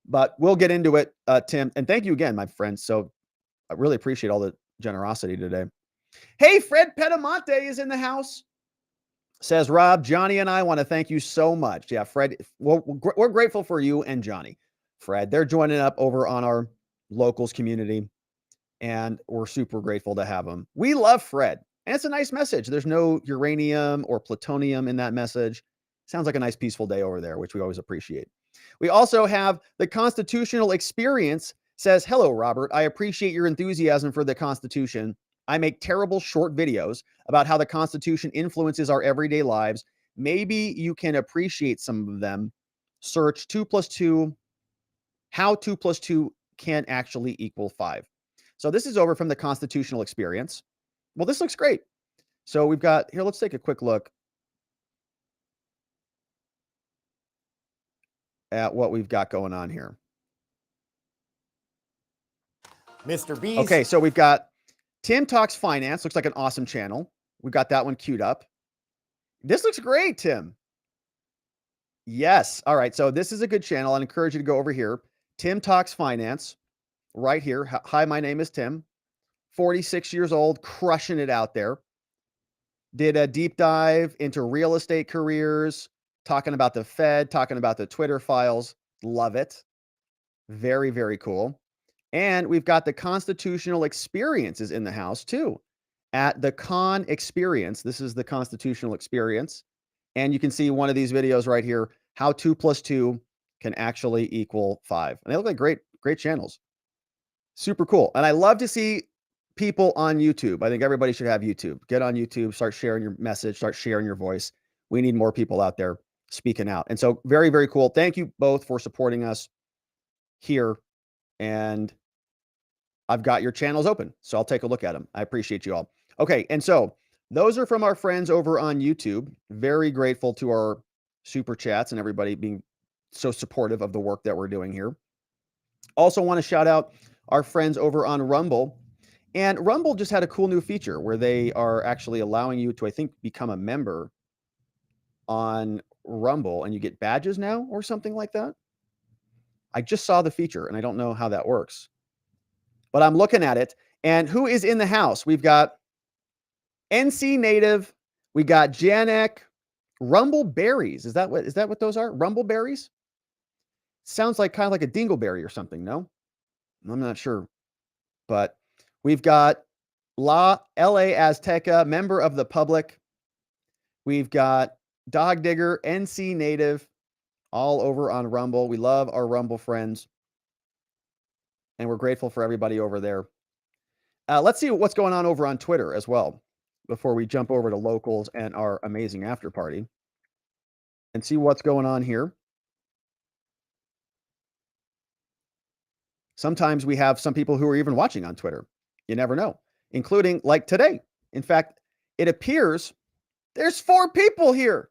But we'll get into it, Tim. And thank you again, my friend. So I really appreciate all the generosity today. Hey, Fred Pedamonte is in the house. Says, Rob, Johnny and I want to thank you so much. Yeah, Fred, we're grateful for you and Johnny. Fred, they're joining up over on our locals community, and we're super grateful to have them. We love Fred, and it's a nice message. There's no uranium or plutonium in that message. Sounds like a nice, peaceful day over there, which we always appreciate. We also have the Constitutional Experience. Says, hello, Robert. I appreciate your enthusiasm for the Constitution. I make terrible short videos about how the Constitution influences our everyday lives. Maybe you can appreciate some of them. Search 2 + 2, how 2 + 2 can actually equal 5. So this is over from the Constitutional Experience. Well, this looks great. So we've got here, let's take a quick look at what we've got going on here. Mr. Beast. Okay, so we've got Tim Talks Finance. Looks like an awesome channel. We've got that one queued up. This looks great, Tim. Yes. All right. So this is a good channel. I encourage you to go over here. Tim Talks Finance right here. Hi, my name is Tim. 46 years old, crushing it out there. Did a deep dive into real estate careers, talking about the Fed, talking about the Twitter files. Love it. Very, very cool. And we've got the constitutional experiences in the house too. At the Con Experience, this is the constitutional experience. And you can see one of these videos right here, how 2 + 2 can actually equal 5. And they look like great channels. Super cool. And I love to see people on YouTube. I think everybody should have YouTube. Get on YouTube, start sharing your message, start sharing your voice. We need more people out there speaking out. And so very, very cool. Thank you both for supporting us here. And I've got your channels open, so I'll take a look at them. I appreciate you all. Okay, and so those are from our friends over on YouTube. Very grateful to our super chats and everybody being so supportive of the work that we're doing here. Also want to shout out our friends over on Rumble. And Rumble just had a cool new feature where they are actually allowing you to, I think, become a member on Rumble, and you get badges now or something like that. I just saw the feature, and I don't know how that works. But I'm looking at it, and who is in the house? We've got NC Native, we got Janek, Rumble Berries. Is that what those are? Rumble Berries? Sounds like kind of like a dingleberry or something, no? I'm not sure. But we've got La Azteca, member of the public. We've got Dog Digger, NC Native, all over on Rumble. We love our Rumble friends. And we're grateful for everybody over there. Let's see what's going on over on Twitter as well before we jump over to locals and our amazing after party and see what's going on here. Sometimes we have some people who are even watching on Twitter. You never know, including like today. In fact, it appears there's 4 people here.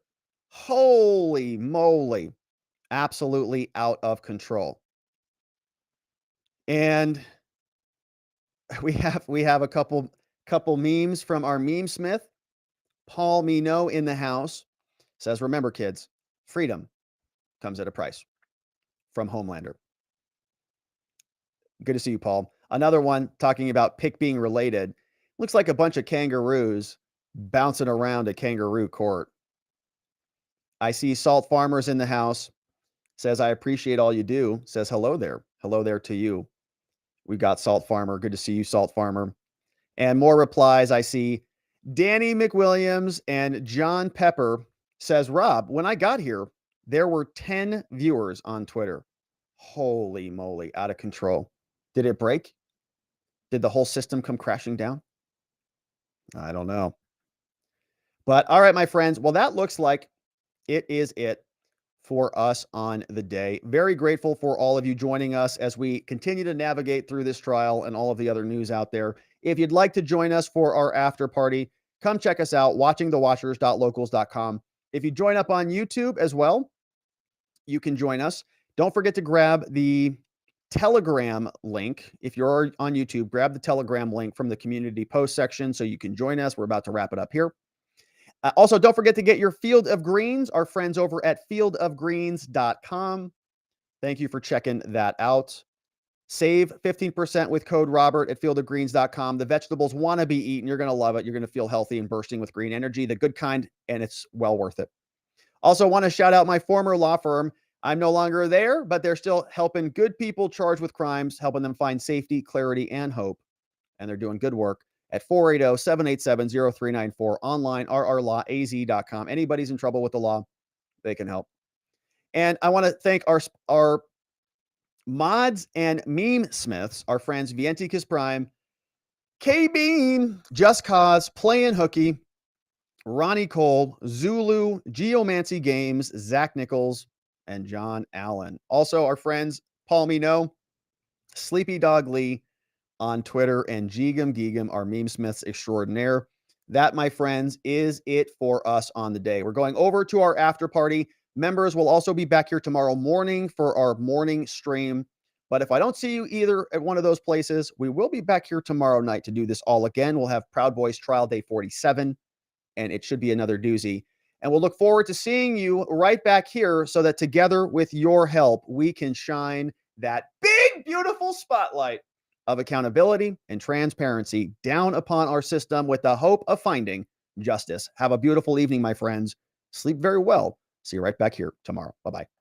Holy moly. Absolutely out of control. And we have a couple memes from our meme smith. Paul Mino in the house says, remember kids, freedom comes at a price, from Homelander. Good to see you, Paul. Another one talking about pick being related. Looks like a bunch of kangaroos bouncing around a kangaroo court. I see Salt Farmers in the house. Says, I appreciate all you do. Says, hello there. Hello there to you. We've got Salt Farmer. Good to see you, Salt Farmer. And more replies. I see Danny McWilliams and John Pepper says, Rob, when I got here, there were 10 viewers on Twitter. Holy moly, out of control. Did it break? Did the whole system come crashing down? I don't know. But all right, my friends. Well, that looks like it is it for us on the day. Very grateful for all of you joining us as we continue to navigate through this trial and all of the other news out there. If you'd like to join us for our after party, come check us out, watchingthewatchers.locals.com. If you join up on YouTube as well, you can join us. Don't forget to grab the Telegram link. If you're on YouTube, grab the Telegram link from the community post section so you can join us. We're about to wrap it up here. Also, don't forget to get your Field of Greens, our friends over at fieldofgreens.com. Thank you for checking that out. Save 15% with code Robert at fieldofgreens.com. The vegetables want to be eaten. You're going to love it. You're going to feel healthy and bursting with green energy, the good kind, and it's well worth it. Also, want to shout out my former law firm. I'm no longer there, but they're still helping good people charged with crimes, helping them find safety, clarity, and hope. And they're doing good work at 480-787-0394, online, rrlawaz.com. Anybody's in trouble with the law, they can help. And I want to thank our mods and meme smiths, our friends Vienticus Prime, K-Bean, Just Cause, Playin' Hooky, Ronnie Cole, Zulu, Geomancy Games, Zach Nichols, and John Allen. Also, our friends Paul Mino, Sleepy Dog Lee, on Twitter, and Geegum Geegum, our meme smiths extraordinaire. That, my friends, is it for us on the day. We're going over to our after party. Members will also be back here tomorrow morning for our morning stream. But if I don't see you either at one of those places, we will be back here tomorrow night to do this all again. We'll have Proud Boys Trial Day 47, and it should be another doozy. And we'll look forward to seeing you right back here so that together with your help, we can shine that big, beautiful spotlight of accountability and transparency down upon our system with the hope of finding justice. Have a beautiful evening, my friends. Sleep very well. See you right back here tomorrow. Bye-bye.